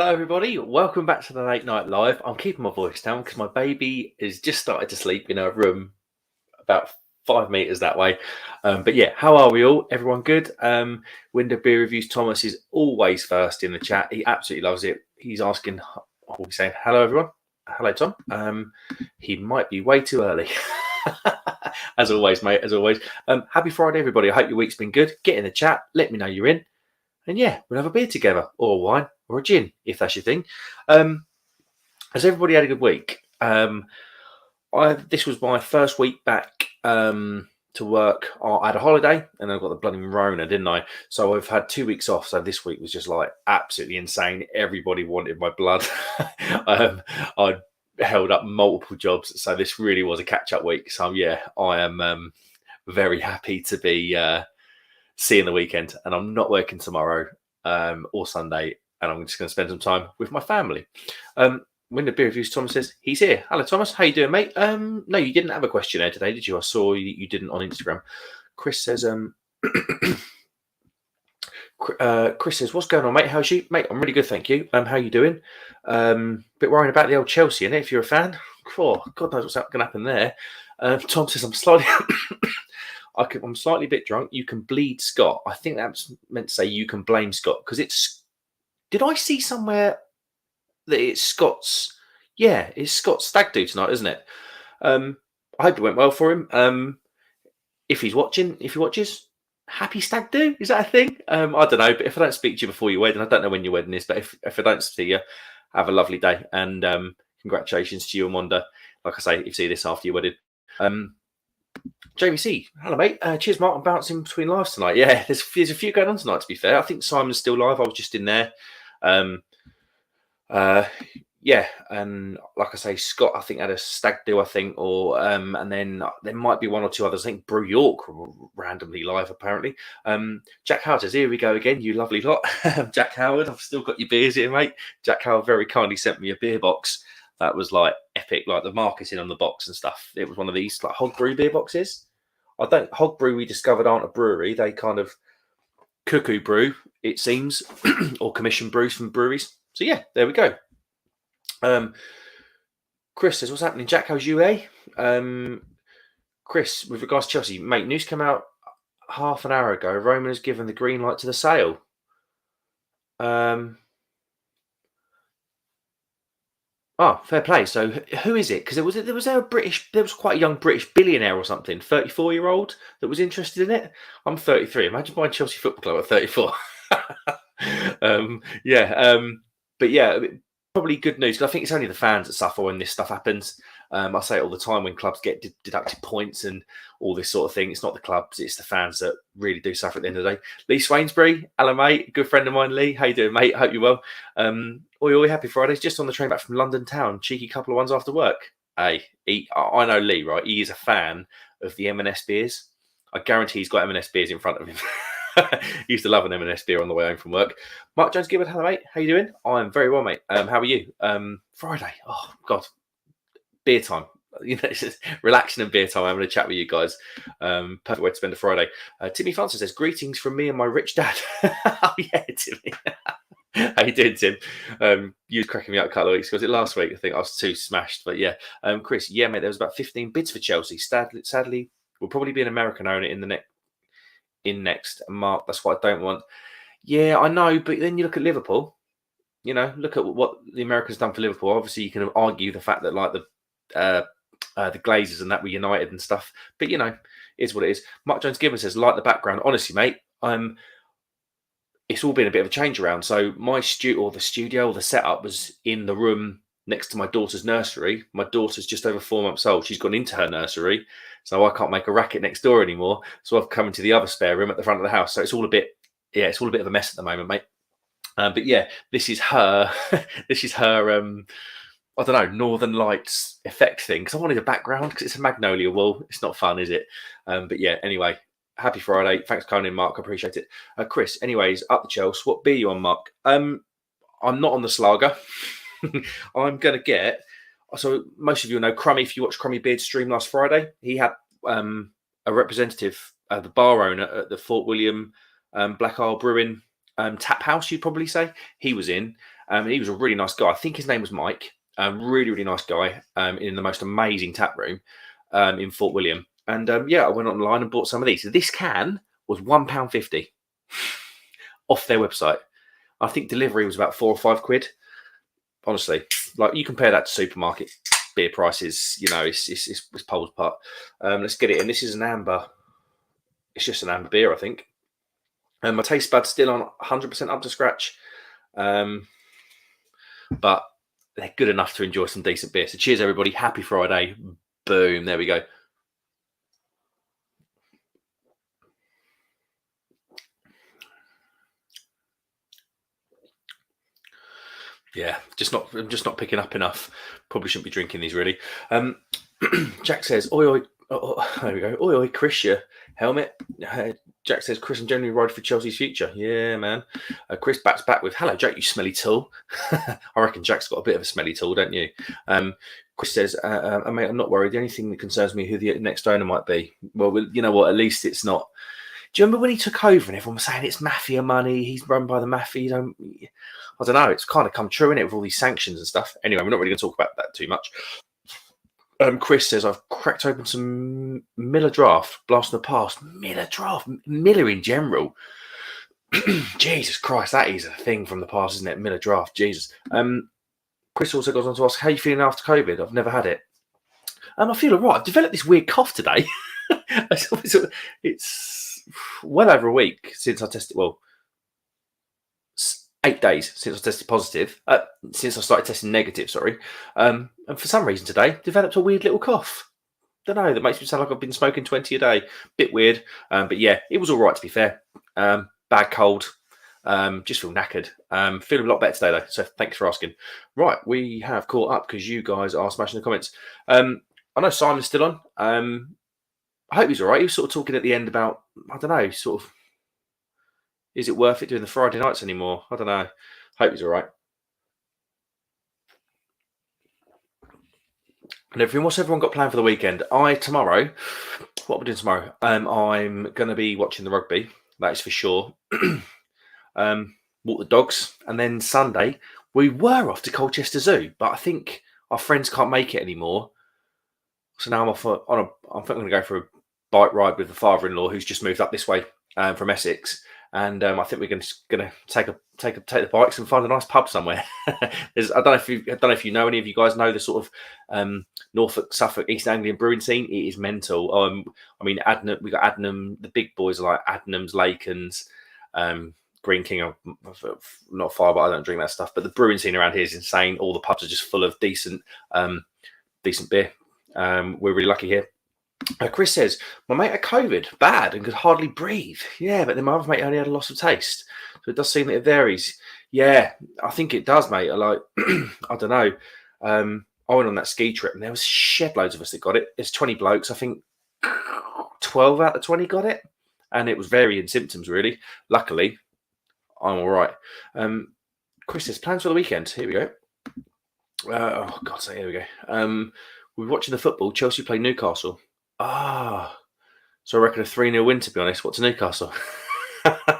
Hello, everybody. Welcome back to the Late Night Live. I'm keeping my voice down because my baby is just started to sleep in her room about 5 meters that way. But yeah, how are we all? Everyone good? Window Beer Reviews Thomas is always first in the chat. He absolutely loves it. He's asking, what we saying? Hello, everyone. Hello, Tom. He might be way too early. As always, mate. As always. Happy Friday, everybody. I hope your week's been good. Get in the chat. Let me know you're in. And yeah, we'll have a beer together, or a wine, or a gin, if that's your thing. Has everybody had a good week? This was my first week back to work. I had a holiday, and I got the bloody Rona, didn't I? So I've had 2 weeks off. So this week was just like absolutely insane. Everybody wanted my blood. I held up multiple jobs, so this really was a catch-up week. So yeah, I am very happy to be seeing the weekend, and I'm not working tomorrow or Sunday, and I'm just going to spend some time with my family. When the beer reviews, Thomas says he's here. Hello, Thomas. How you doing, mate? No, you didn't have a questionnaire today, did you? I saw you didn't on Instagram. Chris says, Chris says, what's going on, mate? How's you, mate? I'm really good, thank you. How you doing? Bit worrying about the old Chelsea, innit? If you're a fan, oh, God knows what's going to happen there. Tom says I'm slightly. I'm slightly a bit drunk. You can bleed Scott. I think that's meant to say you can blame Scott because it's. Did I see somewhere that it's Scott's? Yeah, it's Scott's stag do tonight, isn't it? I hope it went well for him. If he watches, happy stag do. Is that a thing? I don't know. But if I don't speak to you before your wedding, I don't know when your wedding is. But if I don't see you, have a lovely day and congratulations to you and Wanda. Like I say, if you see this after your wedding. JVC, hello mate. Cheers, Mark. I'm bouncing between lives tonight. Yeah, there's a few going on tonight. To be fair, I think Simon's still live. I was just in there. Yeah, and like I say, Scott, I think had a stag do. I think, or and then there might be one or two others. I think Brew York were randomly live apparently. Jack Howard says, "Here we go again, you lovely lot." Jack Howard, I've still got your beers here, mate. Jack Howard very kindly sent me a beer box. That was like epic, like the marketing on the box and stuff. It was one of these like Hog Brew beer boxes. Hog Brew we discovered aren't a brewery. They kind of cuckoo brew, it seems, or commission brews from breweries. So yeah, there we go. Chris says, what's happening? Jack, how's you, eh? Chris, with regards to Chelsea, mate, news came out half an hour ago. Roman has given the green light to the sale. Oh, fair play. So who is it? Because there was quite a young British billionaire or something, 34-year-old that was interested in it. I'm 33. Imagine buying Chelsea Football Club at 34. But yeah, probably good news. Because I think it's only the fans that suffer when this stuff happens. I say it all the time when clubs get deducted points and all this sort of thing. It's not the clubs, it's the fans that really do suffer at the end of the day. Lee Swainsbury, hello mate, good friend of mine, Lee. How you doing, mate? Hope you're well. Oi, happy Fridays. Just on the train back from London town. Cheeky couple of ones after work. Hey, I know Lee, right? He is a fan of the M&S beers. I guarantee he's got M&S beers in front of him. He used to love an M&S beer on the way home from work. Mark Jones Gibbard, hello mate. How you doing? I'm very well, mate. How are you? Friday. Oh God. Beer time, it's just relaxing and beer time. I'm going to chat with you guys. Perfect way to spend a Friday. Timmy Francis says, greetings from me and my rich dad. Oh yeah, Timmy. How you doing, Tim? You were cracking me up a couple of weeks ago. Was it last week? I think I was too smashed, but yeah. Chris, yeah, mate, there was about 15 bids for Chelsea. Sadly, we'll probably be an American owner in next. Mark, that's what I don't want. Yeah, I know, but then you look at Liverpool. You know, look at what the Americans done for Liverpool. Obviously, you can argue the fact that like the Glazers and that were United and stuff, but you know, it is what it is. Mark Jones Gibbons says, like the background. Honestly, mate, it's all been a bit of a change around. So my the setup was in the room next to my daughter's nursery. My daughter's just over 4 months old. She's gone into her nursery, so I can't make a racket next door anymore. So I've come into the other spare room at the front of the house. So it's all a bit of a mess at the moment, mate. But yeah, this is her. This is her. I don't know, Northern Lights effect thing, because I wanted a background because it's a magnolia wall. It's not fun, is it? But yeah, anyway, happy Friday. Thanks for coming in, Mark. I appreciate it. Chris, anyways, up the Chelsea. What beer you on, Mark? I'm not on the Slager. I'm going to get, so most of you know Crummy, if you watched Crummy Beard's stream last Friday, he had a representative, the bar owner at the Fort William Black Isle Brewing tap house, you'd probably say. He was in. He was a really nice guy. I think his name was Mike. Really, really nice guy in the most amazing tap room in Fort William. And I went online and bought some of these. So this can was £1.50 off their website. I think delivery was about £4 or £5. Honestly, like you compare that to supermarket beer prices, it's poles apart. Let's get it in. This is an amber. It's just an amber beer, I think. And my taste bud's still on 100% up to scratch. But they're good enough to enjoy some decent beer. So cheers, everybody. Happy Friday. Boom. There we go. Yeah, I'm just not picking up enough. Probably shouldn't be drinking these, really. Jack says, oi, oi. Oh, there we go. Oi, oi, Chris, your helmet. Jack says, Chris and generally ride for Chelsea's future. Yeah, man. Chris backs back with, hello, Jack, you smelly tool. I reckon Jack's got a bit of a smelly tool, don't you? Chris says, mate, I'm not worried. The only thing that concerns me who the next owner might be. Well, you know what? At least it's not. Do you remember when he took over and everyone was saying it's mafia money? He's run by the mafia. I don't know. It's kind of come true, innit, with all these sanctions and stuff. Anyway, we're not really going to talk about that too much. Chris says, I've cracked open some Miller Draft, blast in the past. Miller Draft, Miller in general. Jesus Christ, that is a thing from the past, isn't it? Miller Draft, Jesus. Chris also goes on to ask, how are you feeling after COVID? I've never had it. I feel all right. I've developed this weird cough today. It's well over a week since I tested. Well, 8 days since I tested positive. Since I started testing negative, sorry. And for some reason today, developed a weird little cough. Don't know. That makes me sound like I've been smoking 20 a day. Bit weird. But yeah, it was all right, to be fair. Bad cold. Just feel knackered. Feeling a lot better today, though. So thanks for asking. Right, we have caught up because you guys are smashing the comments. I know Simon's still on. I hope he's all right. He was sort of talking at the end about, I don't know, sort of, is it worth it doing the Friday nights anymore? I don't know. Hope he's all right. And everyone, what's everyone got planned for the weekend? Tomorrow, what we're doing tomorrow? I'm going to be watching the rugby. That is for sure. Walk the dogs, and then Sunday we were off to Colchester Zoo, but I think our friends can't make it anymore. So now I'm off I'm going to go for a bike ride with the father-in-law who's just moved up this way from Essex, and I think we're going to take the bikes and find a nice pub somewhere. I don't know if you know, any of you guys know the sort of Norfolk, Suffolk, East Anglian brewing scene. It is mental. I mean, we got Adnam. The big boys are like Adnams, Lakens, Green King. I'm not far, but I don't drink that stuff. But the brewing scene around here is insane. All the pubs are just full of decent beer. We're really lucky here. Chris says, my mate had COVID, bad, and could hardly breathe. Yeah, but then my other mate only had a loss of taste. So it does seem that it varies. Yeah, I think it does, mate. I don't know. I went on that ski trip and there was shed loads of us that got it. There's 20 blokes. I think 12 out of 20 got it. And it was varying symptoms, really. Luckily, I'm all right. Chris says, plans for the weekend. Here we go. Oh, God's sake, here we go. We're watching the football. Chelsea play Newcastle. So I reckon a 3-0 win, to be honest. What's Newcastle?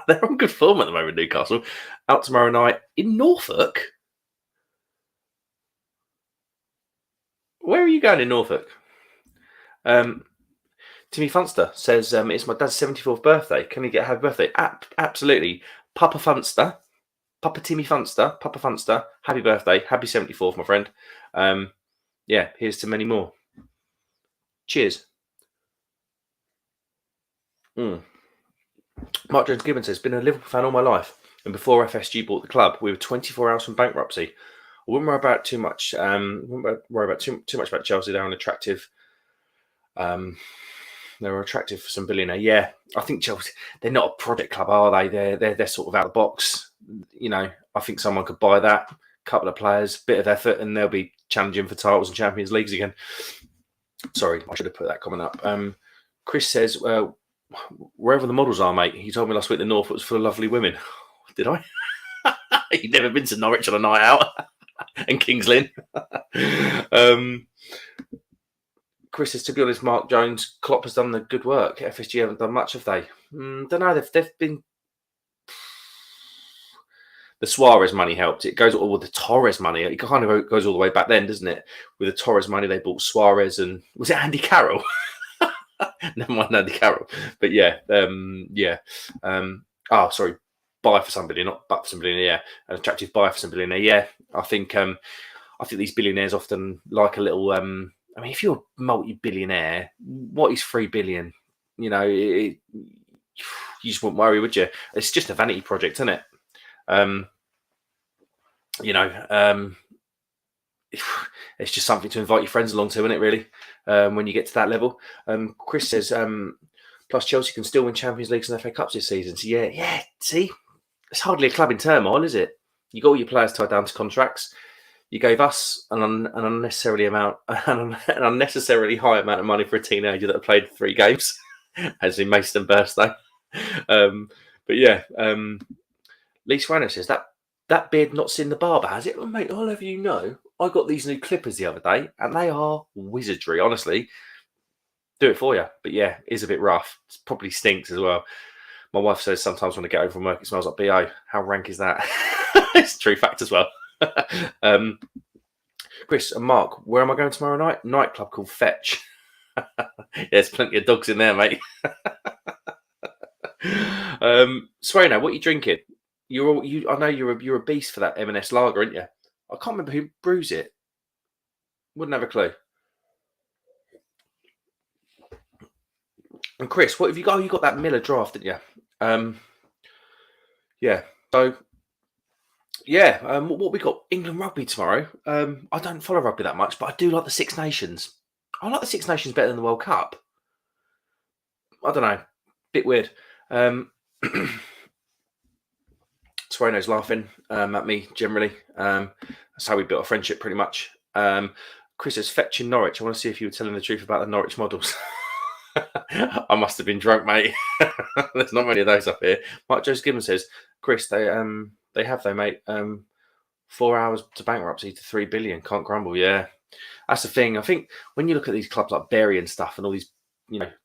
They're on good form at the moment, Newcastle. Out tomorrow night in Norfolk. Where are you going in Norfolk? Timmy Funster says, it's my dad's 74th birthday. Can he get a happy birthday? Absolutely. Papa Funster. Papa Timmy Funster. Papa Funster. Happy birthday. Happy 74th, my friend. Yeah, here's to many more. Cheers. Mark Jones Gibbons says, been a Liverpool fan all my life, and before FSG bought the club, we were 24 hours from bankruptcy. I wouldn't worry about too much. Wouldn't worry about too much about Chelsea. They're an attractive. They're attractive for some billionaire. Yeah, I think Chelsea. They're not a project club, are they? They're sort of out of the box. You know, I think someone could buy that. Couple of players, bit of effort, and they'll be challenging for titles and Champions Leagues again. Sorry, I should have put that comment up. Chris says, wherever the models are, mate. He told me last week the North was full of lovely women. Did I? You've never been to Norwich on a night out? And Kings Lynn. Chris says, to be honest, Mark Jones, Klopp has done the good work. FSG haven't done much, have they? Don't know. They've the Suarez money helped. It goes all with the Torres money. It kind of goes all the way back then, doesn't it? With the Torres money, they bought Suarez and was it Andy Carroll? Never mind Andy Carroll, but yeah. Oh, sorry, buy for somebody, not but for somebody. Yeah, an attractive buy for some billionaire. Yeah, I think these billionaires often like a little. I mean, if you're a multi-billionaire, what is 3 billion? You know, you just wouldn't worry, would you? It's just a vanity project, isn't it? It's just something to invite your friends along to, isn't it, really? When you get to that level. Chris says, plus Chelsea can still win Champions Leagues and FA Cups this season. So yeah, see? It's hardly a club in turmoil, is it? You got all your players tied down to contracts. You gave us an unnecessarily high amount of money for a teenager that played 3 games, as in Mason birthday. But yeah, Lee Swanner says that beard not seen the barber, has it? Well, mate, I'll have you know, I got these new clippers the other day, and they are wizardry. Honestly, do it for you. But yeah, it's a bit rough. It probably stinks as well. My wife says sometimes when I get home from work, it smells like BO. How rank is that? It's a true fact as well. Chris and Mark, where am I going tomorrow night? Nightclub called Fetch. There's plenty of dogs in there, mate. Swaino, what are you drinking? I know you're a beast for that M&S lager, aren't you? I can't remember who brews it. Wouldn't have a clue. And Chris, what have you got? Oh, you got that Miller draft, didn't you? Yeah. So yeah, what we got? England rugby tomorrow. I don't follow rugby that much, but I do like the Six Nations. I like the Six Nations better than the World Cup. I don't know. Bit weird. Sueno's laughing at me generally. That's how we built a friendship pretty much. Chris says, fetching Norwich. I want to see if you were telling the truth about the Norwich models. I must have been drunk, mate. There's not many of those up here. Mark Joe Gibbons says, Chris, they have though, mate. 4 hours to bankruptcy to 3 billion. Can't grumble. Yeah, that's the thing. I think when you look at these clubs like Bury and stuff, and all these,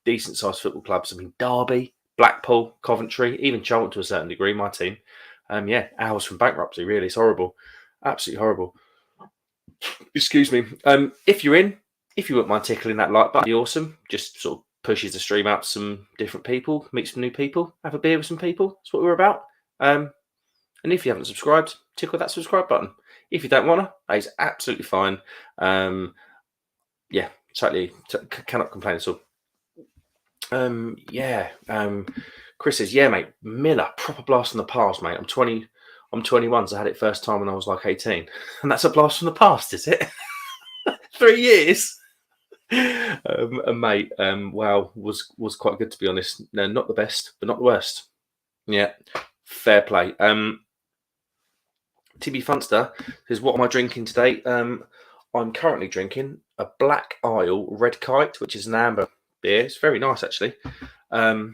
decent sized football clubs. I mean, Derby, Blackpool, Coventry, even Charlton to a certain degree. My team. Hours from bankruptcy. Really, it's horrible. Absolutely horrible. Excuse me. If you wouldn't mind tickling that like button, it'd be awesome. Just sort of pushes the stream out to some different people, meet some new people, have a beer with some people. That's what we're about. And if you haven't subscribed, tickle that subscribe button. If you don't want to, that is absolutely fine. Totally cannot complain at all. Chris says, yeah, mate, Miller, proper blast from the past, mate. I'm 21, so I had it first time when I was like 18. And that's a blast from the past, is it? 3 years. Mate, wow, was quite good, to be honest. No, not the best, but not the worst. Yeah, fair play. TB Funster says, what am I drinking today? I'm currently drinking a Black Isle Red Kite, which is an amber beer. It's very nice, actually. Very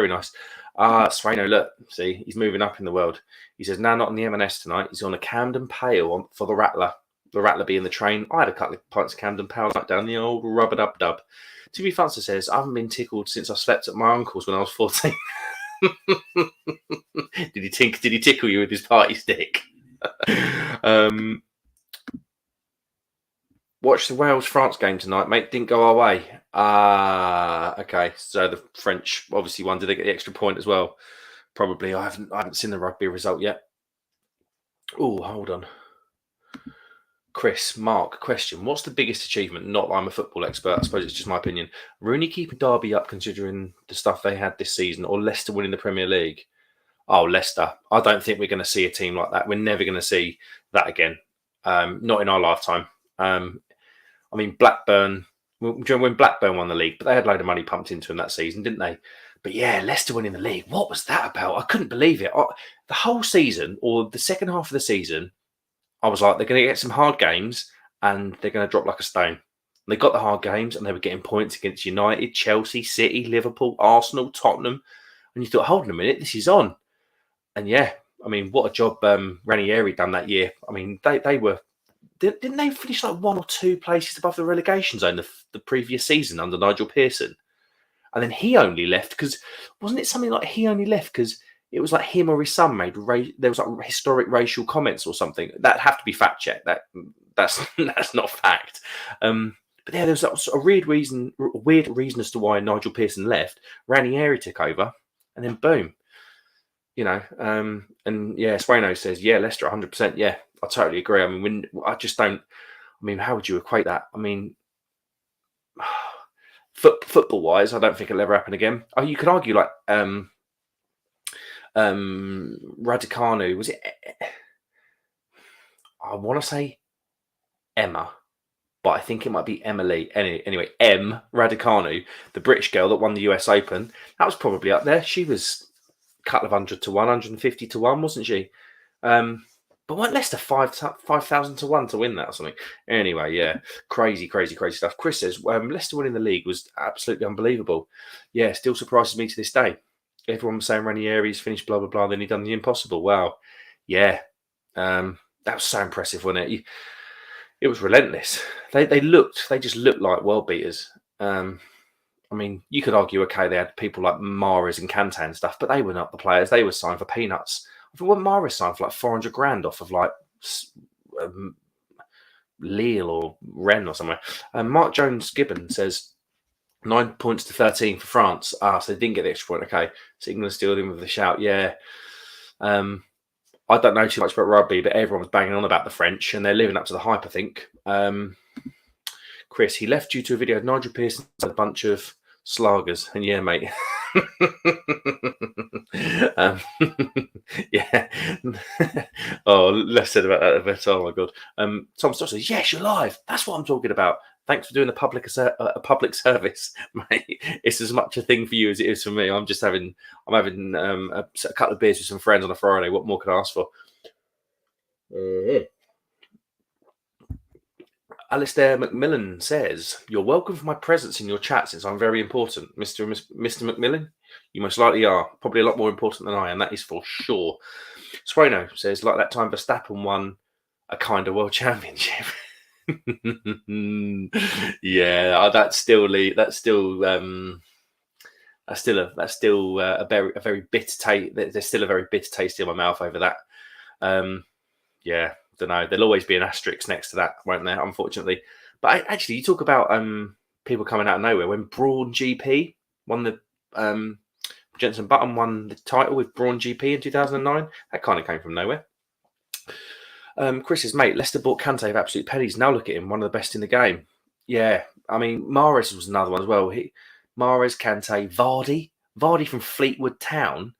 nice. Swaino, look, see, he's moving up in the world. He says, now not on the M&S tonight. He's on a Camden Pale for the Rattler. The Rattler being the train. I had a couple of pints of Camden Pale down the old rubber-dub-dub. TB Funster says, I haven't been tickled since I slept at my uncle's when I was 14. Did he tickle you with his party stick? Watched the Wales-France game tonight, mate. Didn't go our way. Okay. So the French obviously won. Did they get the extra point as well? Probably. I haven't seen the rugby result yet. Oh, hold on. Chris, Mark, question. What's the biggest achievement? Not that I'm a football expert. I suppose it's just my opinion. Rooney keeping Derby up considering the stuff they had this season, or Leicester winning the Premier League? Oh, Leicester. I don't think we're going to see a team like that. We're never going to see that again. Not in our lifetime. I mean, Blackburn, when Blackburn won the league, but they had a load of money pumped into them that season, didn't they? But yeah, Leicester winning the league. What was that about? I couldn't believe it. The whole season, or the second half of the season, I was like, they're going to get some hard games and they're going to drop like a stone. They got the hard games and they were getting points against United, Chelsea, City, Liverpool, Arsenal, Tottenham. And you thought, hold on a minute, this is on. And yeah, I mean, what a job Ranieri done that year. I mean, they were... Didn't they finish like 1 or 2 places above the relegation zone the previous season under Nigel Pearson? And then he only left because... Wasn't it something like he only left because it was like him or his son made there was like historic racial comments or something that have to be fact checked. That's that's not fact. But yeah, there was a weird reason as to why Nigel Pearson left. Ranieri took over, and then boom, you know. And yeah, Swano says, yeah, Leicester 100%. Yeah, I totally agree. I mean, I just don't. I mean, how would you equate that? I mean, football wise, I don't think it'll ever happen again. Oh, you could argue like Raducanu, was it? I want to say Emma, but I think it might be Emily. Anyway, Raducanu, the British girl that won the US Open, that was probably up there. She was a couple of 100 to 1, 150 to 1, wasn't she? But weren't Leicester 5,000 to 1 to win that or something? Anyway, yeah, crazy stuff. Chris says Leicester winning the league was absolutely unbelievable. Yeah, still surprises me to this day. Everyone was saying Ranieri's finished blah blah blah. Then he done the impossible. Wow, yeah, that was so impressive, wasn't it? It was relentless. They just looked like world beaters. I mean, you could argue, okay, they had people like Mahrez and Kante and stuff, but they were not the players. They were signed for peanuts. I think what Mahrez signed for like 400 grand off of like Lille or Rennes or somewhere. Mark Jones Gibbon says 9 points to 13 for France. So they didn't get the extra point. Okay, so England still in with a shout. Yeah. I don't know too much about rugby, but everyone was banging on about the French, and they're living up to the hype, I think. Chris, he left due to a video of Nigel Pearson and a bunch of slagers. And yeah, mate. Yeah. Oh, less said about that. But oh my god. Tom Stott says, "Yes, you're live. That's what I'm talking about. Thanks for doing a public service, mate. It's as much a thing for you as it is for me. I'm having a couple of beers with some friends on a Friday. What more could I ask for?" Alistair McMillan says, "You're welcome for my presence in your chat since I'm very important, Mr. McMillan. You most likely are. Probably a lot more important than I am. That is for sure." Swano says, "Like that time Verstappen won a kind of world championship." Yeah, that's still a very bitter taste. There's still a very bitter taste in my mouth over that. Yeah, don't know. There'll always be an asterisk next to that, won't there? Unfortunately, but actually, you talk about people coming out of nowhere. When Braun GP won the Jenson Button won the title with Braun GP in 2009, that kind of came from nowhere. Chris's mate, Leicester bought Kante of absolute pennies. Now look at him, one of the best in the game. Yeah, I mean, Mahrez was another one as well. Mahrez, Kante, Vardy from Fleetwood Town.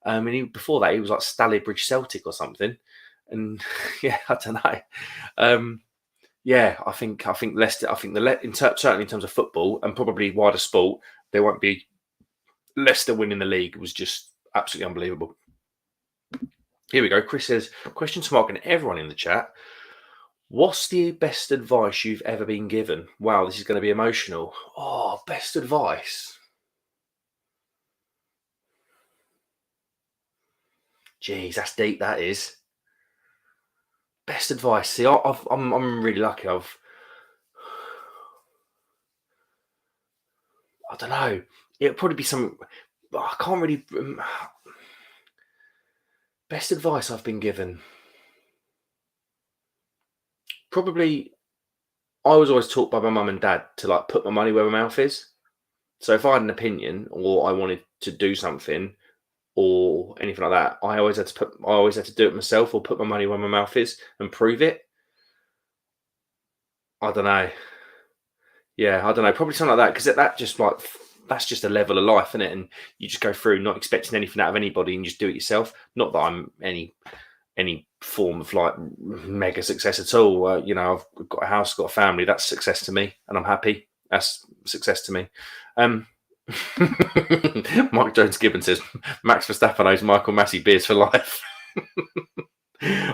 And before that, he was like Stalybridge Celtic or something. And yeah, I don't know. Yeah, I think Leicester. Certainly in terms of football and probably wider sport, there won't be Leicester winning the league. It was just absolutely unbelievable. Here we go. Chris says, "Question to Mark and everyone in the chat. What's the best advice you've ever been given?" Wow, this is going to be emotional. Oh, best advice. Jeez, that's deep. That is. Best advice. See, I'm really lucky. I don't know. It'll probably be some. I can't really. Best advice I've been given. Probably, I was always taught by my mum and dad to like put my money where my mouth is. So if I had an opinion or I wanted to do something or anything like that, I always had to do it myself or put my money where my mouth is and prove it. I don't know. Yeah, I don't know. Probably something like that, because that's just a level of life, isn't it? And you just go through not expecting anything out of anybody and just do it yourself. Not that I'm any form of like mega success at all. I've got a house, got a family. That's success to me, and I'm happy. That's success to me. Mike Jones Gibbon says Max Verstappen owes Michael Massey beers for life.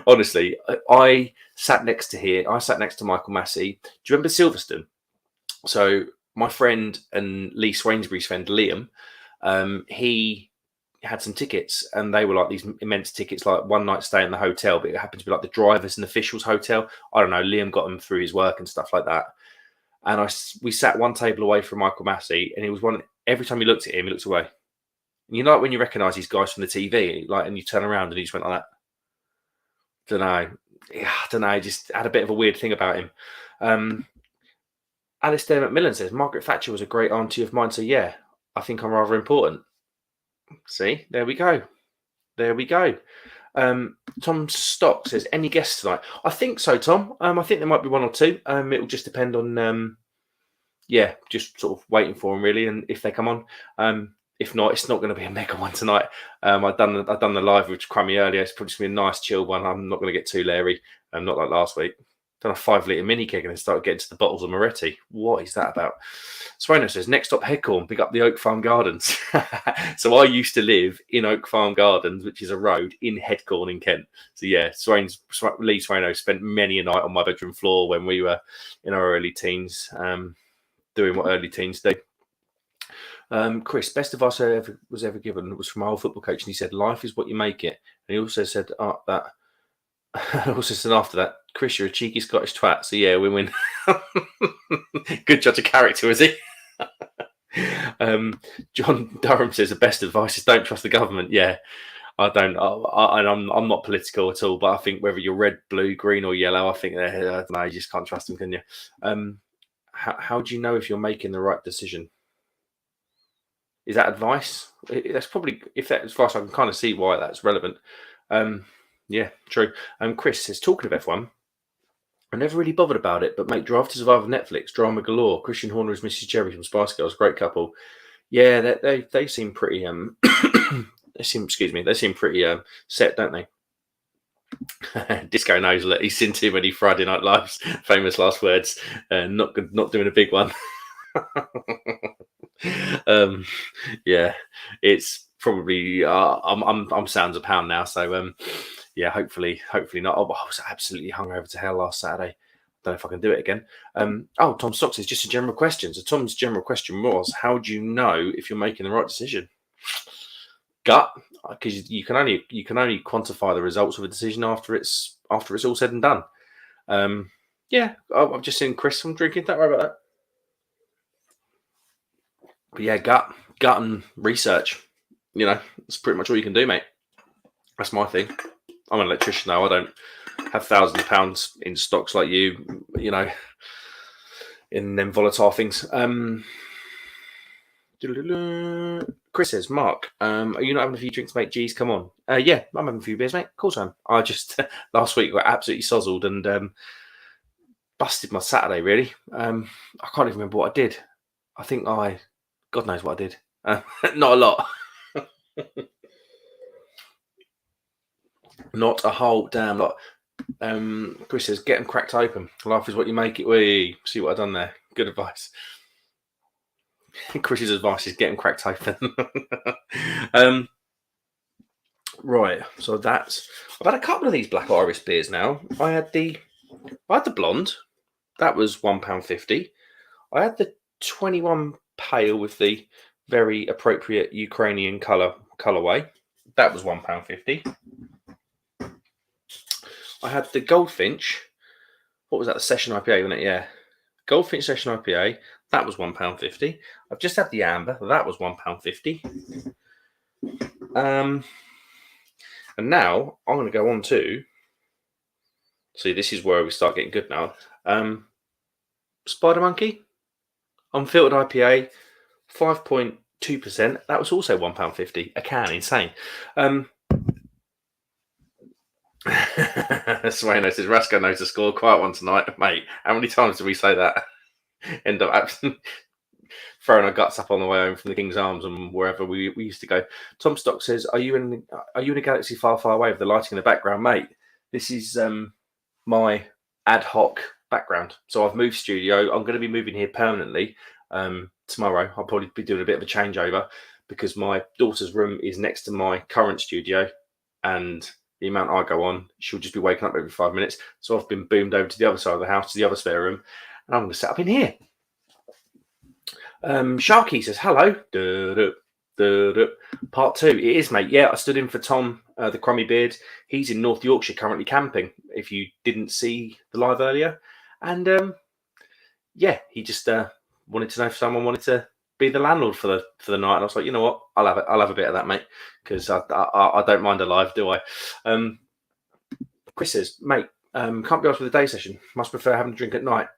Honestly, I sat next to Michael Massey. Do you remember Silverstone? So my friend and Lee Swainsbury's friend Liam, he had some tickets, and they were like these immense tickets, like one night stay in the hotel, but it happened to be like the drivers and officials hotel. I don't know. Liam got them through his work and stuff like that. And we sat one table away from Michael Massey, and it was one. Every time he looked at him, he looked away. You know, like when you recognise these guys from the TV, like, and you turn around and he just went like that. Don't know. Yeah, I don't know. Just had a bit of a weird thing about him. Alistair McMillan says Margaret Thatcher was a great auntie of mine. So yeah, I think I'm rather important. See, there we go. There we go. Tom Stock says, any guests tonight? I think so, Tom. I think there might be one or two. It'll just depend on, just sort of waiting for them really, and if they come on. If not, it's not going to be a mega one tonight. I've done the live with Crummy earlier. It's probably just going to be a nice chill one. I'm not going to get too leery. Not like last week. Done a 5-litre mini keg and then started getting to the bottles of Moretti. What is that about? Swaino says, next stop Headcorn, pick up the Oak Farm Gardens. So I used to live in Oak Farm Gardens, which is a road in Headcorn in Kent. So yeah, Lee Swaino spent many a night on my bedroom floor when we were in our early teens, doing what early teens do. Chris, best advice I was ever given was from our old football coach, and he said, life is what you make it. And he also said after that, Chris, you're a cheeky Scottish twat. So yeah, we win. Good judge of character, is he? John Durham says the best advice is don't trust the government. Yeah, I don't. I'm not political at all, but I think whether you're red, blue, green, or yellow, I think you just can't trust them, can you? How do you know if you're making the right decision? Is that advice? That's probably, if that's advice, I can kind of see why that's relevant. Yeah, true. Chris says, talking of F1, I never really bothered about it, but Make Drive to Survive on Netflix, drama galore. Christian Horner is Mrs. Jerry from Spice Girls, great couple. Yeah, they seem pretty they seem pretty set, don't they? Disco knows that he's seen too many Friday Night Lives. Famous last words. Not good, not doing a big one. Yeah, it's probably I'm sounds a pound now, so yeah, hopefully not. I was absolutely hungover to hell last Saturday. Don't know if I can do it again. Tom Stock says, just a general question. So Tom's general question was, how do you know if you're making the right decision? Gut, because you can only quantify the results of a decision after it's all said and done. Yeah, I've just seen Chris. I'm drinking. Don't worry about that. But yeah, gut and research. You know, it's pretty much all you can do, mate. That's my thing. I'm an electrician now. I don't have thousands of pounds in stocks like you know, in them volatile things. Chris says, Mark, are you not having a few drinks, mate? Geez, come on. Yeah, I'm having a few beers, mate. Of course I am. I just, last week, got absolutely sozzled and busted my Saturday, really. I can't even remember what I did. I think God knows what I did. Not a lot. Not a whole damn lot. Chris says, get them cracked open. Life is what you make it. We see what I've done there. Good advice. Chris's advice is get them cracked open. Right. So I've had a couple of these Black Iris beers now. I had the blonde. That was £1.50. I had the 21 pale with the very appropriate Ukrainian colorway. That was £1.50. I had the Goldfinch. What was that? The Session IPA, wasn't it? Yeah. Goldfinch Session IPA. That was £1.50. I've just had the Amber. That was £1.50. And now I'm going to go on to. See, this is where we start getting good now. Spider Monkey. Unfiltered IPA. 5.2%. That was also £1.50 a can. Insane. Swaino says Rasco knows the score. Quiet one tonight, mate. How many times did we say that? End up throwing our guts up on the way home from the King's Arms and wherever we used to go. Tom Stock says, "Are you in a galaxy far, far away with the lighting in the background, mate?" This is my ad hoc background. So I've moved studio. I'm going to be moving here permanently tomorrow. I'll probably be doing a bit of a changeover because my daughter's room is next to my current studio, and the amount I go on, she'll just be waking up every 5 minutes. So I've been boomed over to the other side of the house, to the other spare room, and I'm going to set up in here. Sharky says, hello. Part 2. It is, mate. Yeah, I stood in for Tom, the Crummy Beard. He's in North Yorkshire currently camping, if you didn't see the live earlier. And yeah, he just wanted to know if someone wanted to be the landlord for the night. And I was like, you know what, I'll have it. I'll have a bit of that, mate, because I don't mind a live, do I? Chris says, mate, can't be asked with a day session. Must prefer having a drink at night.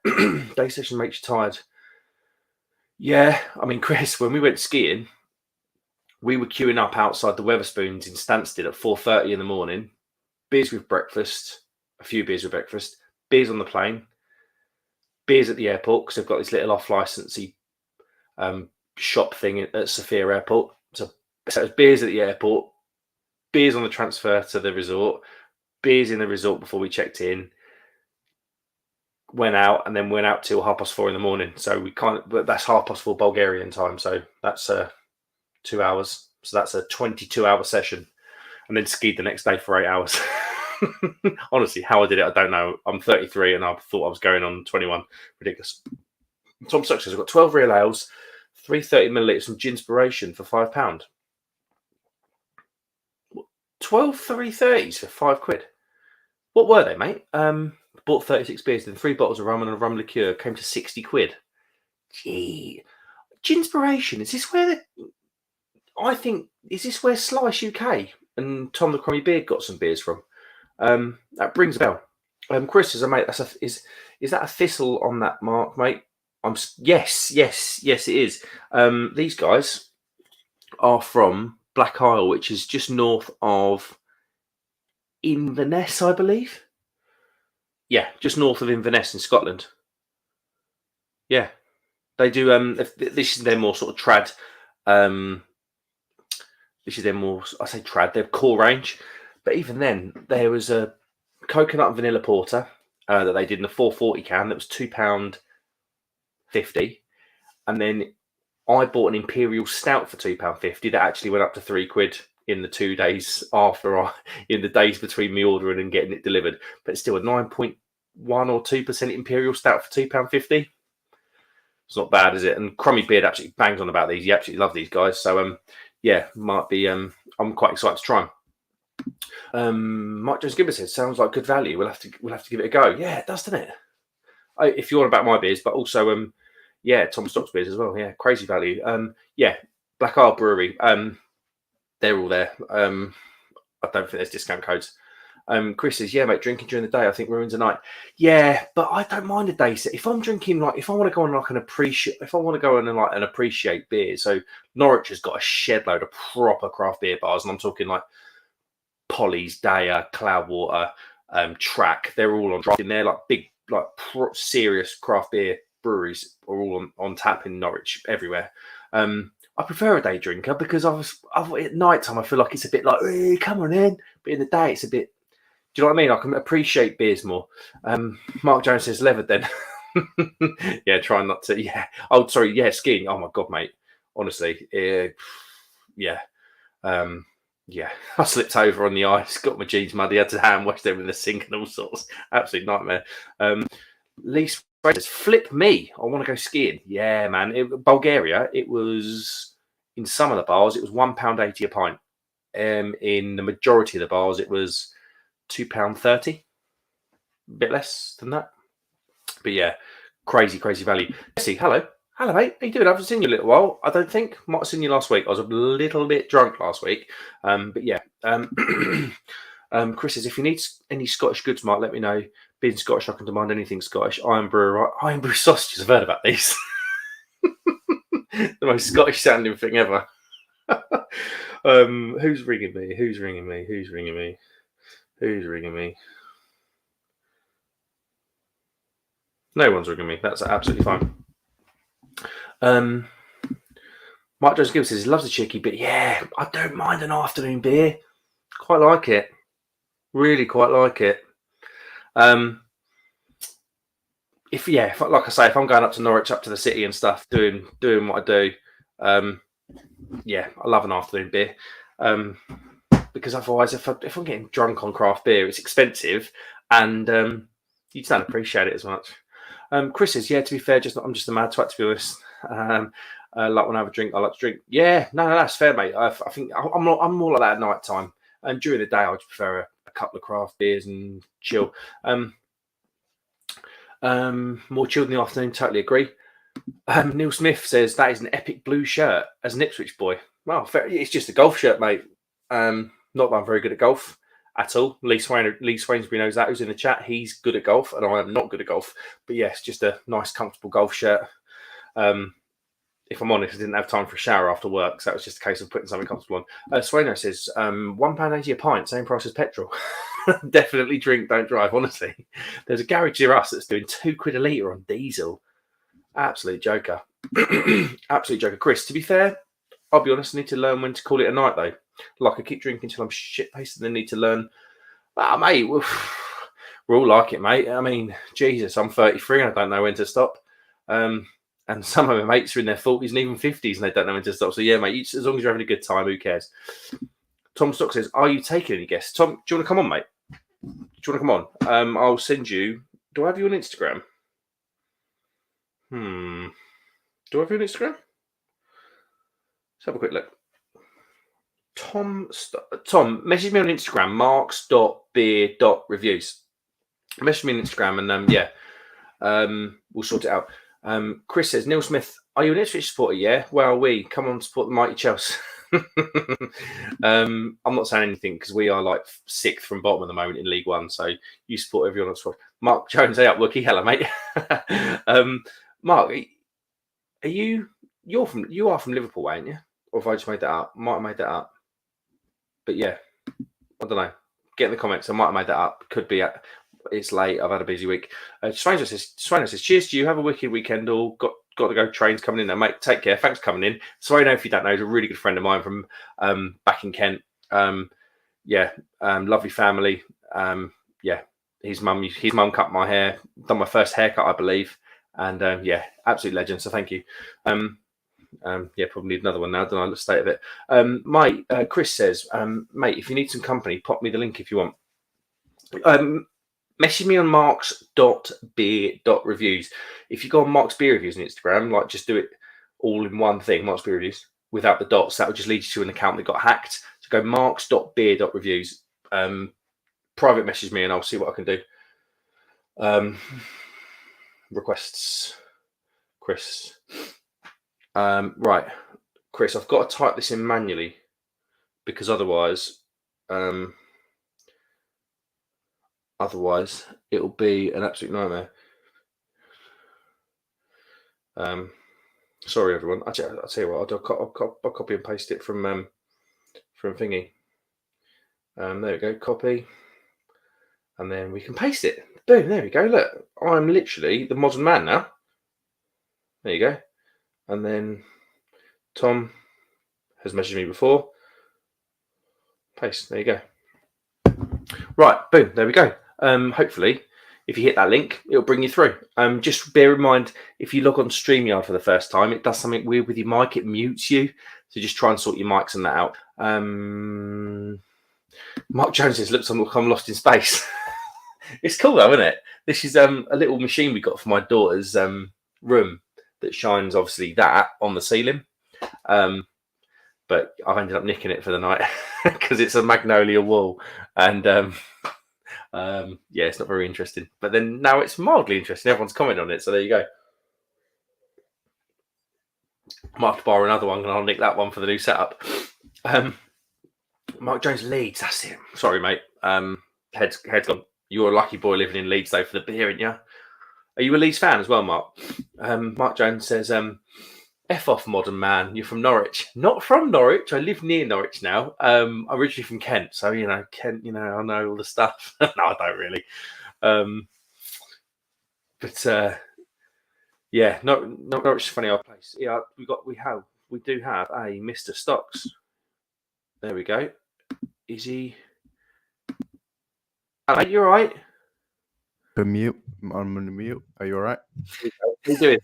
Day session makes you tired. Yeah, I mean, Chris, when we went skiing, we were queuing up outside the Weatherspoons in Stansted at 4:30 in the morning. Beers with breakfast, a few beers with breakfast, beers on the plane, beers at the airport because they've got this little off-licensey shop thing at Sofia Airport. So it was beers at the airport, beers on the transfer to the resort, beers in the resort before we checked in, went out, and then went out till 4:30 in the morning. So that's 4:30 Bulgarian time. So that's 2 hours. So that's a 22-hour session, and then skied the next day for 8 hours. Honestly, how I did it, I don't know. I'm 33 and I thought I was going on 21. Ridiculous. Tom Stuck says, I've got 12 real ales, 330 millilitres from Ginspiration for £5. 12 330s for £5. What were they, mate? Bought 36 beers and 3 bottles of rum and a rum liqueur. Came to £60. Gee. Ginspiration, is this where is this where Slice UK and Tom the Crummy Beard got some beers from? That rings a bell. Chris says, mate, is that a thistle on that mark, mate? Yes, it is. These guys are from Black Isle, which is just north of Inverness, I believe. Yeah, just north of Inverness in Scotland. Yeah, they do. This is their more sort of trad. This is their more, I say trad, their core range. But even then, there was a coconut and vanilla porter that they did in a 440 can that was £2.50. And then I bought an Imperial Stout for £2.50 that actually went up to £3 in the 2 days in the days between me ordering and getting it delivered. But it's still a 9.1 or 2% Imperial Stout for £2.50. It's not bad, is it? And Crummy Beard absolutely bangs on about these. He absolutely love these guys. So, yeah, might be. I'm quite excited to try them. Mike Jones Gibbons says, sounds like good value. We'll have to give it a go. Yeah, it does, doesn't it? If you're on about my beers, but also yeah, Tom Stock's beers as well. Yeah, crazy value. Yeah, Black Isle Brewery. They're all there. I don't think there's discount codes. Chris says, yeah, mate, drinking during the day I think ruins the night. Yeah, but I don't mind a day set. If I'm drinking, like, if I want to go on like and appreciate beer. So Norwich has got a shed load of proper craft beer bars, and I'm talking like Polly's, Daya, Cloudwater, Track. They're all on draft in there, like big, like serious craft beer breweries are all on tap in Norwich everywhere. I prefer a day drinker because at night time I feel like it's a bit like, hey, come on in, but in the day it's a bit. Do you know what I mean? I can appreciate beers more. Mark Jones says levered then. Yeah, trying not to. Yeah. Oh, sorry. Yeah, skiing. Oh my god, mate. Honestly, yeah. Yeah, I slipped over on the ice, got my jeans muddy, had to hand wash them in the sink and all sorts. Absolute nightmare. Lee says, flip me. I want to go skiing. Yeah, man. Bulgaria, it was, in some of the bars, it was £1.80 a pint. In the majority of the bars, it was £2.30. A bit less than that. But yeah, crazy value. Jesse, hello. Hello, mate. How you doing? I haven't seen you in a little while. I don't think. Might have seen you last week. I was a little bit drunk last week. But yeah. Chris says, if you need any Scottish goods, Mark, let me know. Being Scottish, I can demand anything Scottish. Iron Brew sausages. I've heard about these. The most Scottish sounding thing ever. Who's ringing me? No one's ringing me. That's absolutely fine. Mike Jones Gibbs says he loves a chickie, but yeah, I don't mind an afternoon beer. Quite like it. Really quite like it. If like I say, if I'm going up to Norwich, up to the city and stuff, doing what I do, yeah, I love an afternoon beer. Because otherwise, if I'm getting drunk on craft beer, it's expensive, and you just don't appreciate it as much. Chris says, yeah, to be fair, I'm just a mad twat, to be honest. Like when I have a drink, I like to drink. Yeah, no, that's fair, mate. I think I'm more like that at night time. And during the day, I would prefer a couple of craft beers and chill. More chilled in the afternoon, totally agree. Neil Smith says that is an epic blue shirt as an Ipswich boy. Well, it's just a golf shirt, mate. Not that I'm very good at golf at all. Lee Swainsbury knows that, who's in the chat. He's good at golf, and I am not good at golf. But yes, just a nice, comfortable golf shirt. If I'm honest, I didn't have time for a shower after work, so that was just a case of putting something comfortable on. Swano says, £1.80 a pint, same price as petrol. Definitely drink, don't drive, honestly. There's a garage near us that's doing £2 a litre on diesel. Absolute joker. Absolute joker. Chris, to be fair, I'll be honest, I need to learn when to call it a night, though. Like, I keep drinking until I'm shit-faced and then need to learn. Mate, we're all like it, mate. I mean, Jesus, I'm 33 and I don't know when to stop. And some of my mates are in their 40s and even 50s and they don't know when to stop. So, yeah, mate, as long as you're having a good time, who cares? Tom Stock says, are you taking any guests? Tom, do you want to come on, mate? Do you want to come on? I'll send you... Do I have you on Instagram? Do I have you on Instagram? Let's have a quick look. Tom, message me on Instagram, marks.beer.reviews. Message me on Instagram and, we'll sort it out. Chris says, Neil Smith, are you an Ipswich supporter? Yeah. Well, come on, support the mighty Chelsea. I'm not saying anything because we are like 6th from bottom at the moment in League One. So you support everyone else. Mark Jones, hey up, Wookie. Hello, mate. Mark, you are from Liverpool, ain't you? Or have I just made that up? Might have made that up. But yeah, I don't know. Get in the comments. I might have made that up. Could be. It's late. I've had a busy week. Swainer says, cheers to you. Have a wicked weekend all. Got to go. Trains coming in now, mate. Take care. Thanks for coming in. Swainer, if you don't know, is a really good friend of mine from back in Kent. Lovely family. His mum cut my hair. Done my first haircut, I believe. And absolute legend. So thank you. Probably need another one now. I don't know the state of it. Chris says, mate, if you need some company, pop me the link if you want. Message me on marks.beer.reviews. If you go on Mark's Beer Reviews on Instagram, like just do it all in one thing, Mark's Beer Reviews, without the dots, that would just lead you to an account that got hacked. So go marks.beer.reviews. Private message me and I'll see what I can do. Requests. Chris. Right. Chris, I've got to type this in manually because otherwise it'll be an absolute nightmare. Sorry, everyone. I'll tell you what, I'll copy and paste it from thingy. There we go, copy. And then we can paste it. Boom, there we go. Look, I'm literally the modern man now. There you go. And then Tom has messaged me before. Paste, there you go. Right, boom, there we go. Hopefully, if you hit that link, it'll bring you through. Just bear in mind, if you log on StreamYard for the first time, it does something weird with your mic. It mutes you. So just try and sort your mics and that out. Mark Jones says, looks like I'm lost in space. It's cool though, isn't it? This is a little machine we got for my daughter's room that shines, obviously, that on the ceiling. But I've ended up nicking it for the night because it's a magnolia wall. And it's not very interesting. But then now it's mildly interesting. Everyone's commenting on it. So there you go. Might have to borrow another one and I'll nick that one for the new setup. Mark Jones, Leeds. That's it. Sorry, mate. Head's gone. You're a lucky boy living in Leeds, though, for the beer, aren't you? Are you a Leeds fan as well, Mark? Mark Jones says, F off, modern man. You're from Norwich. Not from Norwich. I live near Norwich now. I'm originally from Kent. So, Kent, I know all the stuff. No, I don't really. Norwich is a funny old place. Yeah, we do have a Mr. Stocks. There we go. Is he? Hello, you all right? I'm on mute. Are you all right? How you doing?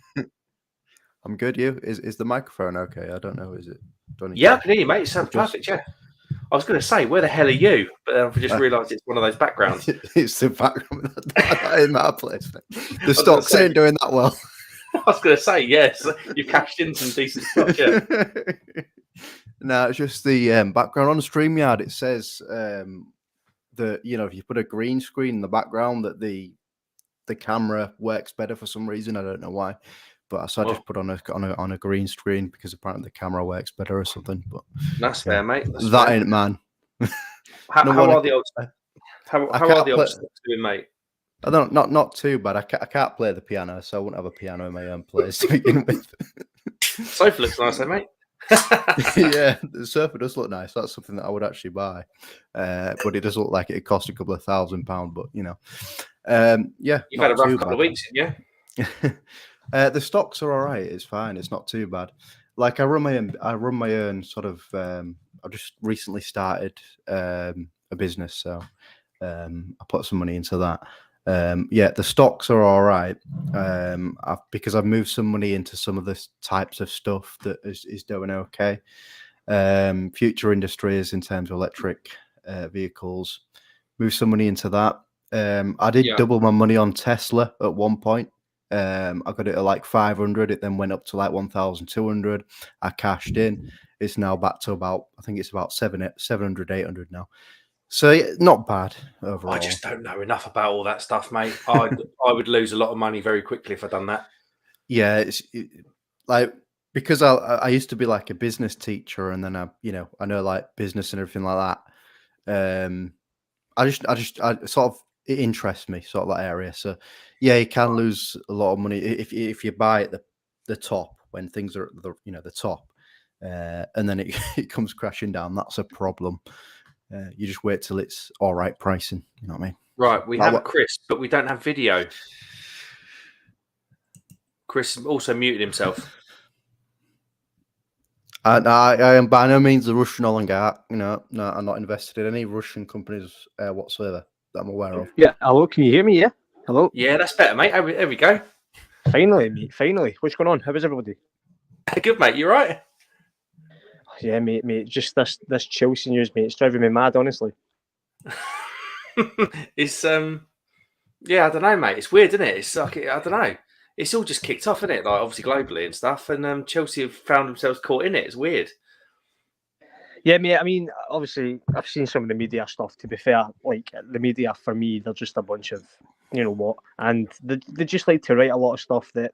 I'm good. You? Is the microphone okay? I don't know. Is it? Yeah, I can hear you, mate. It sounds perfect. Yeah. I was going to say, where the hell are you? But then I've just realised it's one of those backgrounds. It's the background in that place. The stocks ain't doing that well. I was going to say, yes, you've cashed in some decent stuff. Yeah. No, it's just the background on StreamYard. It says that if you put a green screen in the background, that the camera works better for some reason. I don't know why, but so I just put on a green screen because apparently the camera works better or something. But that's fair, mate. That ain't man. How are the old stocks doing, mate? I don't not too bad. I can't play the piano, so I wouldn't have a piano in my own place to begin with. Sofa looks nice, though, mate. Yeah, the sofa does look nice. That's something that I would actually buy, but it does look like it cost a couple of £1,000. But you know, yeah, you've had a rough couple of weeks, yeah. The stocks are all right. It's fine. It's not too bad. Like I run my own sort of. I've just recently started a business, so I put some money into that. Yeah, the stocks are all right because I've moved some money into some of the types of stuff that is doing okay. Future industries in terms of electric vehicles, move some money into that. I did double my money on Tesla at one point. I got it at like 500. It then went up to like 1,200. I cashed in. It's now back to about, I think it's about 700, 800 now. So yeah, not bad overall. I just don't know enough about all that stuff, mate. I would lose a lot of money very quickly if I'd done that. Yeah, like because I used to be like a business teacher, and then I know like business and everything like that. I sort of, it interests me, sort of that area. So yeah, you can lose a lot of money if you buy at the top when things are at the top, and then it comes crashing down. That's a problem. You just wait till it's all right pricing. You know what I mean? Right. We have Chris, but we don't have video. Chris also muted himself. I am by no means a Russian oligarch. No, I'm not invested in any Russian companies whatsoever that I'm aware of. Yeah. Hello, can you hear me? Yeah. Hello. Yeah, that's better, mate. There we go. Finally, mate. Finally. What's going on? How is everybody? Good, mate. You right? Yeah, mate. Just this Chelsea news, mate. It's driving me mad, honestly. It's yeah, I don't know, mate. It's weird, isn't it? It's like I don't know. It's all just kicked off, isn't it? Like obviously globally and stuff, and Chelsea have found themselves caught in it. It's weird. Yeah, mate. I mean, obviously, I've seen some of the media stuff. To be fair, like the media for me, they're just a bunch of, you know what, and they just like to write a lot of stuff that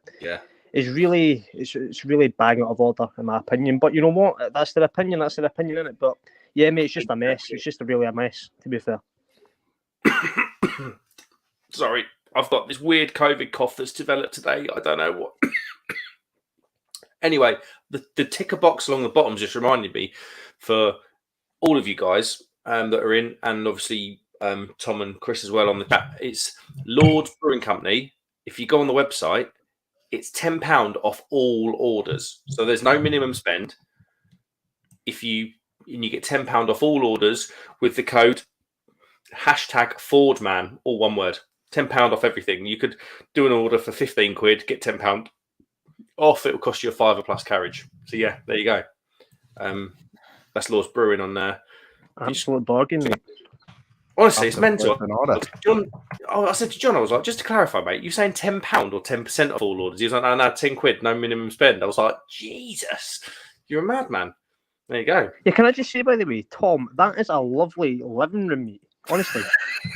is really it's really bang out of order in my opinion. But you know what? That's their opinion. That's their opinion in it. But yeah, mate, it's just a mess. It's just really a mess. To be fair. Sorry, I've got this weird COVID cough that's developed today. I don't know what. Anyway, the ticker box along the bottom just reminded me for all of you guys that are in, and obviously Tom and Chris as well on the chat. It's Lord Brewing Company. If you go on the website, it's £10 off all orders. So there's no minimum spend. You get £10 off all orders with the code #FordMan, all one word. £10 off everything. You could do an order for £15, get £10 off. It will cost you a £5 plus carriage. So yeah, there you go. That's Lord's Brewing on there. Absolute bargain, mate. Honestly, it's mental. John, I said to John, I was like, just to clarify, mate, you saying £10 or 10% of all orders? He was like, no, £10, no minimum spend. I was like, Jesus, you're a madman. There you go. Yeah, can I just say, by the way, Tom, that is a lovely living room, mate. Honestly.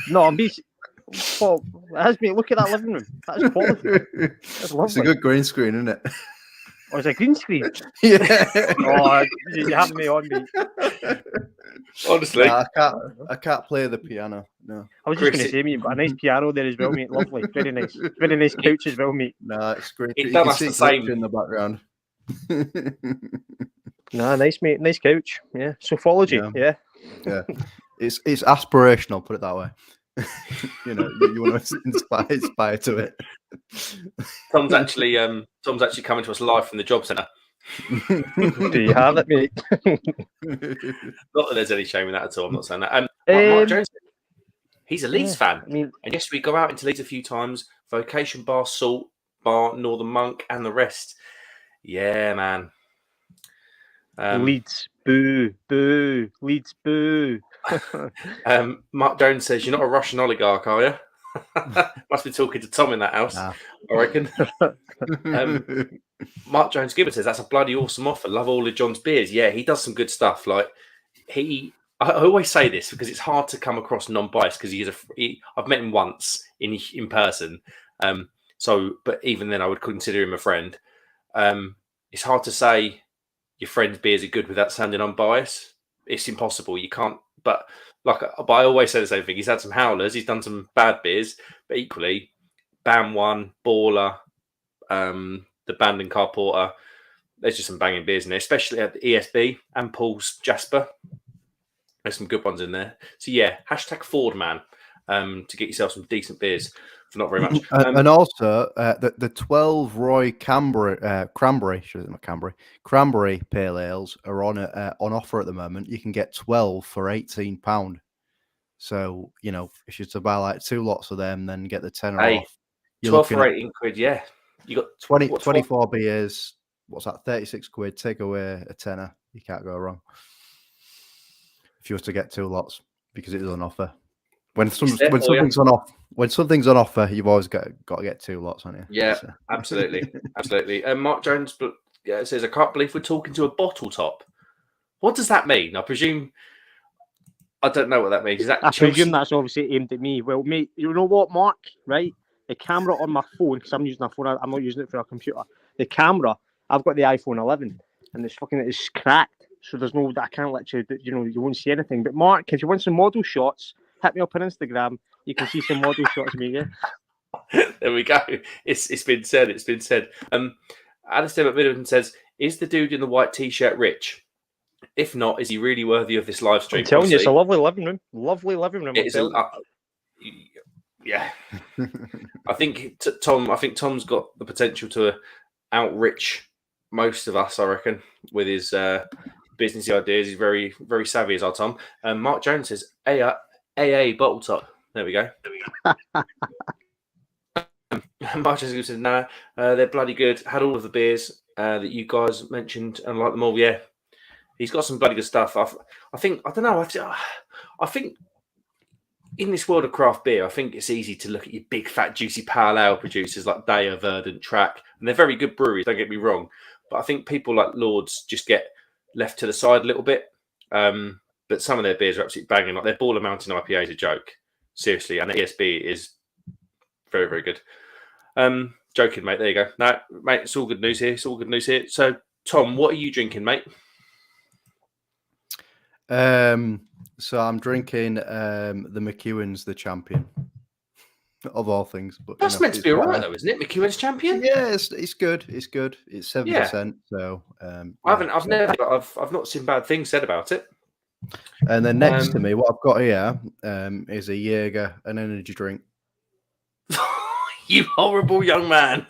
No, I'm being... Well, it has, mate. Look at that living room. That's quality. That's lovely. It's a good green screen, isn't it? Oh, it's a green screen? Yeah. Oh, you have me on, mate. Honestly. Nah, I can't play the piano. No. I was just going to say, mate, but a nice piano there as well, mate. Lovely. Very nice. Very nice couch as well, mate. Nah, it's great. It does the same in the background. Nah, nice, mate. Nice couch. Yeah. Sophology. Yeah. It's aspirational, put it that way. You want to inspire to it. Tom's actually coming to us live from the job centre. Do you have it, mate? Not that there's any shame in that at all. I'm not saying that. Mark Jones, he's a Leeds fan. And yes, we go out into Leeds a few times. Vocation Bar, Salt Bar, Northern Monk, and the rest. Yeah, man. Leeds, boo, boo. Leeds, boo. Mark Jones says, you're not a Russian oligarch, are you? Must be talking to Tom in that house, I reckon. Mark Jones Gibbon says, that's a bloody awesome offer. Love all of John's beers. Yeah, he does some good stuff. Like I always say this because it's hard to come across non-biased because I've met him once in person. But even then I would consider him a friend. It's hard to say your friend's beers are good without sounding unbiased. It's impossible. You can't. But I always say the same thing. He's had some howlers. He's done some bad beers, but equally, Bam One, Baller, the Band and Car Porter. There's just some banging beers in there, especially at the ESB and Paul's Jasper. There's some good ones in there. So yeah, hashtag Ford Man to get yourself some decent beers for not very much. And also the 12 Roy Cranberry pale ales are on offer at the moment. You can get 12 for £18. So if you're to buy like 2 lots of them, then get the tenner off. You're 12 for 18 quid. Yeah, you got 24 beers. What's that? 36 quid. Take away a tenner. You can't go wrong. If you were to get 2 lots, because it is on offer. When something's on offer, you've always got to get 2 lots, haven't you? Yeah, so. Absolutely. And Mark Jones says, I can't believe we're talking to a bottle top. What does that mean? I presume I don't know what that means. Is that I presume that's obviously aimed at me. Well, mate, you know what, Mark? Right? The camera on my phone, because I'm using a phone, I'm not using it for a computer. The camera, I've got the iPhone 11, and it's cracked. So I can't let you, you won't see anything. But Mark, if you want some model shots, hit me up on Instagram. You can see some model shots of me, yeah? There we go. It's been said. It's been said. Alistair McMillan says, is the dude in the white t-shirt rich? If not, is he really worthy of this live stream? I'm telling you, it's a lovely living room. Lovely living room. Yeah. I think Tom's got the potential to outrich most of us, I reckon, with his business ideas. He's very, very savvy, as our Tom. Mark Jones says, AA bottle top. There we go. Mark Jones says, no, they're bloody good. Had all of the beers that you guys mentioned and like them all. Yeah. He's got some bloody good stuff. I think in this world of craft beer, I think it's easy to look at your big, fat, juicy pale ale producers like Daya, Verdant, Track, and they're very good breweries, don't get me wrong. But I think people like Lords just get left to the side a little bit. But some of their beers are absolutely banging. Like their Baller Mountain IPA is a joke. Seriously. And the ESB is very, very good. Joking, mate. There you go. No, mate, it's all good news here. So, Tom, what are you drinking, mate? So I'm drinking the McEwen's the Champion of all things. But that's meant to be all right, though, isn't it? McEwen's Champion. Yeah, it's good. It's good. It's 7%. Yeah. So I've not seen bad things said about it. And then next to me, what I've got here is a Jaeger, an energy drink. You horrible young man.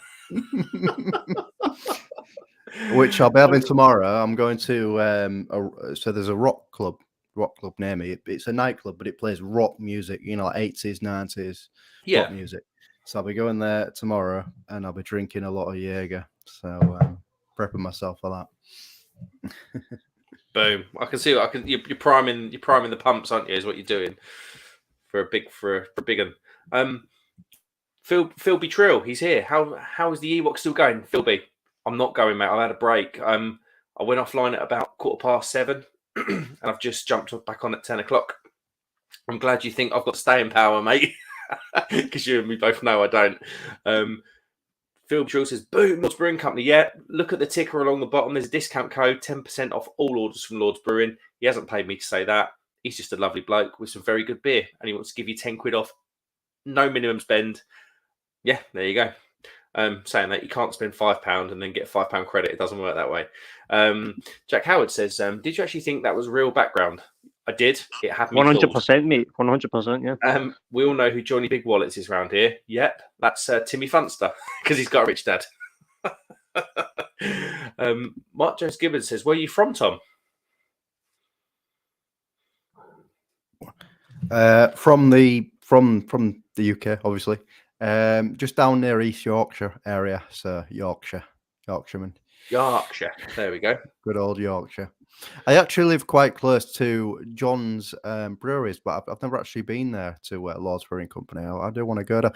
Which I'll be having tomorrow. I'm going to so there's a rock club near me. It's a nightclub, but it plays rock music, like 80s, 90s rock music. So I'll be going there tomorrow, and I'll be drinking a lot of Jaeger. So prepping myself for that. Boom! I can see. You're priming the pumps, aren't you? Is what you're doing for a big one. Phil B. Trill, he's here. How is the Ewok still going, Phil B? I'm not going, mate. I've had a break. I went offline at about 7:15, and I've just jumped back on at 10 o'clock. I'm glad you think I've got staying power, mate, because you and me both know I don't. Phil Trill says, boom, Lord's Brewing Company. Yeah, look at the ticker along the bottom. There's a discount code, 10% off all orders from Lord's Brewing. He hasn't paid me to say that. He's just a lovely bloke with some very good beer, and he wants to give you 10 quid off. No minimum spend. Yeah, there you go. Saying that you can't spend £5 and then get £5 credit. It doesn't work that way. Jack Howard says, did you actually think that was real background? I did. It had me 100%, mate. 100%, yeah. We all know who Johnny Big Wallets is around here. Yep, that's Timmy Funster, because he's got a rich dad. Mark Jones Gibbons says, where are you from, Tom? From the UK, obviously. Just down near East Yorkshire area, so Yorkshireman. Yorkshire, there we go. Good old Yorkshire. I actually live quite close to John's breweries, but I've never actually been there to Lord's Brewing Company. I do want to go there.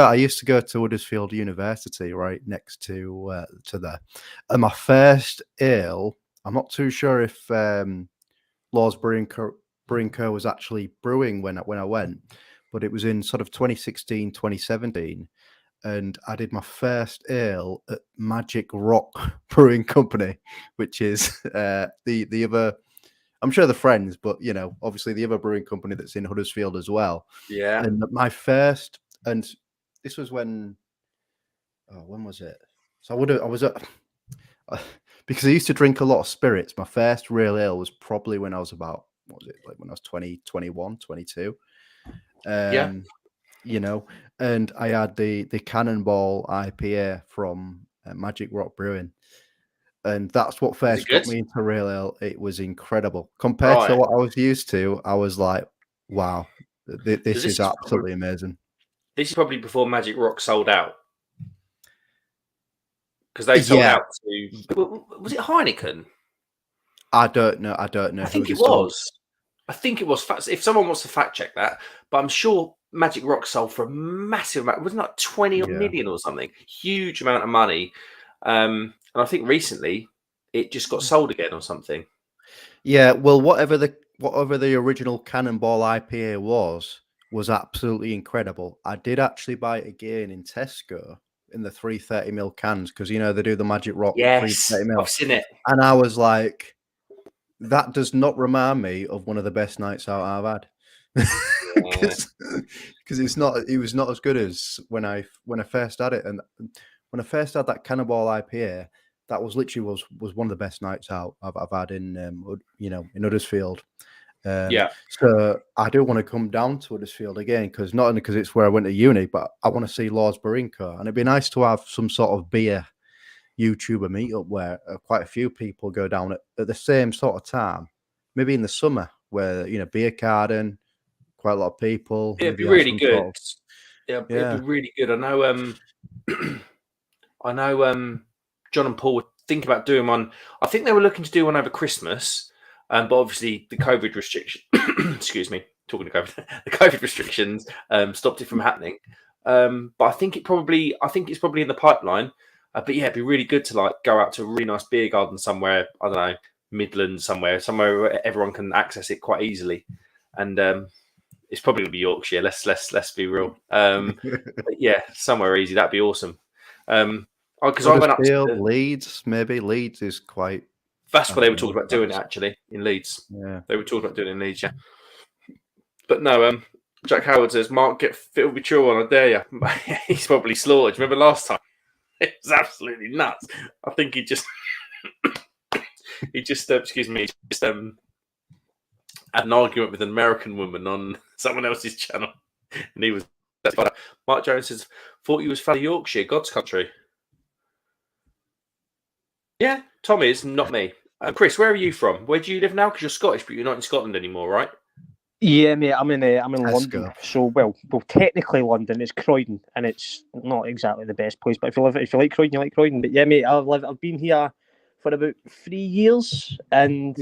I used to go to Huddersfield University, right next to there. And my first ale, I'm not too sure if Lord's Brewing Co was actually brewing when I went, but it was in sort of 2016, 2017. and I did my first ale at Magic Rock Brewing Company, which is the other. I'm sure they're friends, but obviously the other brewing company that's in Huddersfield as well. Yeah. And my first, and this was when was it? So I was at because I used to drink a lot of spirits. My first real ale was probably when I was about, what was it, like when I was 20, 21, 22. And I had the Cannonball IPA from Magic Rock Brewing. And that's what first got me into real ale. It was incredible. Compared to what I was used to, I was like, wow, this is absolutely amazing. This is probably before Magic Rock sold out. Because they sold out to... Was it Heineken? I don't know. I think it was. I think it was. If someone wants to fact check that, but I'm sure Magic Rock sold for a massive amount. Wasn't that 20 million or something? Huge amount of money. And I think recently it just got sold again or something. Yeah, well, whatever the original Cannonball IPA was absolutely incredible. I did actually buy it again in Tesco in the 330ml cans because they do the Magic Rock 330ml. I've seen it, and I was like, that does not remind me of one of the best nights out I've had. Because it was not as good as when I first had it, and when I first had that Cannonball IPA, that was literally was one of the best nights out I've had in in Huddersfield. So I do want to come down to Huddersfield again, because not only because it's where I went to uni, but I want to see Lord's Brewing Co. And it'd be nice to have some sort of beer YouTuber meetup where quite a few people go down at the same sort of time, maybe in the summer, where beer garden, quite a lot of people. It'd be really good. It'd be really good. I know John and Paul were thinking about doing one. I think they were looking to do one over Christmas, but obviously the COVID restriction excuse me, talking to COVID, the COVID restrictions stopped it from happening. But I think it's probably in the pipeline. But yeah, it'd be really good to go out to a really nice beer garden somewhere. I don't know, Midlands, somewhere where everyone can access it quite easily. And it's probably gonna be Yorkshire. Let's be real. But yeah, somewhere easy. That'd be awesome. Because I went up to Leeds. Maybe Leeds is quite. That's what they were talking about doing it, actually, in Leeds. Yeah, they were talking about doing it in Leeds. Yeah, but no. Jack Howard says, "Mark, get fit with True on, I dare you." He's probably slaughtered. Remember last time? It was absolutely nuts. I think he just had an argument with an American woman on someone else's channel, and he was. Mark Jones says, "Thought you was from Yorkshire, God's country." Yeah, Tom is, not me. Chris, where are you from? Where do you live now? Because you're Scottish, but you're not in Scotland anymore, right? Yeah, mate, I'm in London. So, well, technically London. It's Croydon, and it's not exactly the best place. But if you like Croydon, you like Croydon. But yeah, mate, I've been here for about 3 years, and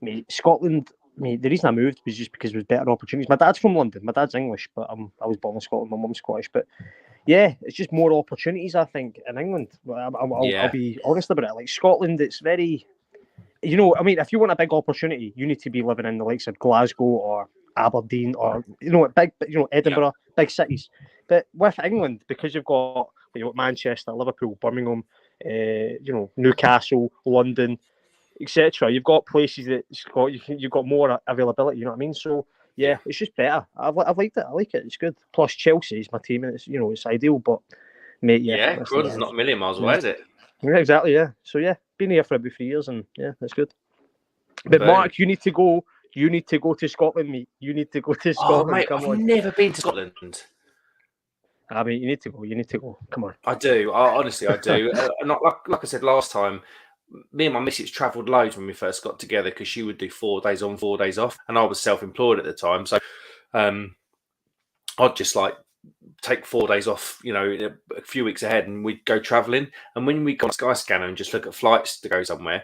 mate, Scotland. Mate, the reason I moved was just because there was better opportunities. My dad's from London. My dad's English, but I was born in Scotland. My mum's Scottish, but yeah, it's just more opportunities, I think, in England. I'll be honest about it. Like Scotland, it's very. I mean, if you want a big opportunity, you need to be living in the likes of Glasgow or Aberdeen or Edinburgh, big cities. But with England, because you've got Manchester, Liverpool, Birmingham, Newcastle, London, etc. You've got places you've got more availability. You know what I mean? So yeah, it's just better. I've liked it. I like it. It's good. Plus Chelsea is my team, and it's ideal. But mate, Croydon's not a million miles away, is it? Yeah, exactly. Yeah. So yeah, been here for about 3 years, and yeah, that's good. But Mark, you need to go. You need to go to Scotland, mate. You need to go to Scotland. Oh, mate, I've never been to Scotland. I mean, you need to go. You need to go. Come on. I do. Honestly, I do. Not like I said last time. Me and my missus travelled loads when we first got together because she would do 4 days on, 4 days off, and I was self-employed at the time. So I'd just take 4 days off, a few weeks ahead, and we'd go travelling. And when we got Skyscanner and just look at flights to go somewhere,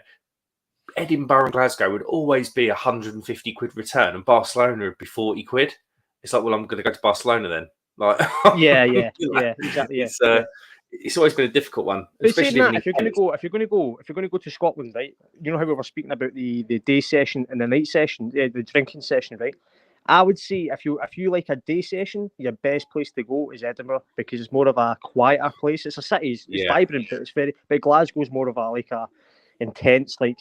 Edinburgh and Glasgow would always be 150 quid return, and Barcelona would be 40 quid. It's like, well, I'm going to go to Barcelona then. Yeah, exactly. It's always been a difficult one. But especially if you're going to go to Scotland, right? You know how we were speaking about the day session and the night session, the drinking session, right? I would say if you like a day session, your best place to go is Edinburgh because it's more of a quieter place. It's a city, it's vibrant, but it's very. But Glasgow's more of a like a intense, like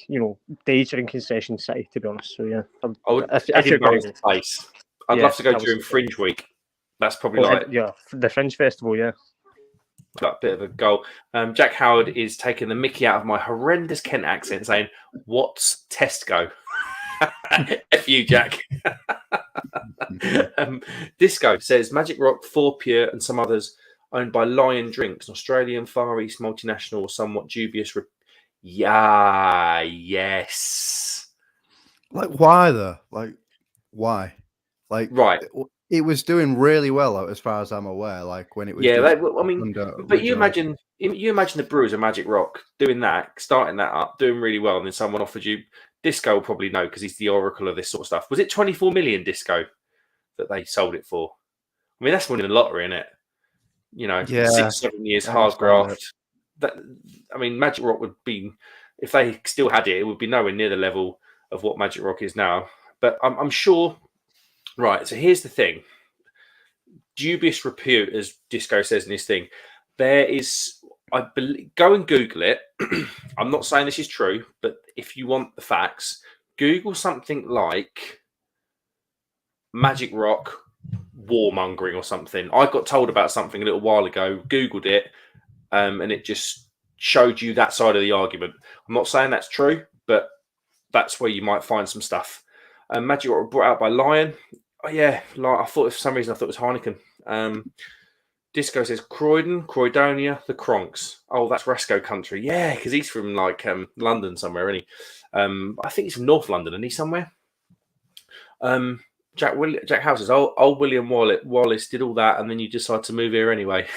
day drinking session city. To be honest, so yeah. Edinburgh's the place. I'd love to go during Fringe Week. That's probably the Fringe Festival, yeah. That bit of a goal. Jack Howard is taking the mickey out of my horrendous Kent accent, saying, "What's Tesco?" F you, Jack. Disco says Magic Rock, 4 Pure, and some others owned by Lion Drinks, an Australian Far East multinational or somewhat dubious. Yes. Like, why though? Like, why? Like, right. It was doing really well, as far as I'm aware. Like when it was, but you imagine the Brewers of Magic Rock doing that, starting that up, doing really well, and then someone offered you. Disco will probably know because he's the oracle of this sort of stuff. Was it 24 million Disco that they sold it for? I mean, that's winning the lottery, isn't it? 6-7 years hard graft. Magic Rock would be, if they still had it, it would be nowhere near the level of what Magic Rock is now. But I'm sure. Right, so here's the thing. Dubious repute, as Disco says in his thing, there is, I believe, go and Google it. I'm not saying this is true, but if you want the facts, Google something like Magic Rock warmongering or something. I got told about something a little while ago, Googled it, and it just showed you that side of the argument. I'm not saying that's true, but that's where you might find some stuff. Magic Rock brought out by Lion. Oh yeah, I thought for some reason it was Heineken. Disco says Croydon, Croydonia, the Cronks. Oh, that's Resco country. Yeah, because he's from London somewhere, isn't he? I think he's from North London, isn't he, somewhere? Jack House says, old William Wallace did all that, and then you decide to move here anyway.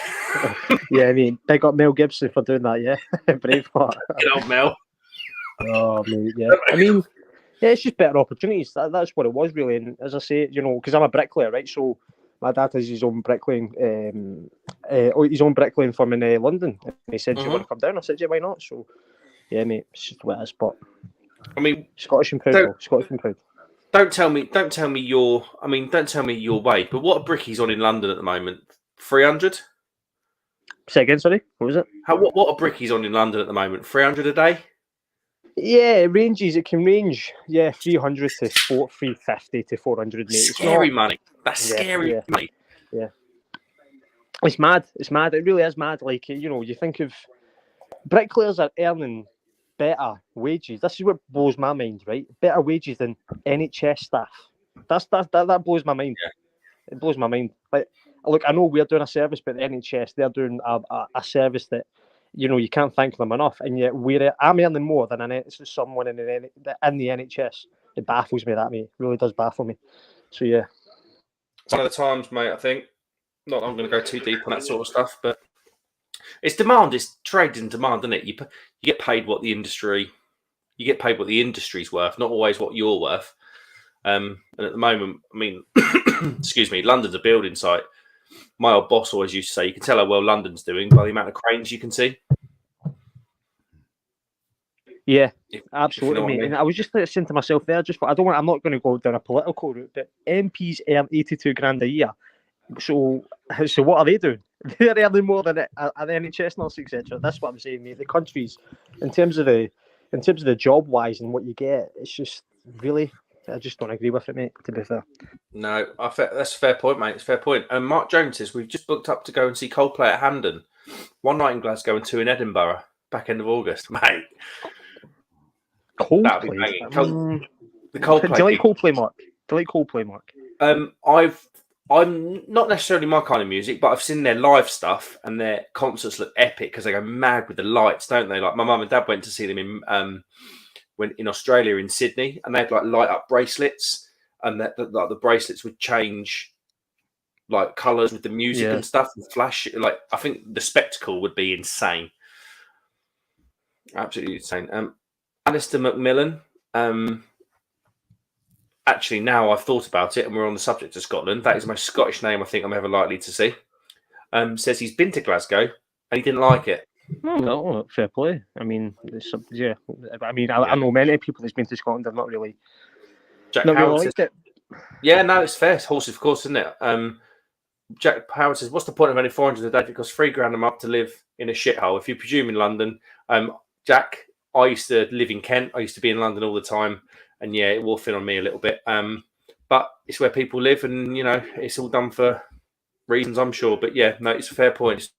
Yeah, I mean, they got Mel Gibson for doing that, yeah. Braveheart. Good old Mel. Oh, mate, yeah. I mean, yeah, it's just better opportunities. That's what it was, really. And as I say, because I'm a bricklayer, right? So my dad has his own bricklaying, firm in London. And he said, "Do you want to come down?" I said, "Yeah, why not?" So, yeah, mate, it's just what it is. But I mean, Scottish and proud. Scottish and proud. Don't tell me your wage. But what are brickies on in London at the moment? 300. Say again, sorry. What was it? What are brickies on in London at the moment? 300 a day. Yeah, it ranges. It can range, 300 to 350 to 400. Mate. Scary money. That's scary money. Yeah, it's mad. It's mad. It really is mad. Like you think of bricklayers are earning better wages. This is what blows my mind, right? Better wages than NHS staff. That blows my mind. Yeah. It blows my mind. Like, look, I know we're doing a service, but the NHS, they're doing a service that. You can't thank them enough, and yet I'm earning more than someone in the NHS. It baffles me, that, mate. It really does baffle me. So yeah, it's one of the times, mate. I think not. I'm going to go too deep on that sort of stuff, but it's demand. It's trade and demand, isn't it? You get paid what the industry's worth, not always what you're worth. And at the moment, I mean, excuse me, London's a building site. My old boss always used to say, you can tell how well London's doing by the amount of cranes you can see. Yeah, absolutely, mate. I mean. And I was just saying to myself there, I'm not going to go down a political route, but MPs earn 82 grand a year. So what are they doing? They're earning more than an NHS nurse, etc. That's what I'm saying, mate. The countries, in terms of the job wise and what you get, it's just really. I just don't agree with it, mate, to be fair. No, that's a fair point, mate. It's a fair point. And Mark Jones says, we've just booked up to go and see Coldplay at Hampden. 1 night in Glasgow and 2 in Edinburgh, back end of August, mate. Coldplay? That'd be banging. The Coldplay. Do you like Coldplay, Mark? I'm not necessarily my kind of music, but I've seen their live stuff and their concerts look epic because they go mad with the lights, don't they? Like my mum and dad went to see them in Australia, in Sydney, and they had like light up bracelets, and that the bracelets would change like colours with the music and stuff and flash. Like I think the spectacle would be insane, absolutely insane. Alistair Macmillan. Actually, now I've thought about it, and we're on the subject of Scotland. That is the most Scottish name I think I'm ever likely to see. Says he's been to Glasgow and he didn't like it. No, fair play. I mean, I know many people that's been to Scotland have not really, Jack not Howard really says, liked it. Yeah, no, it's fair. It's horses, of course, isn't it? Jack Howard says, "What's the point of earning 400 a day if it costs £3,000 a month to live in a shithole? If you presume in London, Jack, I used to live in Kent. I used to be in London all the time, and yeah, it wore thin on me a little bit. But it's where people live, and it's all done for reasons, I'm sure. But yeah, no, it's a fair point. It's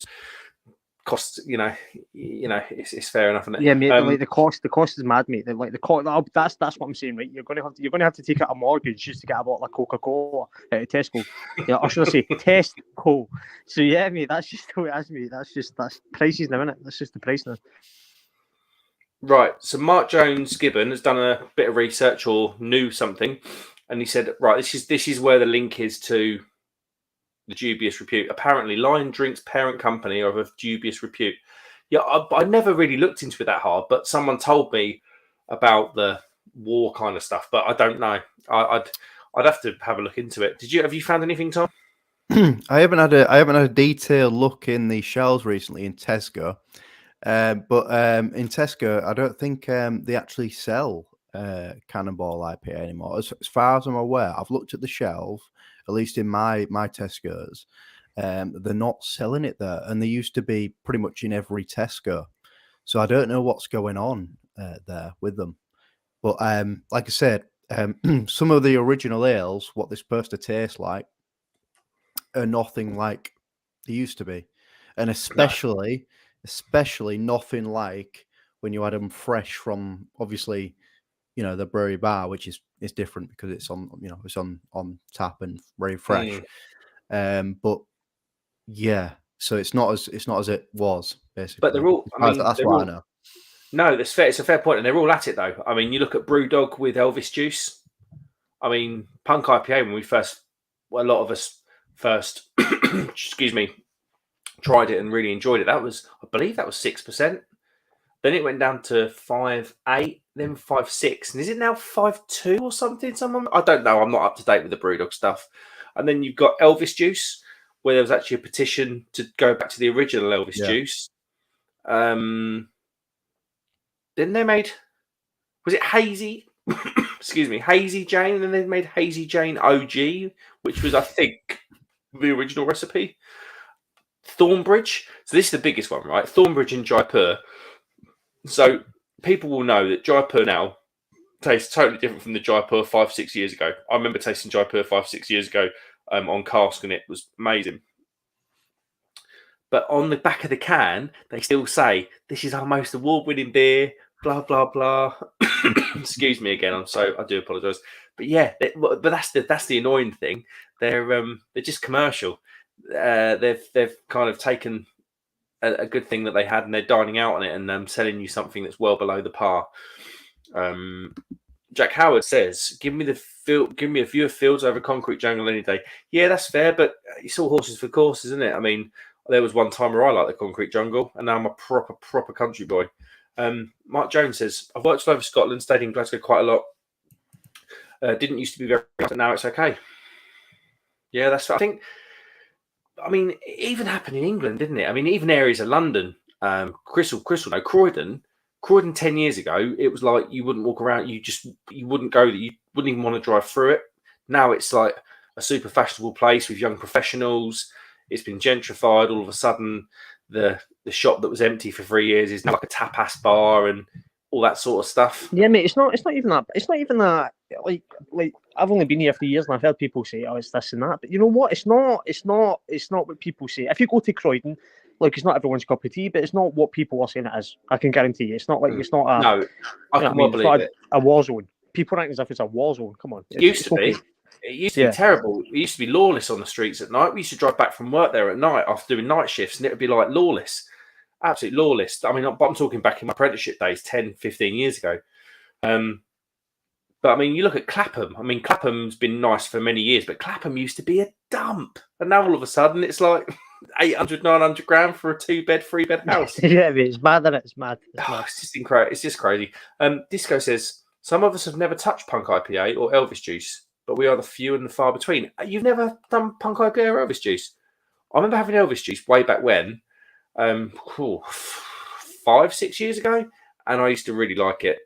cost, it's fair enough, isn't it? Yeah, mate. Like the cost is mad, mate. Like the cost. That's what I'm saying, right? You're gonna have to take out a mortgage just to get a bottle of Coca-Cola at Tesco. Yeah, or should I say Tesco? So yeah, mate. That's just the way it is, mate. That's prices now, innit? That's just the price now. Right. So Mark Jones Gibbon has done a bit of research or knew something, and he said, right, this is where the link is to the dubious repute. Apparently, Lion Drink's parent company are of dubious repute. Yeah, I never really looked into it that hard, but someone told me about the war kind of stuff, but I don't know. I'd have to have a look into it. Have you found anything, Tom? I haven't had a detailed look in the shelves recently in Tesco, but in Tesco, I don't think they actually sell Cannonball IPA anymore. As far as I'm aware, I've looked at the shelf, at least in my Tesco's. They're not selling it there, and they used to be pretty much in every Tesco. So I don't know what's going on there with them. But like I said, some of the original ales, what they're supposed to taste like, are nothing like they used to be, and especially nothing like when you had them fresh from, obviously, the brewery bar, which is different because it's on it's on tap and very fresh. But yeah, so it's not as it was, basically. But they're all. That's what I know. No, that's fair. It's a fair point, and they're all at it though. I mean, you look at BrewDog with Elvis Juice. I mean, Punk IPA, when a lot of us first, excuse me, tried it and really enjoyed it. I believe that was 6%. Then it went down to 5.8, then 5.6, and is it now 5.2 or something? I don't know. I'm not up to date with the BrewDog stuff. And then you've got Elvis Juice, where there was actually a petition to go back to the original Elvis Juice. Then they made, was it Hazy? Excuse me, Hazy Jane, and then they made Hazy Jane OG, which was, I think, the original recipe. Thornbridge. So this is the biggest one, right? Thornbridge and Jaipur. So people will know that Jaipur now tastes totally different from the Jaipur 5-6 years ago. I remember tasting Jaipur 5-6 years ago on cask, and it was amazing. But on the back of the can, they still say, "This is our most award-winning beer." Blah blah blah. Excuse me again. I do apologise. But yeah, but that's the annoying thing. They're just commercial. They've kind of taken a good thing that they had, and they're dining out on it and selling you something that's well below the par. Jack Howard says, "Give me a view of fields over concrete jungle any day." Yeah, that's fair, but it's all horses for courses, isn't it? I mean, there was one time where I liked the concrete jungle, and now I'm a proper country boy. Mark Jones says, "I've worked all over Scotland, stayed in Glasgow quite a lot. Didn't used to be very, but now it's okay." Yeah, that's. I think. I mean, it even happened in England, didn't it? I mean, even areas of London, Croydon 10 years ago, it was like you wouldn't walk around, you wouldn't go there, you wouldn't even want to drive through it. Now it's like a super fashionable place with young professionals. It's been gentrified. All of a sudden, the shop that was empty for 3 years is now like a tapas bar and all that sort of stuff. Yeah, mate, it's not even that. Like I've only been here 3 years and I've heard people say, "Oh, it's this and that," but you know what? It's not what people say. If you go to Croydon, like, it's not everyone's cup of tea, but it's not what people are saying it is. I can guarantee you, it's not like it's not a no. I can well believe it. A war zone. People act as if it's a war zone. Come on, it used to be. It used to be terrible. It used to be lawless on the streets at night. We used to drive back from work there at night after doing night shifts, and it would be like lawless. Absolutely lawless. I mean, I'm talking back in my apprenticeship days, 10, 15 years ago. But I mean, you look at Clapham. I mean, Clapham's been nice for many years, but Clapham used to be a dump. And now all of a sudden it's like 800, 900 grand for a 2-bed, 3-bed house. Yeah, it's mad, isn't it? It's mad. It's just incredible. It's just crazy. Disco says, "Some of us have never touched Punk IPA or Elvis Juice, but we are the few and the far between." You've never done Punk IPA or Elvis Juice? I remember having Elvis Juice way back when, 5-6 years ago, and I used to really like it.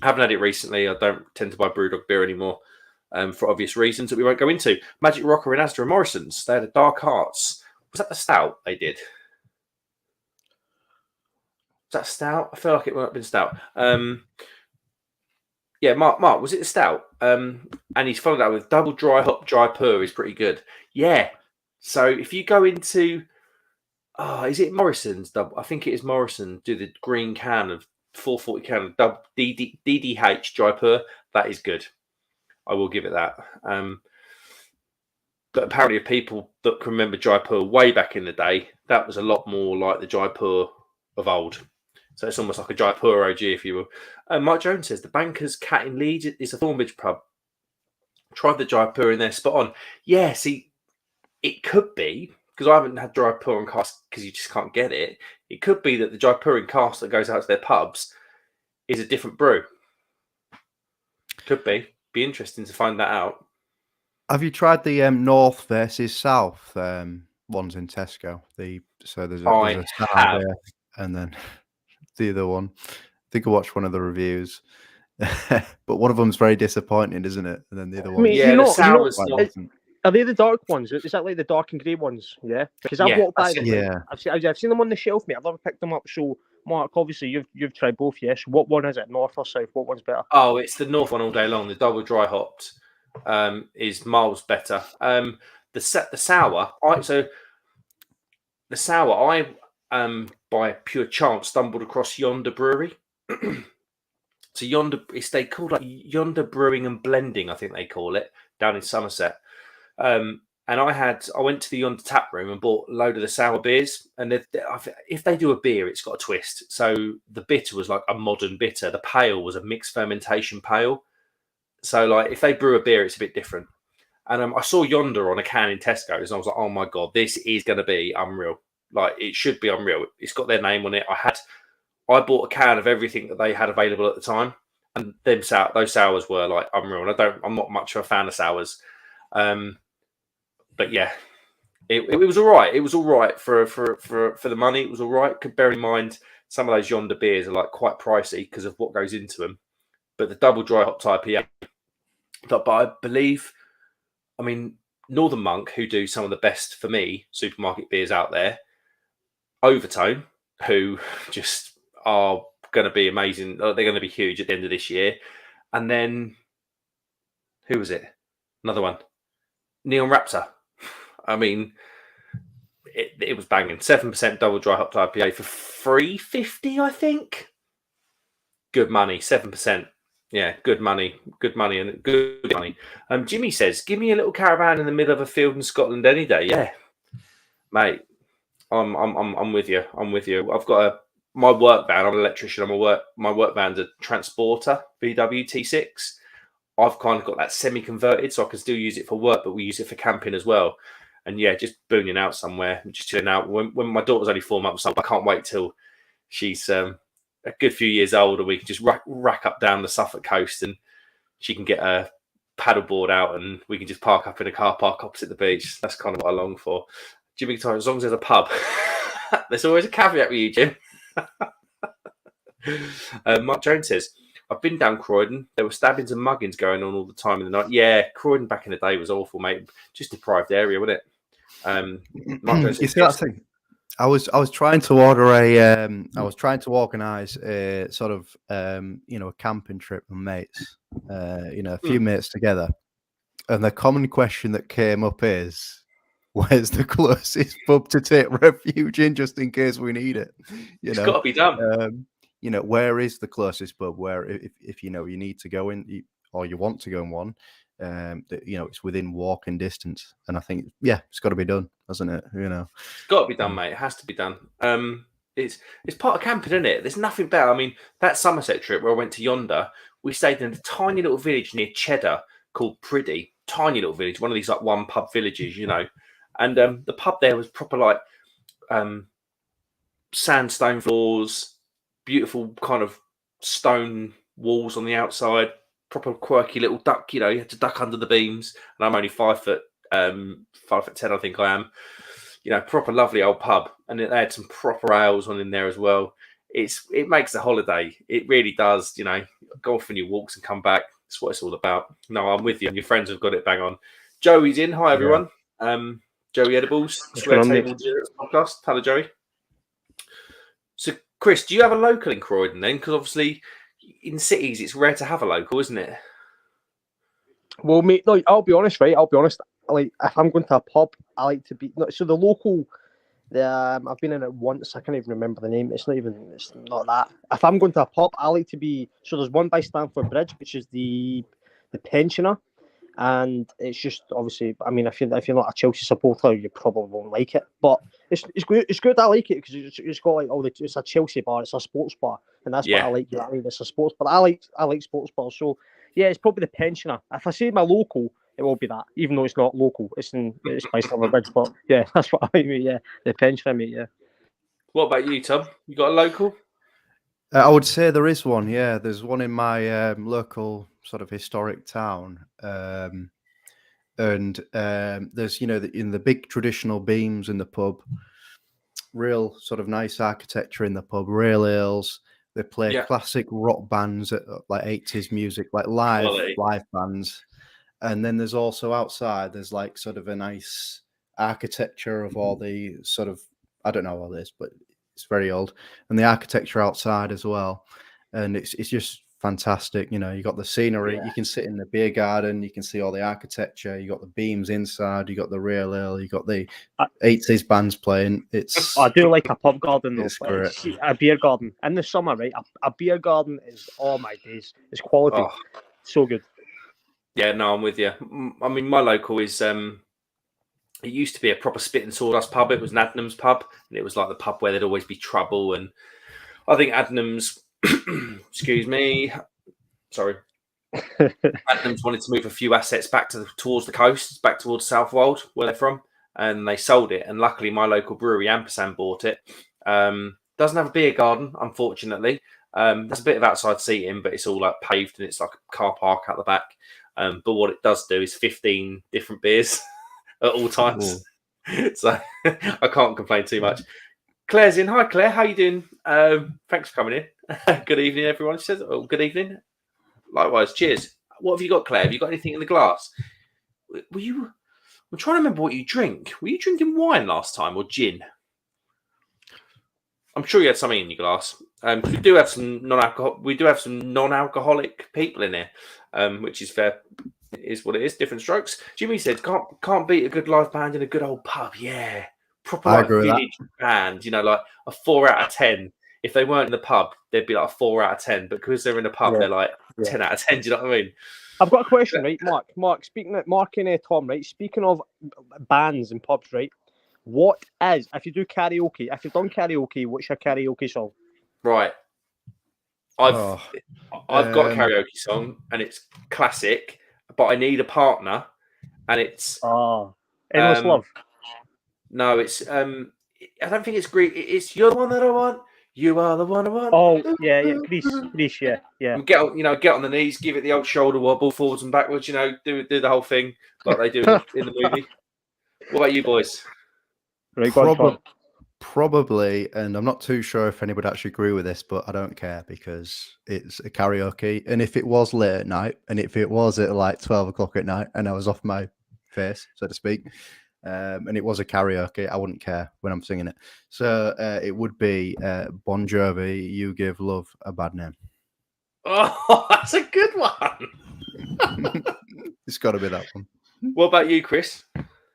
I haven't had it recently. I don't tend to buy BrewDog beer anymore. for obvious reasons that we won't go into. Magic Rocker and Asda and Morrison's, they had a Dark Arts. Was that the stout they did? Was that stout? I feel like it might have been stout. Yeah, Mark, was it the stout? And he's followed that with double dry hop Jaipur is pretty good. Yeah. So if you go into, is it Morrison's? I think it is Morrison. Do the green can of 440 can of double DDH Jaipur. That is good. I will give it that. But apparently, people that can remember Jaipur way back in the day, that was a lot more like the Jaipur of old. So it's almost like a Jaipur OG, if you will. Mike Jones says the Banker's Cat in Leeds is a Thornbridge pub. Tried the Jaipur in there, spot on. Yeah, see, it could be, because I haven't had Jaipur in cask because you just can't get it. It could be that the Jaipur in cask that goes out to their pubs is a different brew. Could be. Be interesting to find that out. Have you tried the North versus South ones in Tesco? So there's a sour beer and then the other one. I think I watched one of the reviews, but one of them's very disappointing, isn't it? And then the other one, the sour's not. Are they the dark ones? Is that like the dark and grey ones? Yeah, because I've walked by them. Yeah, I've seen them on the shelf, mate. I've never picked them up. So, Mark, obviously you've tried both, yes. What one is it? North or South? What one's better? Oh, it's the North one all day long. The double dry hopped is miles better. The sour, I by pure chance stumbled across Yonder Brewery. So Yonder, they call like Yonder Brewing and Blending, I think they call it, down in Somerset. And I went to the Yonder tap room and bought a load of the sour beers. And if they do a beer, it's got a twist. So the bitter was like a modern bitter. The pale was a mixed fermentation pale. So like if they brew a beer, it's a bit different. And I saw Yonder on a can in Tesco's, and I was like, oh my God, this is going to be unreal. Like it should be unreal. It's got their name on it. I bought a can of everything that they had available at the time, and those sours were like unreal. And I'm not much of a fan of sours, but yeah, it was all right. It was all right for the money. It was all right. Bear in mind, some of those Yonder beers are like quite pricey because of what goes into them. But the double dry hop IPA, but I believe, I mean, Northern Monk, who do some of the best for me supermarket beers out there, Overtone, who just are going to be amazing. They're going to be huge at the end of this year. And then, who was it? Another one. Neon Raptor. I mean, it was banging. 7% double dry hop IPA for $3.50, I think. Good money. 7%. Yeah, good money. Good money and good money. Jimmy says, give me a little caravan in the middle of a field in Scotland any day. Yeah. Mate, I'm with you. I'm with you. I've got my work van. I'm an electrician. My work van's a Transporter VW T6. I've kind of got that semi-converted, so I can still use it for work, but we use it for camping as well. And yeah, just booning out somewhere, just chilling out. When my daughter's only 4 months old, I can't wait till she's a good few years old, and we can just rack up down the Suffolk coast, and she can get a paddleboard out, and we can just park up in a car park opposite the beach. That's kind of what I long for. Jimmy Guitar, as long as there's a pub. There's always a caveat with you, Jim. Mark Jones says, I've been down Croydon. There were stabbings and muggings going on all the time in the night. Yeah, Croydon back in the day was awful, mate. Just deprived area, wasn't it? Mark Jones says, you see that thing? I was trying to order I was trying to organise a sort of a camping trip with mates, a few mates together, and the common question that came up is, where's the closest pub to take refuge in just in case we need it? It's got to be done. Where is the closest pub where if you need to go in or you want to go in one, it's within walking distance. And I think, it's got to be done, hasn't it? It's got to be done, mate. It has to be done. It's part of camping, isn't it? There's nothing better. I mean, that Somerset trip where I went to Yonder, we stayed in a tiny little village near Cheddar called Priddy. Tiny little village, one of these like one pub villages, And the pub there was proper like sandstone floors, beautiful kind of stone walls on the outside, proper quirky little duck. You had to duck under the beams. And I'm only 5'10", I think I am. Proper lovely old pub. And they had some proper ales on in there as well. It makes a holiday. It really does. Go off on your walks and come back. That's what it's all about. No, I'm with you. And your friends have got it bang on. Joey's in. Hi, everyone. Joey Edibles, Square Table podcast. Hello, Joey. So, Chris, do you have a local in Croydon then? Because obviously in cities, it's rare to have a local, isn't it? Well, mate, no, I'll be honest, right? I'll be honest. Like, if I'm going to a pub, I like to be... So the local... I've been in it once. I can't even remember the name. It's not that. If I'm going to a pub, I like to be... So there's one by Stamford Bridge, which is the Pensioner. And it's just, obviously, I mean, if you're not a Chelsea supporter, you probably won't like it. But it's good. It's good. I like it because it's got like it's a Chelsea bar. It's a sports bar, and that's what I like. I mean, it's a sports bar. I like sports bars. So yeah, it's probably the Pensioner. If I say my local, it will be that, even though it's not local. It's by Stamford Bridge. But yeah, that's what I mean. Yeah, the Pensioner, mate. Yeah. What about you, Tom? You got a local? I would say there is one. Yeah, there's one in my local sort of historic town, and there's in the big traditional beams in the pub, real sort of nice architecture in the pub, real ales. They play classic rock bands at like 80s music, like live bands, and then there's also outside there's like sort of a nice architecture of all the sort of, I don't know all this, but it's very old, and the architecture outside as well, and it's just fantastic. You got the scenery. You can sit in the beer garden. You can see all the architecture. You got the beams inside. You got the real ale. You got the 80s bands playing. I do like a pub garden though. It's great. A beer garden in the summer, right? A beer garden is my days. It's quality. So good. Yeah, no, I'm with you. I mean, my local is it used to be a proper spit and sawdust pub. It was Adnams pub, and it was like the pub where there'd always be trouble. And I think Adnams, excuse me, sorry, Adnams wanted to move a few assets back towards the coast, back towards Southwold, where they're from, and they sold it. And luckily, my local brewery, Ampersand, bought it. Doesn't have a beer garden, unfortunately. There's a bit of outside seating, but it's all like paved, and it's like a car park out the back. But what it does do is 15 different beers at all times. So I can't complain too much. Claire's in. Hi, Claire. How you doing? Thanks for coming in. Good evening, everyone. She says, "Oh, good evening." Likewise. Cheers. What have you got, Claire? Have you got anything in the glass? I'm trying to remember what you drink. Were you drinking wine last time or gin? I'm sure you had something in your glass. We do have some non-alcohol. We do have some non-alcoholic people in here, which is fair. It is what it is. Different strokes. Jimmy said, "Can't beat a good live band in a good old pub." Yeah, proper like village band. Like a 4 out of 10. If they weren't in the pub, they'd be like a 4 out of 10. But because they're in the pub, they're like 10 out of 10. Do you know what I mean? I've got a question, right, Mark? Mark, speaking of Mark and Tom, right? Speaking of bands and pubs, right? What is, if you do karaoke, if you've done karaoke, what's your karaoke song? Right. I've got a karaoke song, and it's classic, but I need a partner, and it's Endless Love. No, it's I don't think it's Greek. It's You're the One That I Want. You Are the One I Want. Oh yeah, Grease, yeah. And get on the knees, give it the old shoulder wobble, forwards and backwards. Do the whole thing like they do in the movie. What about you boys? Right, probably, and I'm not too sure if anybody actually agree with this, but I don't care because it's a karaoke. And if it was late at night, and if it was at like 12 o'clock at night, and I was off my face, so to speak, and it was a karaoke, I wouldn't care when I'm singing it. So it would be Bon Jovi, You Give Love a Bad Name. Oh, that's a good one. It's got to be that one. What about you, Chris?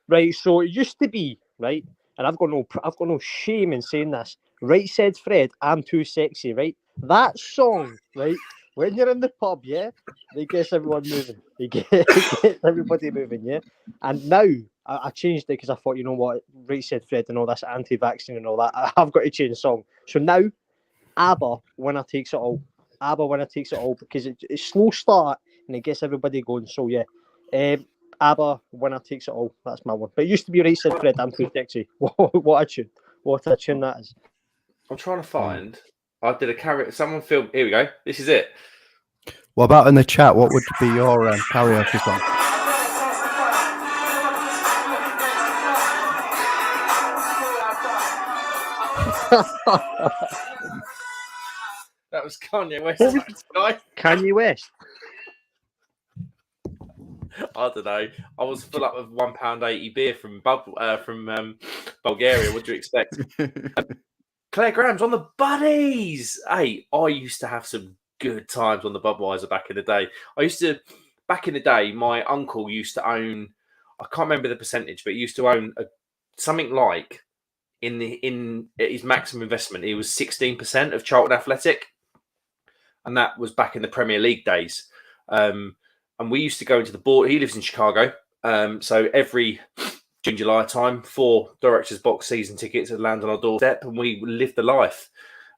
Right, so it used to be, right, and I've got no shame in saying this. Right said Fred, I'm too sexy, right? That song, right, when you're in the pub, yeah, they get everyone moving. They get everybody moving, yeah? And now, I changed it because I thought, you know what, right said Fred and all this anti-vaccine and all that, I've got to change the song. So now, ABBA, Winner Takes It All. ABBA, Winner Takes It All, because it's slow start and it gets everybody going. So yeah, ABBA, Winner Takes It All. That's my one. But it used to be right said Fred, I'm too sexy. What a tune. What a tune that is. I'm trying to find. I did a karaoke. Someone filmed. Here we go. This is it. What about in the chat? What would be your karaoke song? That was Kanye West. Kanye West. I don't know. I was full up of £1.80 beer from Bulgaria. What do you expect? Claire Graham's on the buddies. Hey, I used to have some good times on the Budweiser back in the day. Back in the day, my uncle used to own, I can't remember the percentage, but he used to own something like in his maximum investment, he was 16% of Charlton Athletic. And that was back in the Premier League days. And we used to go into the board. He lives in Chicago. So every June, July time, 4 directors' box season tickets would land on our doorstep, and we lived the life.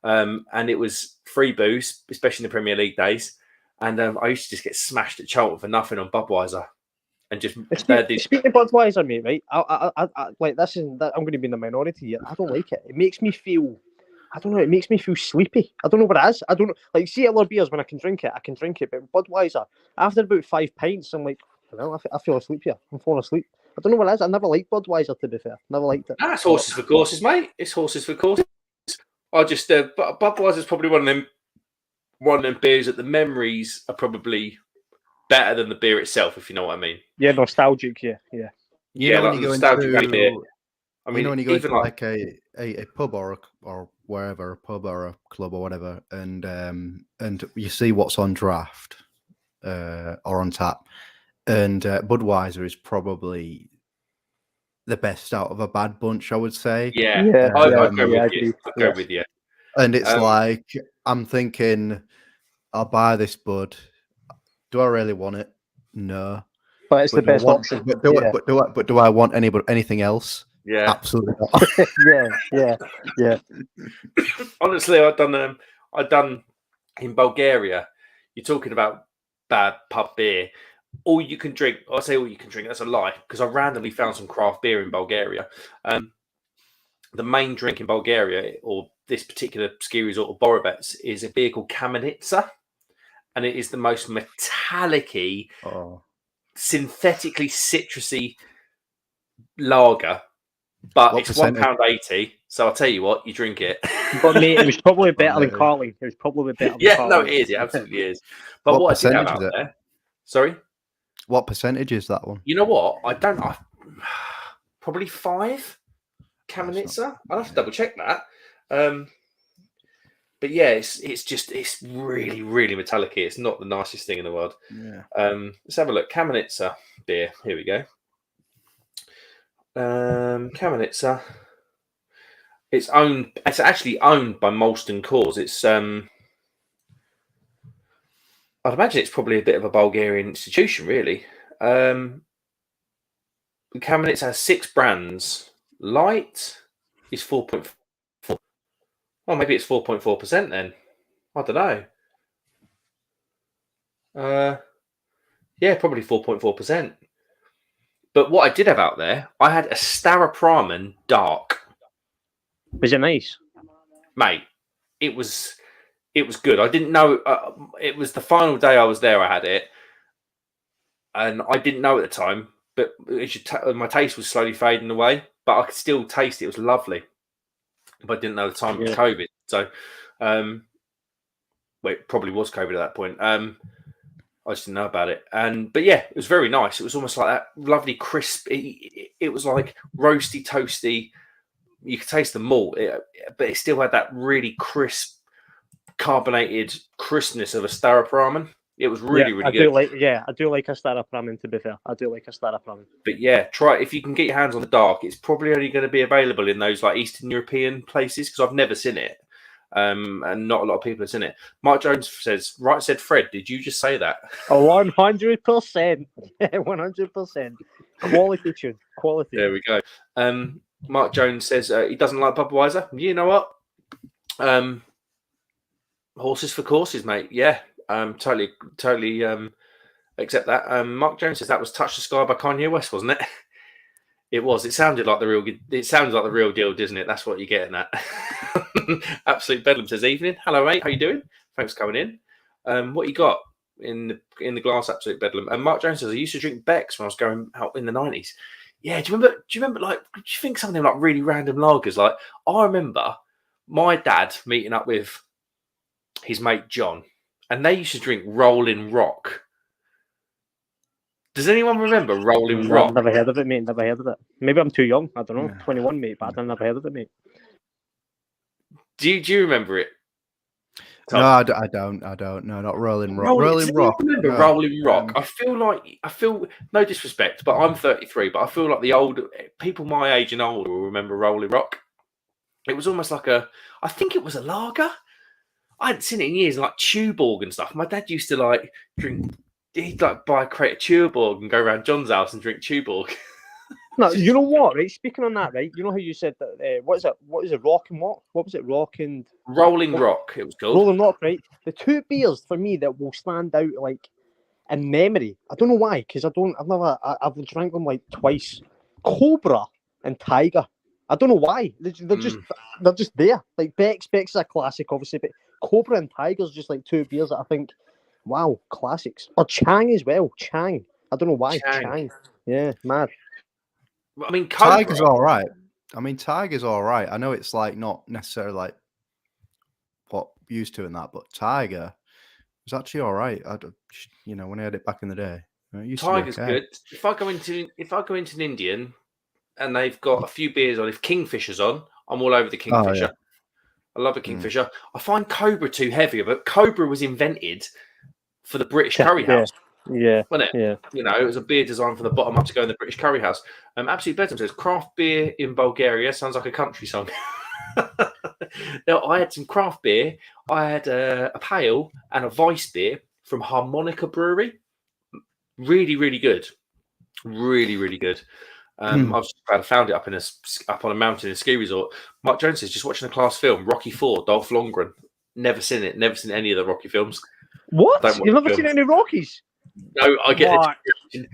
And it was free booze, especially in the Premier League days. And I used to just get smashed at Charlton for nothing on Budweiser. And just speaking of Budweiser, mate, right? I like this is that I'm going to be in the minority here. I don't like it. It makes me feel, I don't know. It makes me feel sleepy. I don't know what it is. I don't know. Like, see, other beers when I can drink it. But Budweiser, after about 5 pints, I'm like, well, I feel asleep here. I'm falling asleep. I don't know what it is. I never liked Budweiser, to be fair. Never liked it. It's horses for courses, mate. It's horses for courses. I just Budweiser's probably one of them beers that the memories are probably better than the beer itself, if you know what I mean. Yeah, nostalgic. Yeah. You know, like when you nostalgic beer. I mean, you know, when you go even to like a pub or wherever, a pub or a club or whatever, and you see what's on draft or on tap, and Budweiser is probably the best out of a bad bunch, I would say. Yeah. I go with you. And it's like, I'm thinking, I'll buy this Bud. Do I really want it? No. But it's the best option. But do I want anything else? Yeah, absolutely not. yeah. Honestly, I've done in Bulgaria. You're talking about bad pub beer. All you can drink. I say all you can drink. That's a lie, because I randomly found some craft beer in Bulgaria. The main drink in Bulgaria, or this particular ski resort of Borovets, is a beer called Kamenitsa, and it is the most metallic-y, synthetically citrusy lager. But it's £1.80, so I'll tell you what, you drink it. But mate, it was probably better than Carling. It was probably better than Carling. No, it is. It absolutely is. But what I did have out there... Sorry? What percentage is that one? You know what? Probably 5 Kamenitsa. I'll have to double check that. But yeah, it's really, really metallic. It's not the nicest thing in the world. Yeah. Let's have a look. Kamenitsa beer. Here we go. Kamenitsa. It's actually owned by Molson Coors. It's I'd imagine it's probably a bit of a Bulgarian institution, really. Kamenitsa has 6 brands. Light is 4.4. Oh, maybe it's 4.4% then. I don't know. Yeah, probably 4.4%. But what I did have out there, I had a Staropramen Dark. Was it nice? Mate, it was good. I didn't know. It was the final day I was there, I had it. And I didn't know at the time, but my taste was slowly fading away. But I could still taste it. It was lovely. But I didn't know the time of COVID. So, it probably was COVID at that point. I just didn't know about it. But yeah, it was very nice. It was almost like that lovely crisp. It was like roasty, toasty. You could taste the malt, but it still had that really crisp, carbonated crispness of a Staropramen. It was really, really good. I do like a Staropramen, to be fair. I do like a Staropramen. But yeah, try it. If you can get your hands on the Dark, it's probably only going to be available in those like Eastern European places, because I've never seen it. And not a lot of people have seen it. Mark Jones says, said Fred, did you just say that? 100%. 100%. Quality tune. Quality. There we go. Mark Jones says he doesn't like Budweiser. You know what? Horses for courses, mate. Yeah, totally accept that. Mark Jones says that was "Touch the Sky" by Kanye West, wasn't it? It was. It sounded like the real. It sounds like the real deal, doesn't it? That's what you're getting at. Absolute Bedlam says, "Evening, hello mate, how you doing? Thanks for coming in. What you got in the glass, Absolute Bedlam?" And Mark Jones says, "I used to drink Beck's when I was going out in the 90s." Yeah, do you remember? Like, do you think something like really random lagers? Like, I remember my dad meeting up with his mate John, and they used to drink Rolling Rock. Does anyone remember Rolling I've Rock? never heard of it, mate. Never heard of it. Maybe I'm too young. I don't know. Yeah. 21, mate, but I've never heard of it, mate. Do you remember it? Tom? No, I don't. No, not Rolling Rock. Does anyone remember No. Rolling Rock? I feel no disrespect, but I'm 33, but I feel like the old people my age and older will remember Rolling Rock. It was almost like I think it was a lager. I hadn't seen it in years, like Tuborg and stuff. My dad used to like drink. He'd like buy a crate of Tuborg and go around John's house and drink Tuborg. No, you know what, right? Speaking on that, right? You know how you said that, what is it, rock and what? What was it, rock and... Rolling Rock, it was called. Rolling Rock, right? The two beers, for me, that will stand out, like, in memory. I don't know why, because I've drank them, like, twice. Cobra and Tiger. I don't know why. They're just there. Like, Beck's is a classic, obviously, but Cobra and Tiger's just, like, two beers that I think, wow, classics. Or Chang as well. Chang. I don't know why. Chang. Yeah, mad. I mean, Cobra. Tiger's all right. I know it's like not necessarily like what I'm used to in that, but Tiger was actually all right. When I had it back in the day, it used Tiger's to be okay. good. If I go into an Indian and they've got a few beers on, if Kingfisher's on, I'm all over the Kingfisher. I love a Kingfisher. I find Cobra too heavy, but Cobra was invented for the British Curry House. Yeah, wasn't it? Yeah. You know, it was a beer designed from the bottom up to go in the British Curry House. Absolute Bedlam says craft beer in Bulgaria sounds like a country song. Now, I had some craft beer. I had a pale and a Weiss beer from Harmonica Brewery. Really, really good. Really, really good. I was just glad I found it up on a mountain in a ski resort. Mark Jones says just watching a class film, Rocky IV, Dolph Lundgren. Never seen it. Never seen any of the Rocky films. What? You've never seen any Rockies? No, I get it.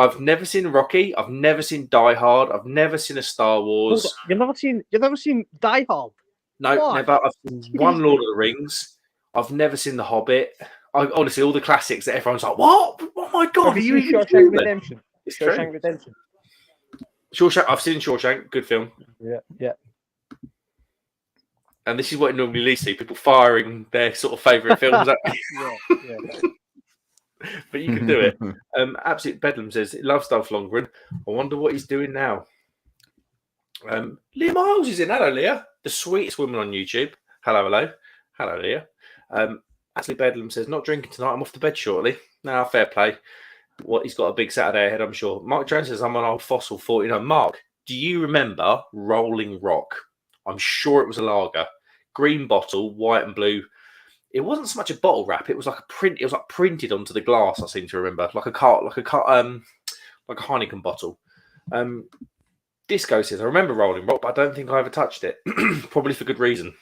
I've never seen Rocky. I've never seen Die Hard. I've never seen a Star Wars. You've never seen Die Hard? No, what? Never. I've seen one Lord of the Rings. I've never seen The Hobbit. Honestly, all the classics that everyone's like, "What? Oh my god!" Have you seen Shawshank Redemption? It's Shawshank true. Redemption. Shawshank. I've seen Shawshank. Good film. Yeah. And this is what it normally leads to: people firing their sort of favourite films at me. Yeah. But you can do it. Absolute Bedlam says, loves Dolph Lundgren. I wonder what he's doing now. Leah Miles is in. Hello, Leah. The sweetest woman on YouTube. Hello. Hello, Leah. Absolute Bedlam says, not drinking tonight. I'm off to bed shortly. Now, fair play. He's got a big Saturday ahead, I'm sure. Mark Jones says, I'm an old fossil 49. Mark, do you remember Rolling Rock? I'm sure it was a lager. Green bottle, white and blue. It wasn't so much a bottle wrap. It was like a print. It was like printed onto the glass. I seem to remember, like a Heineken bottle. Disco says, I remember Rolling Rock, but I don't think I ever touched it. Probably for good reason.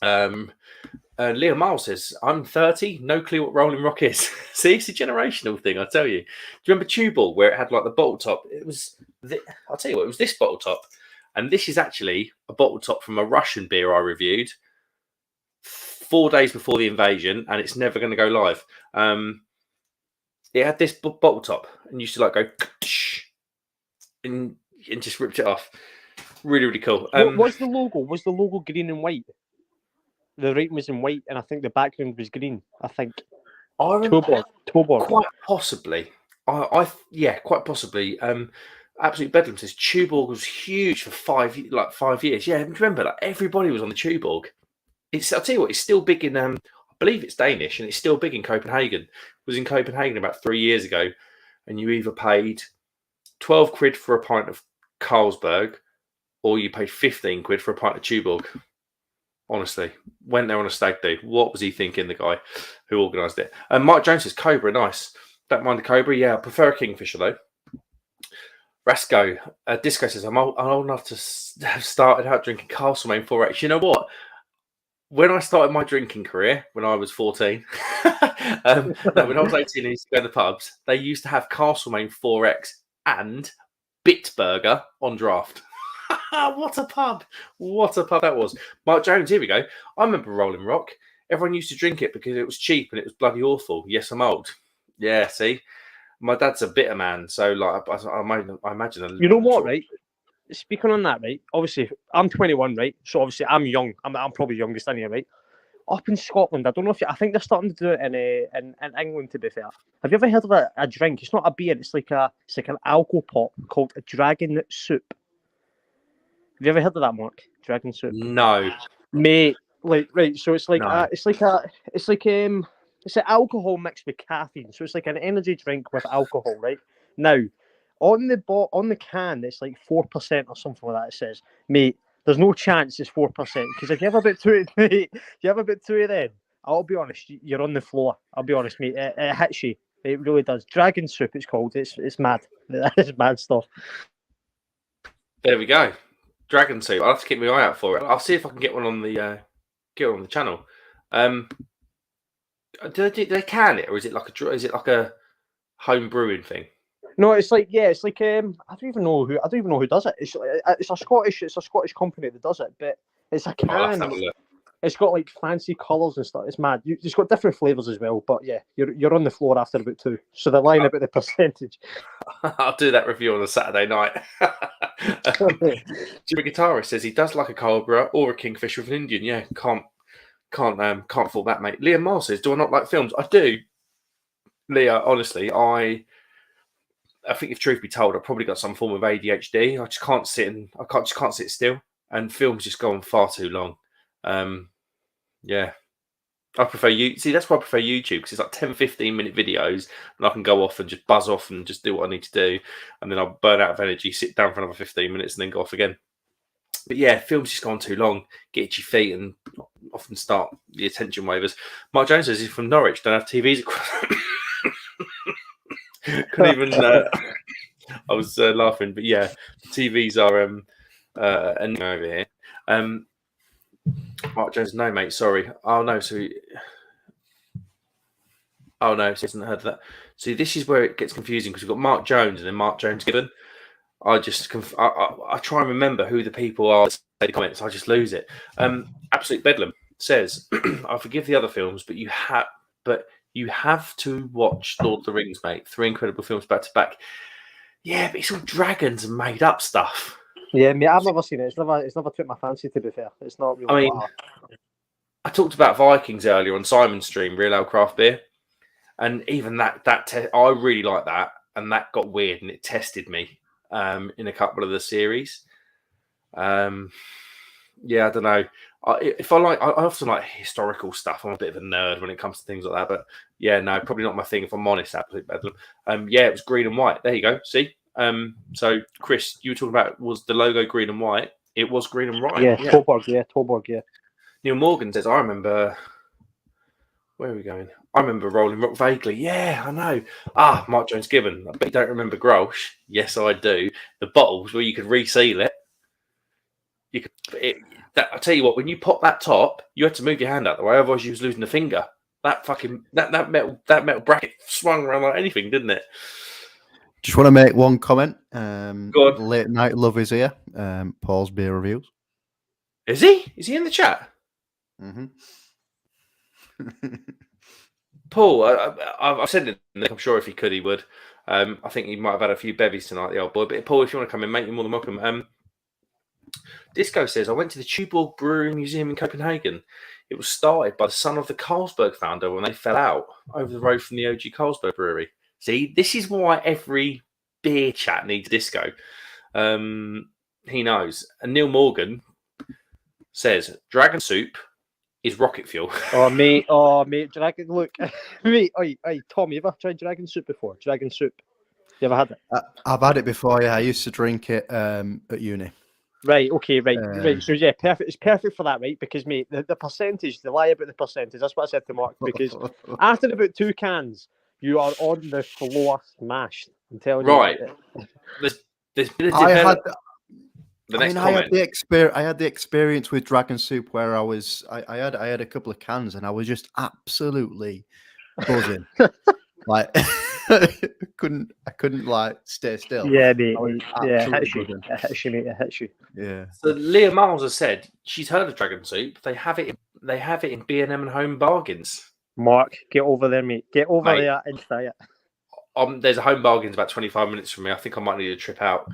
Leah Miles says, I'm 30, no clue what Rolling Rock is. See, it's a generational thing, I tell you. Do you remember Tuborg, where it had like the bottle top? I'll tell you what, it was this bottle top. And this is actually a bottle top from a Russian beer I reviewed 4 days before the invasion, and it's never going to go live. It had this bottle top, and used to like go and just ripped it off. Really, really cool. What's the logo? Was the logo green and white? The writing was in white, and I think the background was green. I think. I remember Tuborg. Quite possibly. Quite possibly. Absolute Bedlam says Tuborg was huge for 5 years. Yeah, remember that everybody was on the Tuborg. I'll tell you what, it's still big in. I believe it's Danish, and it's still big in Copenhagen. It was in Copenhagen about 3 years ago, and you either paid 12 quid for a pint of Carlsberg, or you paid 15 quid for a pint of Tuborg. Honestly, went there on a stag do. What was he thinking, the guy who organised it? And Mark Jones says Cobra, nice. Don't mind the Cobra. Yeah, I prefer a Kingfisher though. Rasco, Disco says, I'm old enough to have started out drinking Castlemaine 4X. You know what? When I started my drinking career, when I was 14, when I was 18 and used to go to the pubs, they used to have Castlemaine 4X and Bitburger on draft. What a pub that was. Mark Jones, here we go. I remember Rolling Rock. Everyone used to drink it because it was cheap and it was bloody awful. Yes, I'm old. Yeah, see? My dad's a bitter man, so like I imagine. You know what, right? Speaking on that, right? Obviously, I'm 21, right? So obviously, I'm young. I'm probably youngest in here, right? up in Scotland, I don't know if I think they're starting to do it in England. To be fair, have you ever heard of a drink? It's not a beer. It's like an alcohol pop called a dragon soup. Have you ever heard of that, Mark? Dragon soup? No. Mate, like right. So it's like No. it's an alcohol mixed with caffeine. So it's like an energy drink with alcohol, right? Now, on the can, it's like 4% or something like that. It says, mate, there's no chance it's 4% because if you have about two, mate, you have about two of them. I'll be honest, you're on the floor. I'll be honest, mate. It hits you. It really does. Dragon soup, it's called. It's mad. It's mad stuff. There we go. Dragon soup. I'll have to keep my eye out for it. I'll see if I can get one on the channel. Do they can it, or is it like a home brewing thing? No, it's like I don't even know who does it. It's a Scottish company that does it, but it's a can. It's got like fancy colours and stuff. It's mad. It's got different flavours as well. But yeah, you're on the floor after about two. So they're lying about the percentage. I'll do that review on a Saturday night. Jimmy Guitarist says he does like a Cobra or a Kingfisher with an Indian. Yeah, can't fault that, mate. Liam Miles says, "Do I not like films?" I do, Leah. Honestly, I think if truth be told, I've probably got some form of ADHD. I just can't sit still, and films just go on far too long. Yeah, I prefer you. See, that's why I prefer YouTube, because it's like 10-15 minute videos, and I can go off and just buzz off and just do what I need to do, and then I'll burn out of energy, sit down for another 15 minutes, and then go off again. But yeah, films just go on too long, get itchy feet, and often start the attention waivers. Mark Jones says he's from Norwich, don't have TVs across. Couldn't even. I was laughing, but yeah, the TVs are over here. Mark Jones, no, mate, sorry. Oh no, so he hasn't heard of that. See, this is where it gets confusing, because we've got Mark Jones and then Mark Jones Gibbon. I try and remember who the people are that say the comments. I just lose it. Absolute Bedlam says, I forgive the other films, but you have to watch Lord of the Rings, mate. 3 incredible films back to back. Yeah, but it's all dragons and made up stuff. Yeah, mate, I've never seen it. It's never took my fancy, to be fair. It's not really. I mean, I talked about Vikings earlier on Simon's stream, Real Ale Craft Beer, and even I really like that, and that got weird and it tested me in a couple of the series. Yeah, I don't know. I often like historical stuff. I'm a bit of a nerd when it comes to things like that, but yeah, no, probably not my thing, if I'm honest. Absolute bedlam. Yeah, it was green and white. There you go. See. So Chris, you were talking about, was the logo green and white? It was green and white. Yeah, Torborg. Yeah. Neil Morgan says, I remember. Where are we going? I remember Rolling Rock vaguely. Yeah, I know. Mark Jones Gibbon. I bet you don't remember Grolsch. Yes, I do. The bottles where you could reseal it. I tell you what, when you pop that top, you had to move your hand out the way, otherwise you was losing a finger. That metal bracket swung around like anything, didn't it? Just want to make one comment. Go on. Late night love is here. Paul's beer reviews. Is he? Is he in the chat? Mm-hmm. Paul, I've sent him. I'm sure if he could, he would. I think he might have had a few bevies tonight, the old boy. But Paul, if you want to come in, mate, you're more than welcome. Disco says, I went to the Tuborg Brewing Museum in Copenhagen. It was started by the son of the Carlsberg founder when they fell out over the road from the OG Carlsberg Brewery. See, this is why every beer chat needs Disco. He knows. And Neil Morgan says, Dragon Soup is rocket fuel. Oh, mate, Dragon, look. Mate, Tom, you ever tried Dragon Soup before? Dragon Soup. You ever had it? I've had it before, yeah. I used to drink it at uni. Right, okay, right. So, yeah, perfect. It's perfect for that, right? Because, mate, the percentage, they lie about the percentage. That's what I said to Mark. Because after about 2 cans, you are on the floor smashed. I'm telling you. Right. There's been a I I had the experience with Dragon Soup where I had a couple of cans and I was just absolutely buzzing. Like I couldn't like stay still. Yeah, mate. Yeah, it hits you. Yeah. So Leah Miles has said she's heard of Dragon Soup. They have it in B&M and Home Bargains. Mark, get over there, mate. Get over there and try it. There's a Home Bargains about 25 minutes from me. I think I might need a trip out.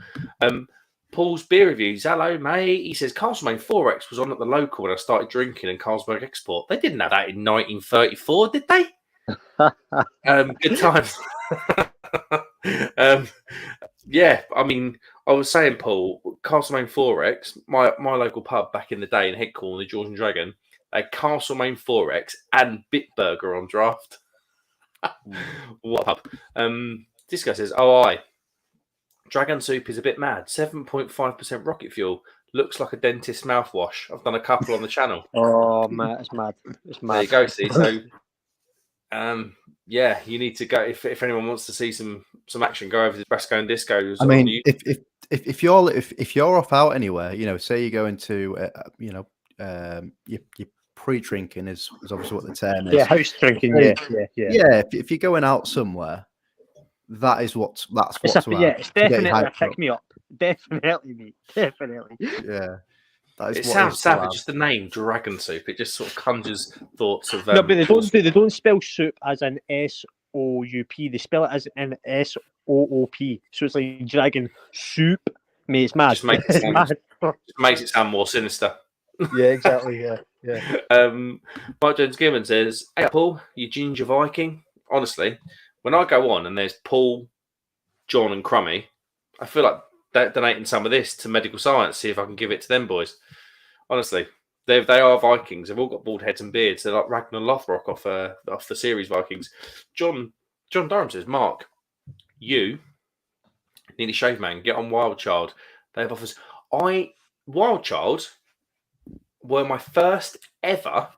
Paul's beer reviews. Hello, mate. He says Castlemaine 4X was on at the local when I started drinking in Carlsberg Export. They didn't have that in 1934, did they? Good times. Yeah, I mean, I was saying, Paul, Castlemaine 4X, my local pub back in the day in Headcorn, the George and Dragon, they had Castlemaine 4X and Bitburger on draft. What a pub. This guy says, oh, aye. Dragon soup is a bit mad. 7.5% rocket fuel. Looks like a dentist's mouthwash. I've done a couple on the channel. Oh, man, it's mad. It's mad. There you go, see. So, yeah, you need to go. If anyone wants to see some action, go over to Brasco and Disco. I mean, if you're off out anywhere, you know, say you go into, you know, your pre-drinking is obviously what the term is. Yeah, house drinking. Yeah. Yeah, if you're going out somewhere, that's what's It's definitely a pick me up. Definitely, mate. Definitely. Yeah. It sounds savage, just the name Dragon Soup. It just sort of conjures thoughts of. No, but they don't spell soup as an SOUP. They spell it as an SOOP. So it's like Dragon Soup. Mate, it's mad. Just makes it sound more sinister. Yeah, exactly. Yeah. Mike Jones Gilman says, "Hey, Paul, you ginger Viking. Honestly, when I go on and there's Paul, John, and Crummy, I feel like donating some of this to medical science. See if I can give it to them boys. Honestly, they are Vikings. They've all got bald heads and beards. They're like Ragnar Lothbrok off the series Vikings." John Durham says, "Mark, you nearly shaved man. Get on Wild Child. They have offers. Wild Child were my first ever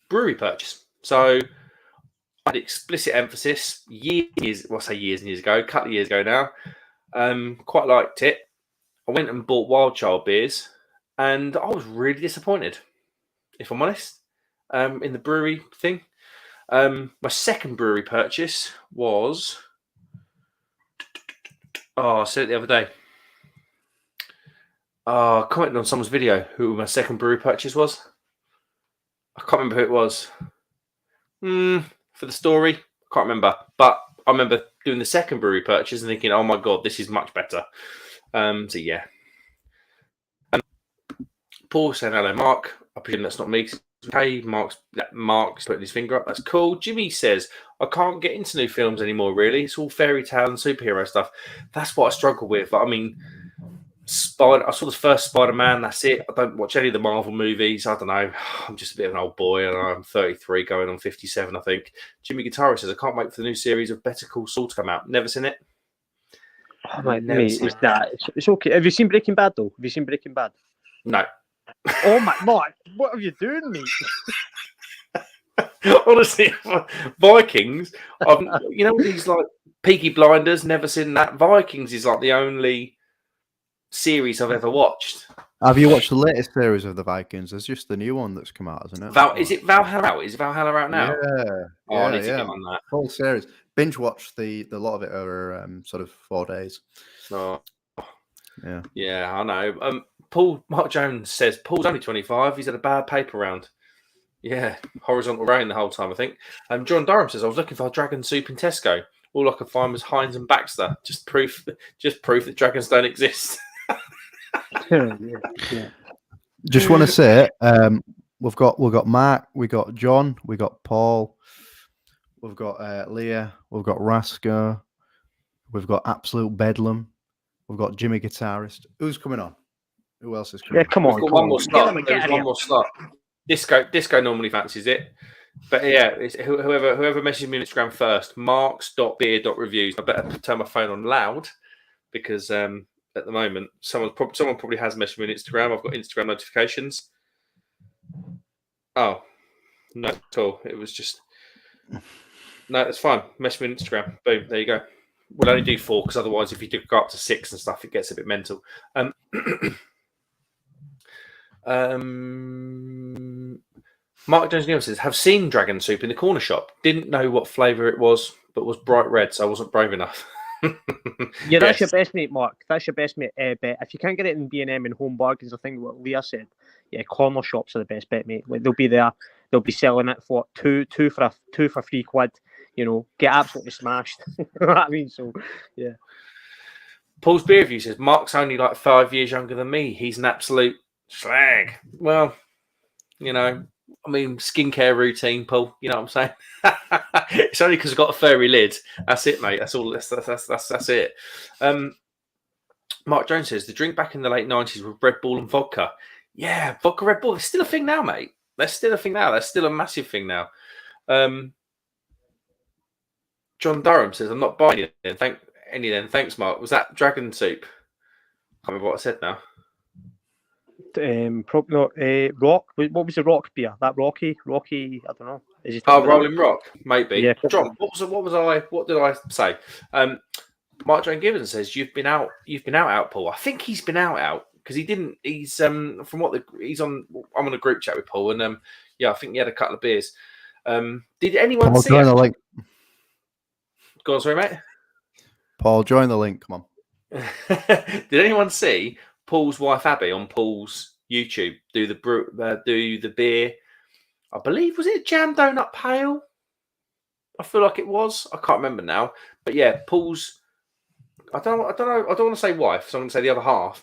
brewery purchase. So I had explicit emphasis years and years ago, a couple of years ago now. Quite liked it. I went and bought Wild Child beers, and I was really disappointed, if I'm honest, in the brewery thing. My second brewery purchase was... I said it the other day. I commented on someone's video who my second brewery purchase was. I can't remember who it was. For the story, I can't remember. But I remember doing the second brewery purchase and thinking, oh my God, this is much better. So yeah. Paul saying, hello, Mark. I presume that's not me. Okay, Mark's putting his finger up. That's cool. Jimmy says, I can't get into new films anymore, really. It's all fairy tale and superhero stuff. That's what I struggle with. I mean, I saw the first Spider-Man, that's it. I don't watch any of the Marvel movies. I don't know. I'm just a bit of an old boy, and I'm 33 going on 57, I think. Jimmy Guitarist says, I can't wait for the new series of Better Call Saul to come out. Never seen it. Oh, mate, it's okay. Have you seen Breaking Bad, though? Have you seen Breaking Bad? No. Oh, my God. What are you doing, mate? Honestly, Vikings, you know, these like Peaky Blinders, never seen that. Vikings is like the only series I've ever watched. Have you watched the latest series of the Vikings? There's just the new one that's come out, isn't it? Is it Valhalla out? Is Valhalla out now? Yeah. I need to get on that. Whole series. Binge watched the lot of it over sort of 4 days. Oh. Yeah. Yeah, I know. Mark Jones says Paul's only 25. He's had a bad paper round. Yeah, horizontal rain the whole time, I think. John Durham says I was looking for dragon soup in Tesco. All I could find was Heinz and Baxter. Just proof that dragons don't exist. Yeah. Just want to say, we've got Mark, we got John, we got Paul, we've got Leah, we've got Rasko, we've got Absolute Bedlam, we've got Jimmy Guitarist. Who's coming on? Who else is coming? Yeah, come on. We've got one more slot. There's one more slot. Disco normally fancies it, but yeah, it's whoever messages me on Instagram first. marks.beer.reviews. I better turn my phone on loud because at the moment someone probably has messaged me on Instagram. I've got Instagram notifications. Oh no, at all. It was just no. It's fine. Message me on Instagram. Boom. There you go. We'll only do 4 because otherwise, if you do go up to 6 and stuff, it gets a bit mental. Mark Jones Neal says, have seen dragon soup in the corner shop. Didn't know what flavour it was, but was bright red, so I wasn't brave enough. Yeah, that's your best mate, Mark. That's your best mate bet. If you can't get it in B&M and Home Bargains, I think what Leah said, yeah, corner shops are the best bet, mate. Like, they'll be there. They'll be selling it for two for £3. You know, get absolutely smashed. You know what I mean? So, yeah. Paul's beer review says Mark's only like 5 years younger than me. He's an absolute slag. Well, you know, I mean, skincare routine, Paul. You know what I'm saying? It's only because I've got a furry lid. That's it, mate. That's all. That's it. Mark Jones says the drink back in the late 90s was Red Bull and vodka. Yeah, vodka Red Bull. They're still a thing now, mate. They're still a thing now. They're still a massive thing now. John Durham says, I'm not buying it. Thanks, Mark. Was that dragon soup? I can't remember what I said now. Probably not. Rock. What was the rock beer? That Rocky. I don't know. Is it Rolling Rock, maybe. Yeah. John, what did I say? Mark John Gibbons says you've been out, Paul. I think he's been out because he didn't. He's from what he's on. I'm on a group chat with Paul, and yeah, I think he had a couple of beers. Did anyone see? Join the link. Go on, sorry, mate. Paul, join the link. Come on. Did anyone see Paul's wife Abby on Paul's YouTube do the beer? I believe was it Jam Donut Pale? I feel like it was. I can't remember now. But yeah, Paul's. I don't know. I don't want to say wife, so I'm going to say the other half.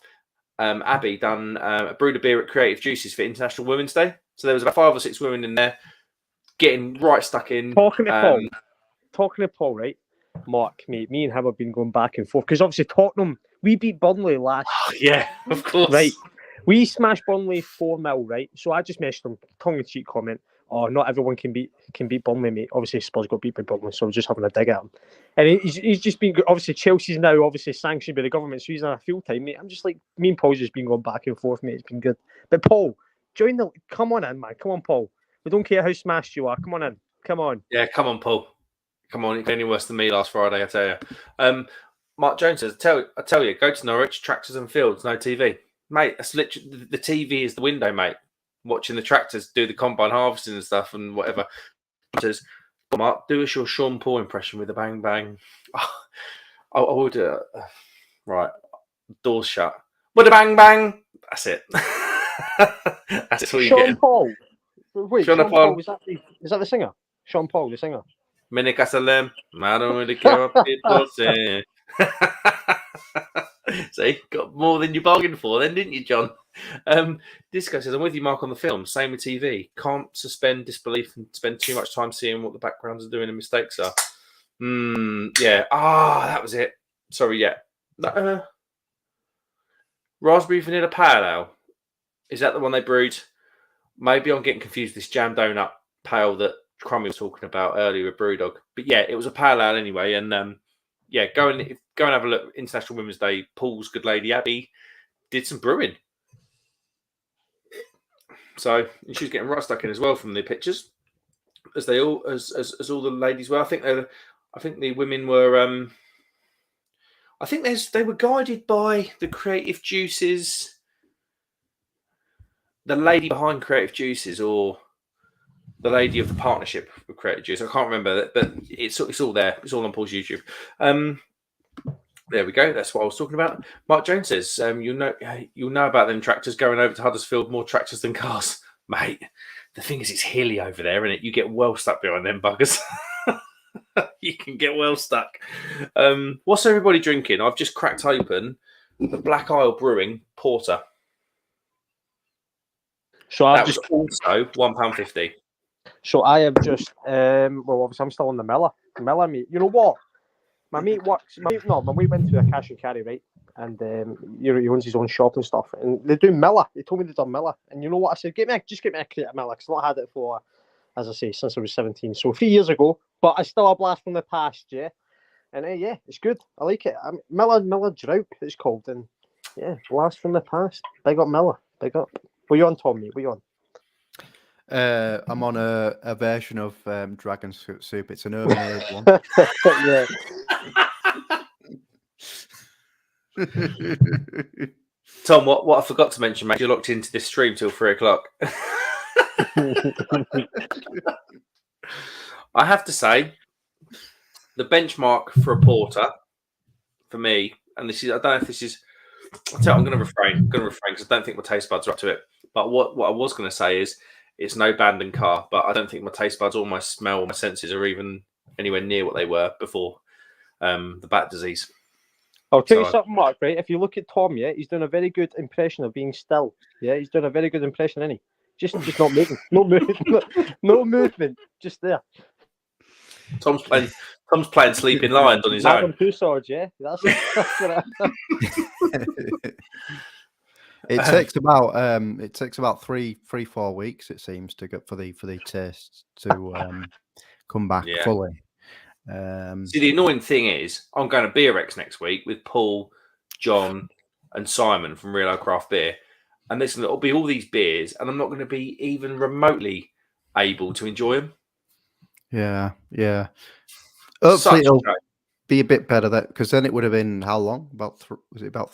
Abby done brewed a beer at Creative Juices for International Women's Day. So there was about 5 or 6 women in there getting right stuck in. Talking to Paul, right? Mark, mate, me and him have been going back and forth because obviously Tottenham, we beat Burnley last. Yeah, of course. Right, we smashed Burnley 4-0, right? So I just messaged him, tongue-in-cheek comment. Oh, not everyone can beat Burnley, mate. Obviously, Spurs got beat by Burnley, so I was just having a dig at him. And he's just been obviously Chelsea's now obviously sanctioned by the government, so he's on a field time, mate. I'm just like me and Paul's just been going back and forth, mate. It's been good. But Paul, come on in, man. Come on, Paul. We don't care how smashed you are. Come on in. Come on. Yeah, come on, Paul. Come on, it got any worse than me last Friday, I tell you. Mark Jones says, I tell you, go to Norwich, tractors and fields, no TV. Mate, that's literally, the TV is the window, mate. Watching the tractors do the combine harvesting and stuff and whatever. He says, Mark, do us your Sean Paul impression with a bang bang. I would, right, doors shut. With a bang bang. That's it. That's all you Sean get. Paul. Wait, Sean Paul. Paul. Is that the singer? Sean Paul, the singer. Mini Casalem, I don't really care what people say. See, got more than you bargained for then, didn't you, John? This guy says, I'm with you, Mark, on the film. Same with TV. Can't suspend disbelief and spend too much time seeing what the backgrounds are doing and mistakes are. Yeah. That was it. Sorry, yeah. Raspberry Vanilla Pale Ale. Is that the one they brewed? Maybe I'm getting confused with this Jam Donut Pale that Crummy was talking about earlier with Brewdog. But yeah, it was a pale ale anyway. And yeah, go and have a look. International Women's Day. Paul's good lady Abby did some brewing. So she was getting right stuck in as well from the pictures, as they all as all the ladies were. I think the women were. I think they were guided by the Creative Juices, the lady behind Creative Juices, or the lady of the partnership with Creative Juice. I can't remember that, but it's all there. It's all on Paul's YouTube. There we go. That's what I was talking about. Mark Jones says, you'll know about them tractors going over to Huddersfield, more tractors than cars. Mate, the thing is, it's hilly over there, isn't it? You get well stuck behind them buggers. You can get well stuck. What's everybody drinking? I've just cracked open the Black Isle Brewing Porter. So that was also £1.50. So I have just, well, obviously I'm still on the Miller. Miller, mate. You know what? My mate went to a cash and carry, right? And he owns his own shop and stuff. And they do Miller. They told me they'd done Miller. And you know what? I said, just get me a crate of Miller, because I've not had it for, as I say, since I was 17. So 3 years ago. But I still a blast from the past, yeah. And yeah, it's good. I like it. Miller Drought, it's called. And yeah, blast from the past. Big up Miller. Big up. What are you on, Tom, mate? What are you on? I'm on a version of Dragon Soup. It's an urban age one. Yeah. Tom, what I forgot to mention, mate, you're locked into this stream till 3:00. I have to say, the benchmark for a porter, for me, and this is, I don't know if this is, I'm going to refrain because I don't think my taste buds are up to it. But what I was going to say is, it's no Bandon car, but I don't think my taste buds or my smell or my senses are even anywhere near what they were before the bat disease. I'll tell you something, Mark, right? If you look at Tom, yeah, he's done a very good impression of being still. Yeah, he's done a very good impression, isn't he? Just not moving. No movement. No movement. Just there. Tom's playing Sleeping Lions on his own. Two swords, yeah. That's what It takes about 3-4 weeks, it seems, to get for the taste to come back fully. See, the annoying thing is, I'm going to BeerX next week with Paul, John, and Simon from Real Craft Beer, and listen, it'll be all these beers, and I'm not going to be even remotely able to enjoy them. Yeah. Hopefully, it'll be a bit better because then it would have been how long? Was it about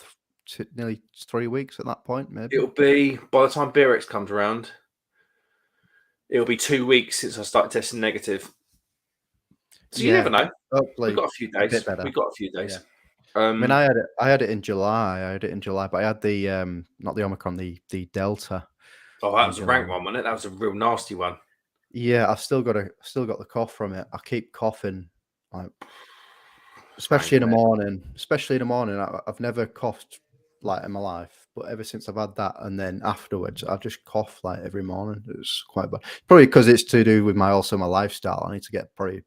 nearly 3 weeks at that point? Maybe it'll be by the time BeerX comes around. It'll be 2 weeks since I started testing negative. So you never know. Hopefully, we've got a few days. Yeah. I mean, I had it in July. But I had the not the Omicron, the Delta. Oh, that was a rank one, wasn't it? That was a real nasty one. Yeah, I've still got the cough from it. I keep coughing, like, especially in the morning. I've never coughed like in my life, but ever since I've had that, and then afterwards, I just cough like every morning. It's quite bad. Probably because it's to do with my lifestyle. I need to get probably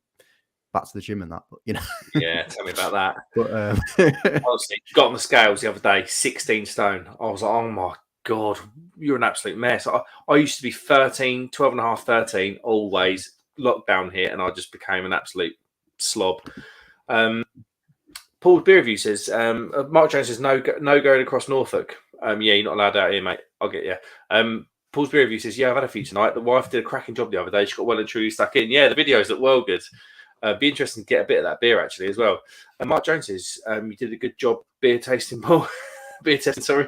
back to the gym and that, but Yeah, tell me about that. But honestly, got on the scales the other day, 16 stone. I was like, oh my God, you're an absolute mess. I used to be 13, 12 and a half, 13, always lockdown here, and I just became an absolute slob. Paul's Beer Review says, Mark Jones says, no going across Norfolk. Yeah, you're not allowed out here, mate. I'll get you. Paul's Beer Review says, yeah, I've had a few tonight. The wife did a cracking job the other day. She got well and truly stuck in. Yeah, the videos look well good. Be interesting to get a bit of that beer actually as well. And Mark Jones says, you did a good job beer tasting, Paul. Beer testing, sorry.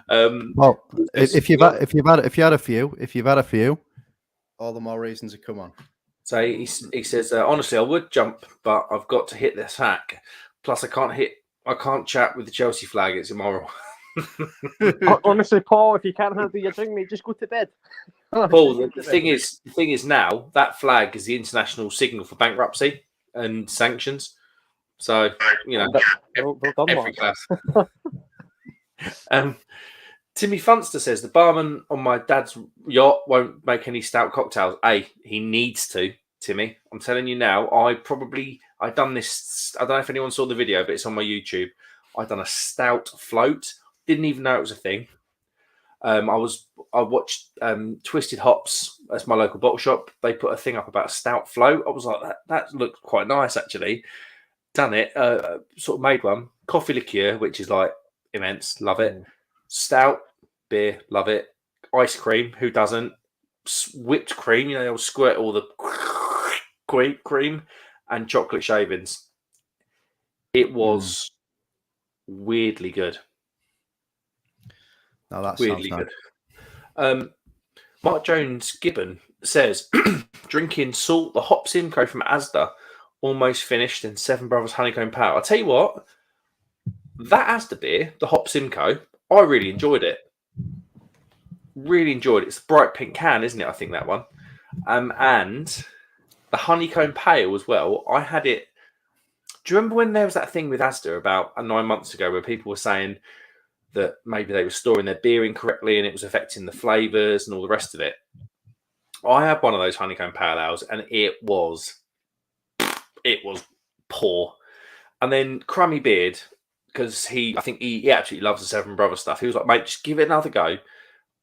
Well, if you've had a few, all the more reasons to come on. So he says, honestly, I would jump, but I've got to hit this hack. Plus, I can't chat with the Chelsea flag. It's immoral. Honestly, Paul, if you can't handle your drink, mate, just go to bed. Paul, the thing is now that flag is the international signal for bankruptcy and sanctions. So every class. Timmy Funster says the barman on my dad's yacht won't make any stout cocktails. He needs to. Timmy, I'm telling you now. I done this. I don't know if anyone saw the video, but it's on my YouTube. I done a stout float. Didn't even know it was a thing. I watched Twisted Hops. That's my local bottle shop. They put a thing up about a stout float. I was like, that looked quite nice actually. Done it. Sort of made one. Coffee liqueur, which is like immense. Love it. Stout beer. Love it. Ice cream. Who doesn't? Whipped cream. They'll squirt all the cream and chocolate shavings. It was weirdly good. No, that weirdly sounds good. Mark Jones Gibbon says, drinking Salt, the Hop Simcoe from Asda, almost finished, and Seven Brothers Honeycomb Pale. I'll tell you what, that Asda beer, the Hop Simcoe, I really enjoyed it. Really enjoyed it. It's a bright pink can, isn't it? I think that one. And the Honeycomb Pale as well. I had it. Do you remember when there was that thing with Asda about 9 months ago where people were saying that maybe they were storing their beer incorrectly and it was affecting the flavours and all the rest of it? I had one of those Honeycomb Pale Ales and it was poor. And then Crummy Beard, because I think he absolutely loves the Seven Brothers stuff. He was like, mate, just give it another go.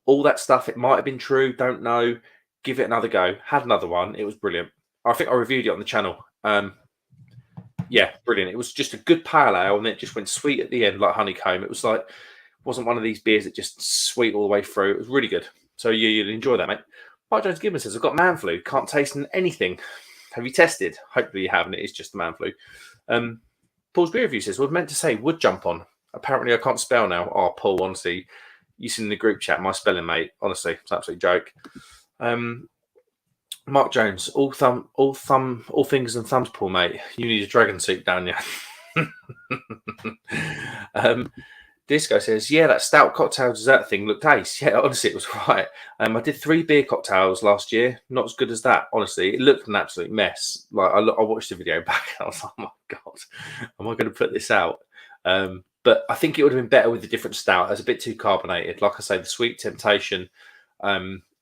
All that stuff, it might have been true, don't know. Give it another go. Had another one. It was brilliant. I think I reviewed it on the channel. Yeah, brilliant. It was just a good pale ale, and it just went sweet at the end, like honeycomb. It was like, wasn't one of these beers that just sweet all the way through. It was really good. So you'd enjoy that, mate. Mark Jones Gibbons says, I've got man flu. Can't taste anything. Have you tested? Hopefully you haven't. It is just the man flu. Paul's Beer Review says, we're meant to say would jump on. Apparently I can't spell now. Oh, Paul, honestly, you seen in the group chat, my spelling, mate. Honestly, it's an absolute joke. Mark Jones, all fingers and thumbs, Paul, mate. You need a dragon suit, don't you? Disco says, yeah, that stout cocktail dessert thing looked ace. Yeah, honestly, it was right. I did 3 beer cocktails last year. Not as good as that, honestly. It looked an absolute mess. Like I watched the video back and I was like, oh my God, am I going to put this out? But I think it would have been better with a different stout. It's a bit too carbonated. Like I say, the Sweet Temptation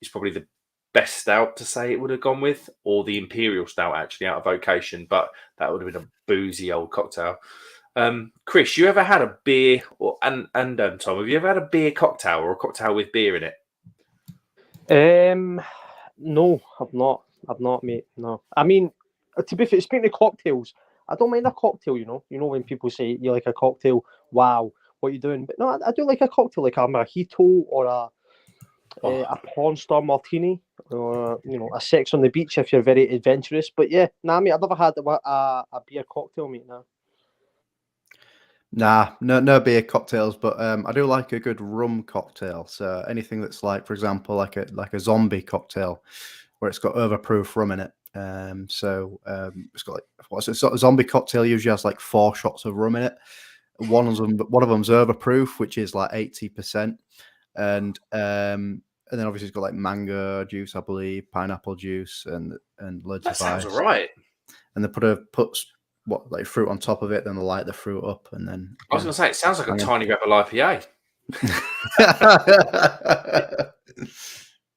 is probably the best stout to say it would have gone with, or the Imperial Stout actually out of Vocation. But that would have been a boozy old cocktail. Chris, you ever had a beer, and Tom, have you ever had a beer cocktail or a cocktail with beer in it? No, I've not, mate. No, I mean, to be fair, speaking of cocktails, I don't mind a cocktail. You know when people say you like a cocktail, wow, what are you doing? But no, I do like a cocktail, like a mojito or a porn star martini, or a sex on the beach if you're very adventurous. But yeah, nah, mate, I've never had a beer cocktail, mate. Nah, no beer cocktails, but I do like a good rum cocktail. So anything that's like, for example, like a zombie cocktail, where it's got overproof rum in it. It's got like what's it? So a zombie cocktail usually has like 4 shots of rum in it. One of them's overproof, which is like 80%, and then obviously it's got like mango juice, I believe, pineapple juice, and loads of ice. That sounds alright. And they puts like fruit on top of it, then they light the fruit up, and then I was going to say it sounds like a tiny rebel IPA.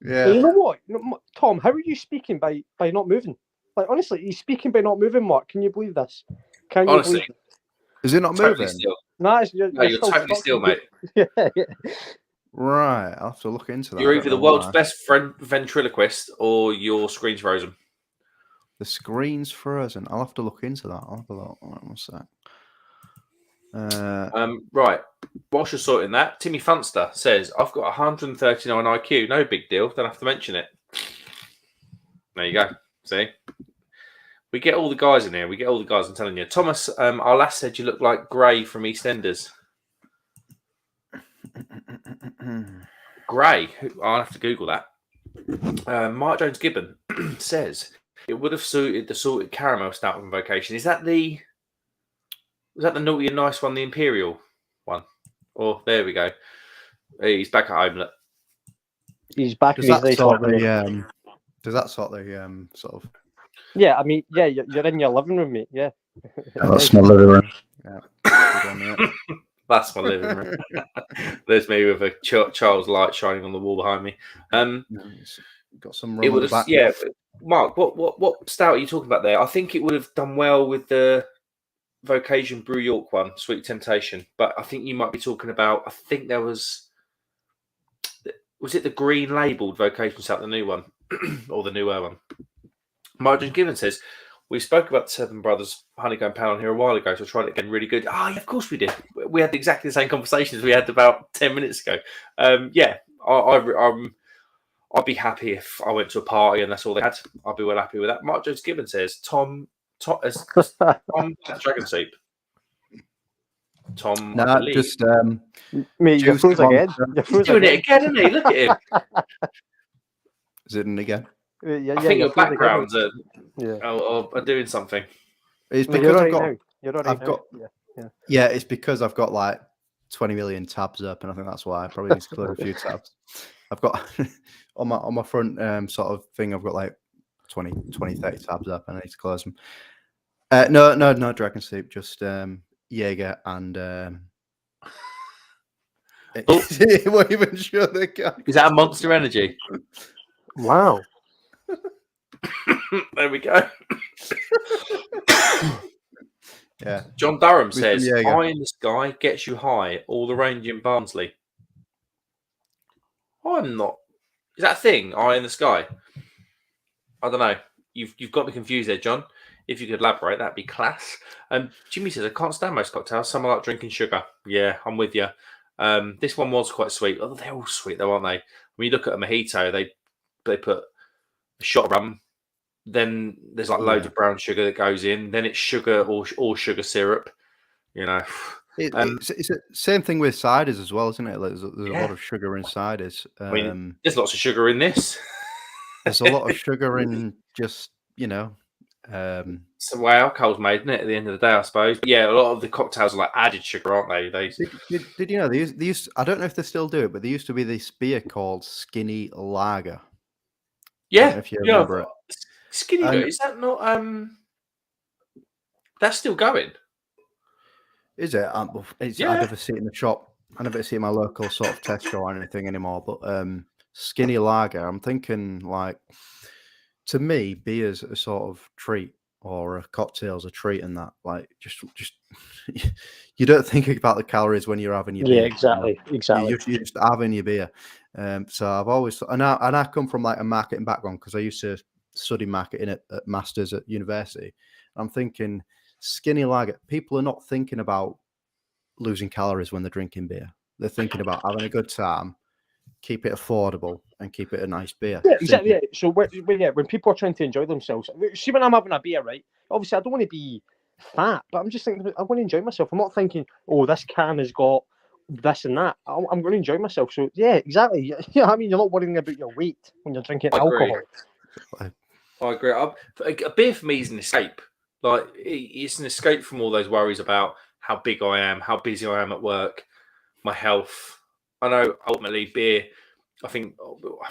Yeah. But you know what, Tom? How are you speaking by not moving? Like honestly, he's speaking by not moving. Mark, can you believe this? Can you Honestly, believe it? Is it not totally moving? still. No, You're totally still, mate. Yeah. Right, I'll have to look into that. You're either the world's best ventriloquist or your screen's frozen. The screen's frozen. I'll have to look into that. I'll have a look. One sec. Right. Whilst you're sorting that, Timmy Funster says, I've got 139 IQ. No big deal. Don't have to mention it. There you go. See? We get all the guys in here. We get all the guys, I'm telling you. Thomas, our last said you look like Gray from EastEnders. Gray. I'll have to Google that. Mark Jones Gibbon says it would have suited the salted caramel stout from Vocation. Was that the naughty and nice one, the Imperial one? Oh, there we go. He's back at home. Look. He's back. Does that sort of? Yeah, I mean, yeah, you're in your living room, mate. Yeah. That's my living room. Yeah. That's my living room. There's me with a child's light shining on the wall behind me. Got some rum at the back. Yeah, Mark, what stout are you talking about there? I think it would have done well with the Vocation Brew York one, Sweet Temptation. But I think you might be talking about. I think there was it the green labelled Vocation stout, the new one, or the newer one? Martin Gibbon says, we spoke about the Seven Brothers Honeycomb Pound here a while ago, so I tried it again really good. Yeah, of course we did. We had exactly the same conversations we had about 10 minutes ago. I'd be happy if I went to a party and that's all they had. I'd be well happy with that. Mark Jones Gibbon says, Tom Dragon Soup. Tom, no, just mate, you're frozen again. He's doing it again, isn't he? Look at him. Is it in again? Yeah, I think your backgrounds are doing something. It's because it's because I've got like 20 million tabs up, and I think that's why I probably need to close a few tabs. I've got on my front sort of thing, I've got like 20, 30 tabs up, and I need to close them. No Dragon Soup, just Jaeger and it won't even show the guy. Is that a Monster Energy? Wow. There we go. Yeah. John Durham says, "Eye in the sky gets you high. All the range in Barnsley." I'm not. Is that a thing? Eye in the sky. I don't know. You've got me confused there, John. If you could elaborate, that'd be class. Jimmy says, "I can't stand most cocktails. Some are like drinking sugar." Yeah, I'm with you. This one was quite sweet. Oh, they're all sweet though, aren't they? When you look at a mojito, they put a shot of rum. Then there's like loads of brown sugar that goes in. Then it's sugar or sugar syrup. You know, it's the same thing with ciders as well, isn't it? Like, there's a lot of sugar in ciders. I mean, there's lots of sugar in this. There's a lot of sugar in just it's the way alcohol's made, isn't it? At the end of the day, I suppose. But yeah, a lot of the cocktails are like added sugar, aren't they? Did you know they used? I don't know if they still do it, but there used to be this beer called Skinny Lager. Yeah, if you remember it. Skinny Lager, is that not? That's still going. Is it? Yeah. I never see it in the shop. I never see it in my local sort of Tesco or anything anymore. But skinny lager, I'm thinking like, to me, beer's a sort of treat, or a cocktail's a treat, and that like just you don't think about the calories when you're having your beer. Exactly. You're just having your beer. So I've always and I come from like a marketing background because I used to study marketing at masters at university. I'm thinking skinny lager. People are not thinking about losing calories when they're drinking beer. They're thinking about having a good time, keep it affordable, and keep it a nice bear. Yeah, exactly. Yeah. So when people are trying to enjoy themselves, see, when I'm having a beer, right? Obviously, I don't want to be fat, but I'm just thinking I want to enjoy myself. I'm not thinking, oh, this can has got this and that. I'm going to enjoy myself. So yeah, exactly. Yeah, I mean, you're not worrying about your weight when you're drinking alcohol. I agree. A beer for me is an escape. Like, it's an escape from all those worries about how big I am, how busy I am at work, my health. I know ultimately beer, I think,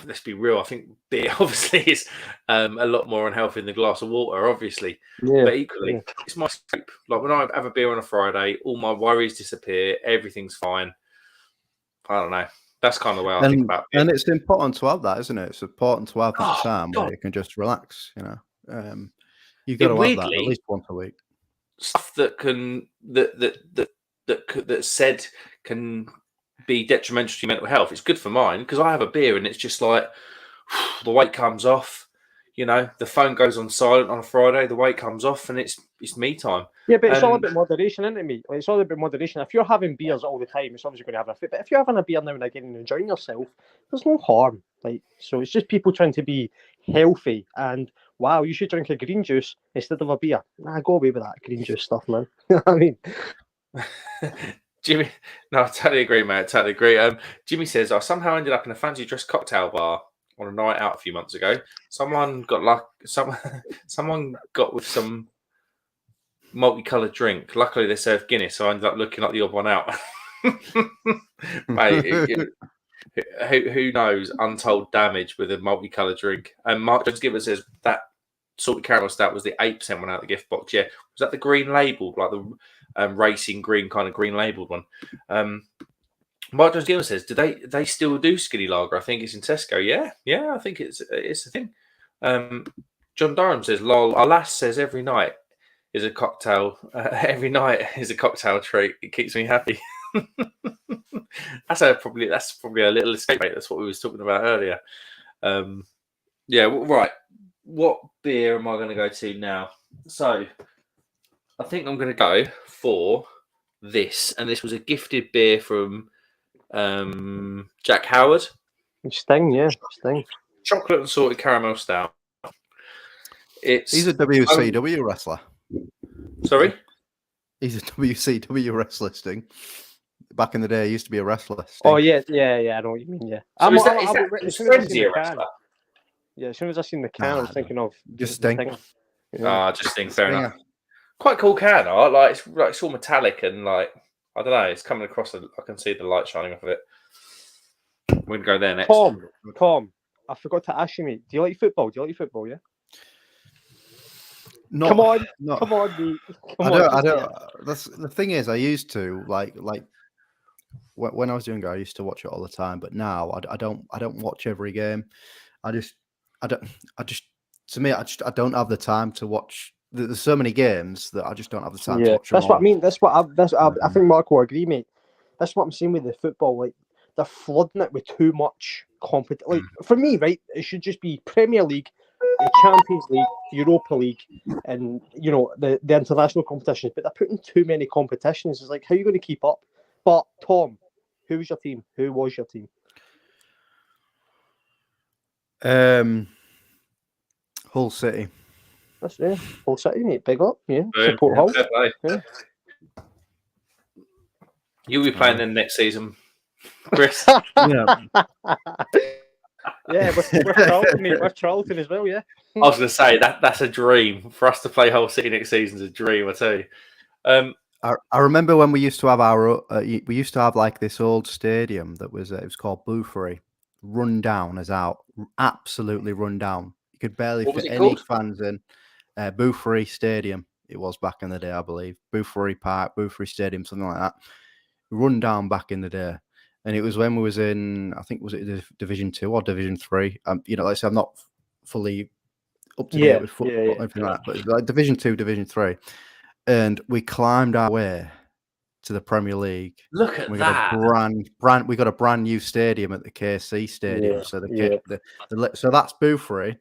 let's be real, I think beer obviously is a lot more unhealthy than a glass of water, obviously. Yeah. But equally, it's my escape. Like, when I have a beer on a Friday, all my worries disappear, everything's fine. I don't know. That's kind of the way I think about it. And it's important to have that, isn't it? It's important to have that time where you can just relax, you know. You've got to have that at least once a week. Stuff that said can be detrimental to your mental health. It's good for mine because I have a beer and it's just like the weight comes off. You know, the phone goes on silent on a Friday, the weight comes off, and it's me time. Yeah, but it's all about moderation, isn't it, mate? It's all about moderation. If you're having beers all the time, it's obviously going to have a fit. But if you're having a beer now and again and enjoying yourself, there's no harm. Like, so it's just people trying to be healthy and, wow, you should drink a green juice instead of a beer. Nah, go away with that green juice stuff, man. I mean, Jimmy, no, I totally agree, mate. I totally agree. Jimmy says, I somehow ended up in a fancy dress cocktail bar on a night out a few months ago. Someone got with some multicolored drink. Luckily, they served Guinness, so I ended up looking like the odd one out. Mate, who knows? Untold damage with a multicolored drink. And Mark Jones Gibbons says that salted caramel stout was the 8% one out of the gift box. Yeah, was that the green labeled, like the racing green kind of green labeled one? Mark Jones Gibbons says, do they still do skinny lager? I think it's in Tesco. Yeah, I think it's a thing. John Durham says, lol, our lass says every night is a cocktail. Every night is a cocktail treat. It keeps me happy. That's probably a little escape, mate. That's what we was talking about earlier. Right. What beer am I going to go to now? So I think I'm going to go for this, and this was a gifted beer from Jack Howard. Sting. Chocolate and salted caramel stout. He's a WCW wrestler. Sorry? He's a WCW wrestler, Sting. Back in the day, he used to be a wrestler. Sting. Oh, yeah, I know what you mean, yeah. So is Frenzy a wrestler? Yeah, as soon as I seen the can, I was thinking of... Just Sting. Just Sting, fair enough. Quite cool can, it's all metallic and like, I don't know, it's coming across, I can see the light shining off of it. We're going to go there next. Tom, I forgot to ask you, mate, do you like football? Yeah? Come on, mate. I don't. That's the thing is, I used to like when I was younger, I used to watch it all the time. But now I don't watch every game. I don't have the time to watch. There's so many games that I just don't have the time to watch. That's what I mean. I think Mark will agree, mate. That's what I'm saying with the football. Like, they're flooding it with too much competition. Like, for me, right, it should just be Premier League, the Champions League, Europa League, and the international competitions. But they're putting too many competitions. It's like, how are you going to keep up? But Tom, who was your team? Who was your team? Hull City. That's Hull City, mate. Big up, yeah. Support Hull. Yeah. You'll be playing them next season, Chris. Yeah, we're Charlton, mate. We're Charlton as well, yeah. I was going to say that's a dream for us to play Hull City next season's a dream, I tell you. I remember when we used to have like this old stadium that was it was called Boofery, run down as out, absolutely run down. You could barely fit any fans in. Boofery Stadium it was back in the day, I believe. Boothbury Park, Boothbury Stadium, something like that. Run down back in the day. And it was when we was in, I think, was it Division 2 or Division 3? You know, like I said, I'm not fully up to date with football or anything like that, but it was like Division 2, Division 3. And we climbed our way to the Premier League. Look at we that! We got a brand new stadium at the KC Stadium. Yeah, so so that's Boothbury.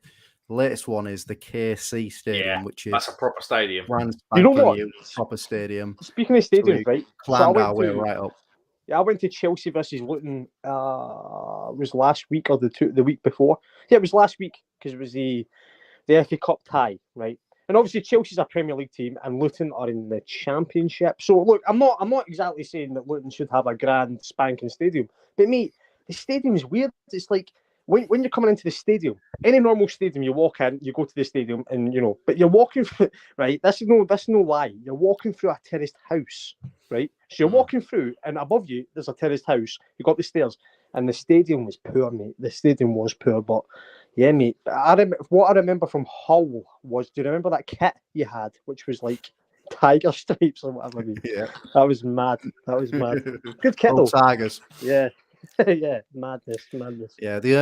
The latest one is the KC Stadium, which is that's a proper stadium. Brand you know what? new, proper stadium. Speaking of stadiums, right? Climbed our way right up. Yeah, I went to Chelsea versus Luton. Was last week or the week before? Yeah, it was last week because it was the FA Cup tie, right? And obviously Chelsea's a Premier League team, and Luton are in the Championship. So look, I'm not exactly saying that Luton should have a grand spanking stadium, but mate, the stadium is weird. It's like when you're coming into the stadium, any normal stadium, you walk in, you go to the stadium, and you know, but you're walking through, right? That's no lie. You're walking through a terraced house, right? So you're walking through, and above you, there's a terraced house. You got the stairs, and the stadium was poor, mate. The stadium was poor, but yeah, mate. What I remember from Hull was, do you remember that kit you had, which was like tiger stripes or whatever? Mate? Yeah, that was mad. Good kit though. Tigers. Yeah. Yeah, madness. Yeah, the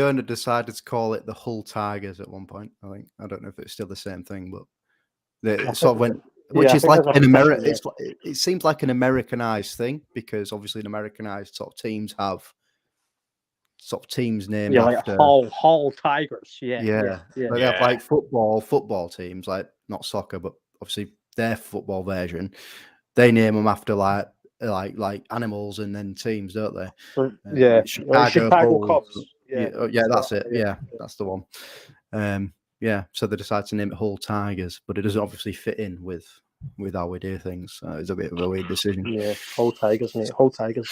owner decided to call it the Hull Tigers at one point. I think, I don't know if it's still the same thing, but it sort of went, which is like an American. It seems like an Americanized thing, because obviously, an Americanized sort of teams have sort of teams named after Hull Tigers. Yeah. They have like football teams, like not soccer, but obviously their football version. They name them after like animals and then teams, don't they? Chicago Cubs. Yeah, that's it. Yeah, that's the one. So they decided to name it Hull Tigers, but it doesn't obviously fit in with how we do things. It's a bit of a weird decision. Yeah, Hull Tigers, mate. Hull Tigers.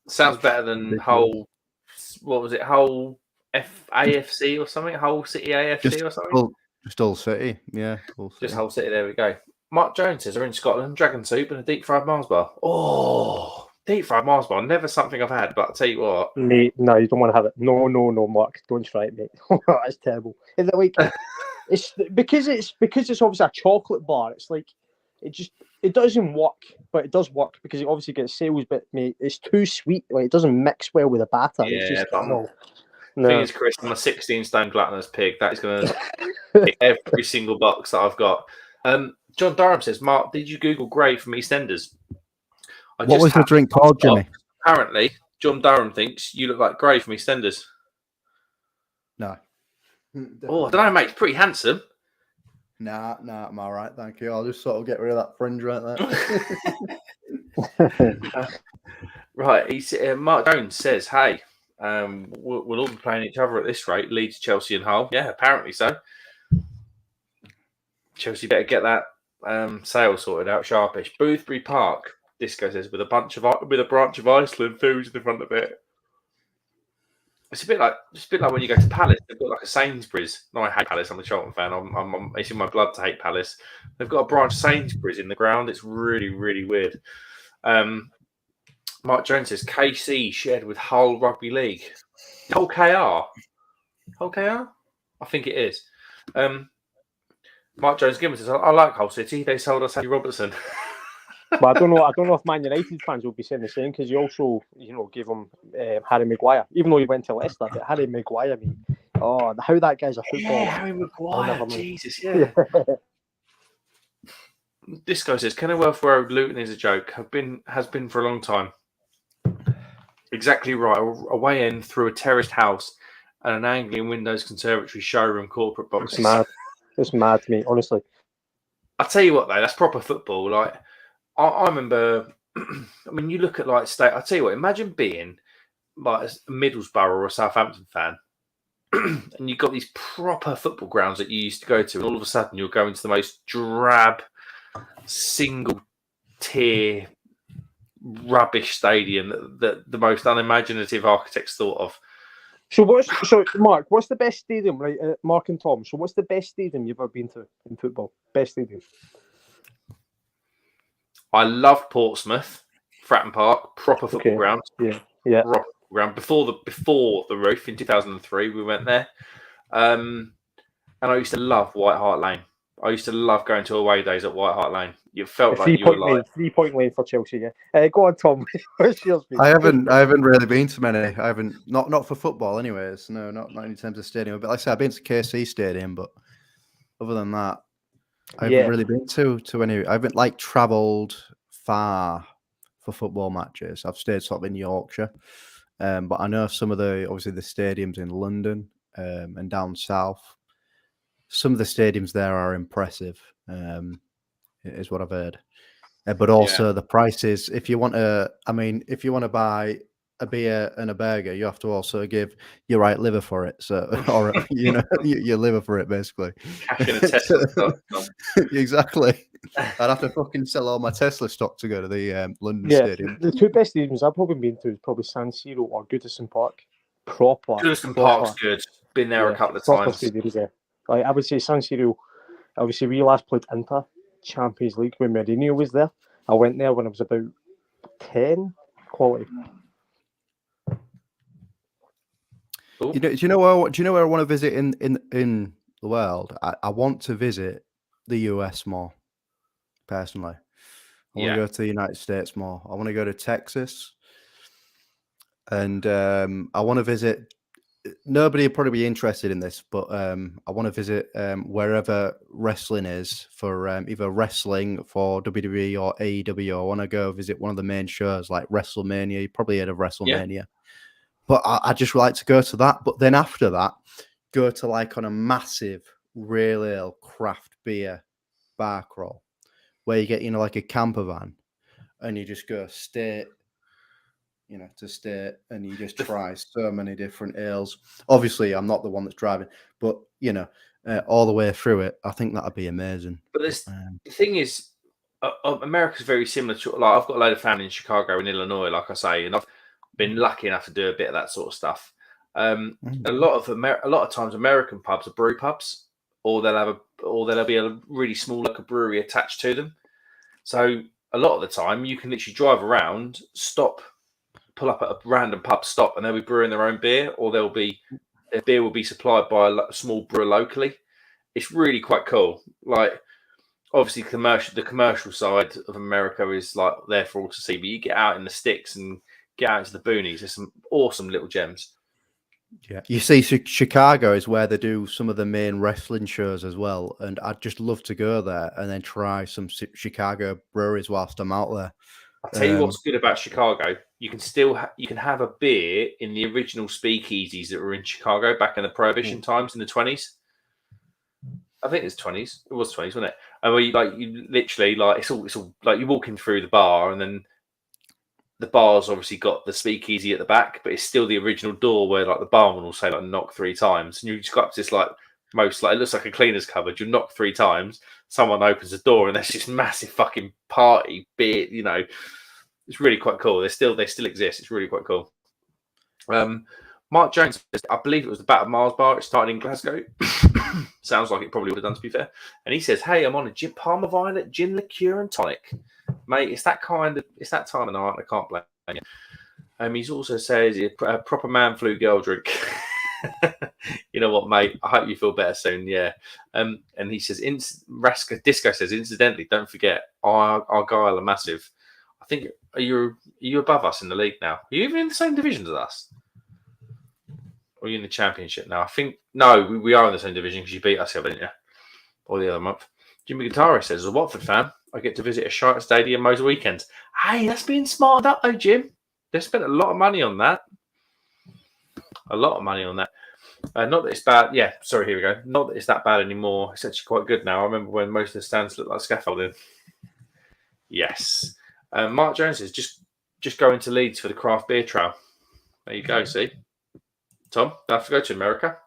Sounds better than Hull. What was it? Hull AFC or something? Hull City AFC or something? Just Hull City. Yeah, just Hull City. There we go. Mark Jones says, "Are in Scotland, dragon soup and a deep fried Mars bar." Oh, deep fried Mars bar. Never something I've had, but I'll tell you what. Mate, no, you don't want to have it. No, Mark. Don't try it, mate. That's terrible. Is it like it's because it's obviously a chocolate bar. It's like it doesn't work, but it does work because it obviously gets sales, but mate, it's too sweet. Like it doesn't mix well with the batter. Yeah, it's just, no. Thing is, Chris, I'm a 16-stone gluttonous pig. That is going to tick every single box that I've got. John Durham says, "Mark, did you Google Grey from EastEnders?" What was the drink called, Jimmy? Apparently, John Durham thinks you look like Grey from EastEnders. No. Oh, I don't know, mate. It's pretty handsome. Nah, I'm all right, thank you. I'll just sort of get rid of that fringe right there. Right, Mark Jones says, "Hey, we'll all be playing each other at this rate. Leeds, Chelsea, and Hull." Yeah, apparently so. Chelsea better get that sale sorted out sharpish. Boothbury Park, Disco says, with a branch of Iceland foods in the front of it. It's a bit like when you go to Palace. They've got like a Sainsbury's. No, I hate Palace. I'm a Charlton fan. It's in my blood to hate Palace. They've got a branch of Sainsbury's in the ground. It's really, really weird. Mark Jones says KC shared with Hull Rugby League. Hull KR. I think it is. Mark Jones Gibbons says, "I like Hull City. They sold us Andy Robertson." But I don't know if Man United fans will be saying the same, because you also, gave him Harry Maguire, even though he went to Leicester. But Harry Maguire, how that guy's a footballer. Yeah, Harry Maguire, Jesus, yeah. Disco says, "Kenilworth Road, Luton is a joke. Has been for a long time." Exactly right. Away end through a terraced house and an Anglian Windows Conservatory showroom corporate box. It's mad to me, honestly. I'll tell you what, though, that's proper football. Like, I remember, I mean, you look at like state. I'll tell you what, imagine being like a Middlesbrough or a Southampton fan, and you've got these proper football grounds that you used to go to, and all of a sudden you're going to the most drab, single tier, rubbish stadium that the most unimaginative architects thought of. So Mark, what's the best stadium, right? Mark and Tom. So what's the best stadium you've ever been to in football? Best stadium. I love Portsmouth, Fratton Park, proper football ground. Yeah. Proper ground before the roof in 2003. We went there, and I used to love White Hart Lane. I used to love going to away days at White Hart Lane. You felt like you were like 3-point lane for Chelsea. Yeah. Go on, Tom. What's yours, mate? I haven't really been to many. I haven't not for football, anyways. No, not in terms of stadium. But like I said, I've been to KC Stadium, but other than that, I haven't really been to any. I haven't like travelled far for football matches. I've stayed sort of in Yorkshire, but I know some of the stadiums in London and down south. Some of the stadiums there are impressive, is what I've heard. But also the prices. If you want to buy a beer and a burger, you have to also give your right liver for it. So, or your liver for it, basically. Cash in a Tesla stock. Exactly. I'd have to fucking sell all my Tesla stock to go to the London Stadium. The two best stadiums I've probably been to is probably San Siro or Goodison Park. Goodison Park's good. Been there a couple of times. Stadiums, yeah. Like, I would say San Siro. Obviously, we last played Inter Champions League when Mourinho was there. I went there when I was about 10. Quality. Do you know where I want to visit in the world? I want to visit the US more, personally. I want to go to the United States more. I want to go to Texas, and I want to visit. Nobody will probably be interested in this, but I want to visit wherever wrestling is for either wrestling for WWE or AEW. I want to go visit one of the main shows like WrestleMania. You probably heard of WrestleMania. Yeah. But I just like to go to that. But then after that, go to like on a massive real ale craft beer bar crawl where you get, like a camper van and you just go state to state, and you just try so many different ales. Obviously, I'm not the one that's driving, but all the way through it, I think that'd be amazing. But the thing is, America's very similar to, like, I've got a load of family in Chicago and Illinois, like I say, and I've been lucky enough to do a bit of that sort of stuff. A lot of times, American pubs are brew pubs, or there'll be a really small local brewery attached to them. So a lot of the time, you can literally drive around, pull up at a random pub stop, and they'll be brewing their own beer, or their beer will be supplied by a small brewer locally. It's really quite cool. Like, obviously, the commercial side of America is like there for all to see, but you get out in the sticks and get out into the boonies. There's some awesome little gems. Yeah, you see, Chicago is where they do some of the main wrestling shows as well, and I'd just love to go there and then try some Chicago breweries whilst I'm out there. I'll tell you what's good about Chicago. You can have a beer in the original speakeasies that were in Chicago back in the Prohibition times in the 20s. I think it's 20s. It was 20s, wasn't it? And where you literally it's all like you're walking through the bar, and then the bar's obviously got the speakeasy at the back, but it's still the original door where like the barman will say like knock 3 times, and you just got up to this it looks like a cleaner's cupboard. You knock 3 times, someone opens the door, and there's this massive fucking party beer. It's really quite cool. They still exist. It's really quite cool. Mark Jones says, I believe it was the Battle of Mars bar. It started in Glasgow. Sounds like it probably would have done, to be fair. And he says, hey, I'm on a Palmer Violet gin liqueur and tonic. Mate, it's that time of night. I can't blame you. He also says a proper man flu girl drink. You know what, mate? I hope you feel better soon. Yeah. And he says, Raska Disco says, incidentally, don't forget, Argyle are massive. I think, are you above us in the league now? Are you even in the same division as us? Or are you in the championship now? I think, no, we are in the same division because you beat us, didn't you? Or the other month. Jimmy Guitarist says, as a Watford fan, I get to visit a Shite Stadium most weekends. Hey, that's being smarted up though, Jim. They spent a lot of money on that. Not that it's bad. Yeah, sorry, here we go. Not that it's that bad anymore. It's actually quite good now. I remember when most of the stands looked like scaffolding. Yes. Mark Jones says, just go into Leeds for the craft beer trail. There you go, see? Tom, I have to go to America.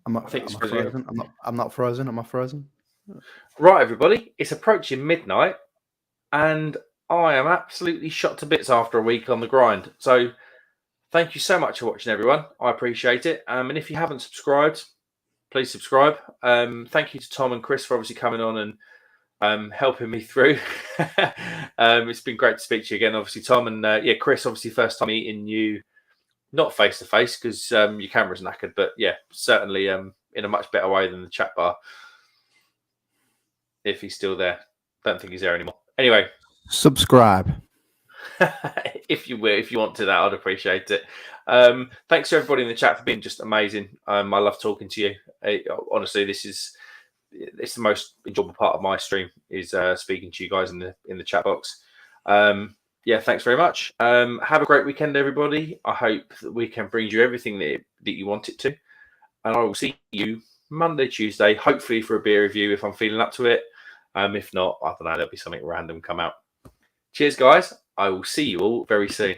I'm not frozen. Am I frozen? Right, everybody. It's approaching midnight, and I am absolutely shot to bits after a week on the grind. So thank you so much for watching, everyone. I appreciate it. And if you haven't subscribed, please subscribe. Thank you to Tom and Chris for obviously coming on and helping me through. It's been great to speak to you again. Obviously, Tom and Chris, obviously first time meeting you not face to face because your camera's knackered, but yeah, certainly in a much better way than the chat bar. If he's still there, don't think he's there anymore. Anyway, subscribe. if you want to that, I'd appreciate it. Thanks to everybody in the chat for being just amazing. I love talking to you. Honestly, it's the most enjoyable part of my stream is speaking to you guys in the chat box. Yeah, thanks very much. Have a great weekend, everybody. I hope that we can bring you everything that you want it to, and I will see you Monday, Tuesday, hopefully for a beer review if I'm feeling up to it. If not, I don't know, there'll be something random come out. Cheers, guys. I will see you all very soon.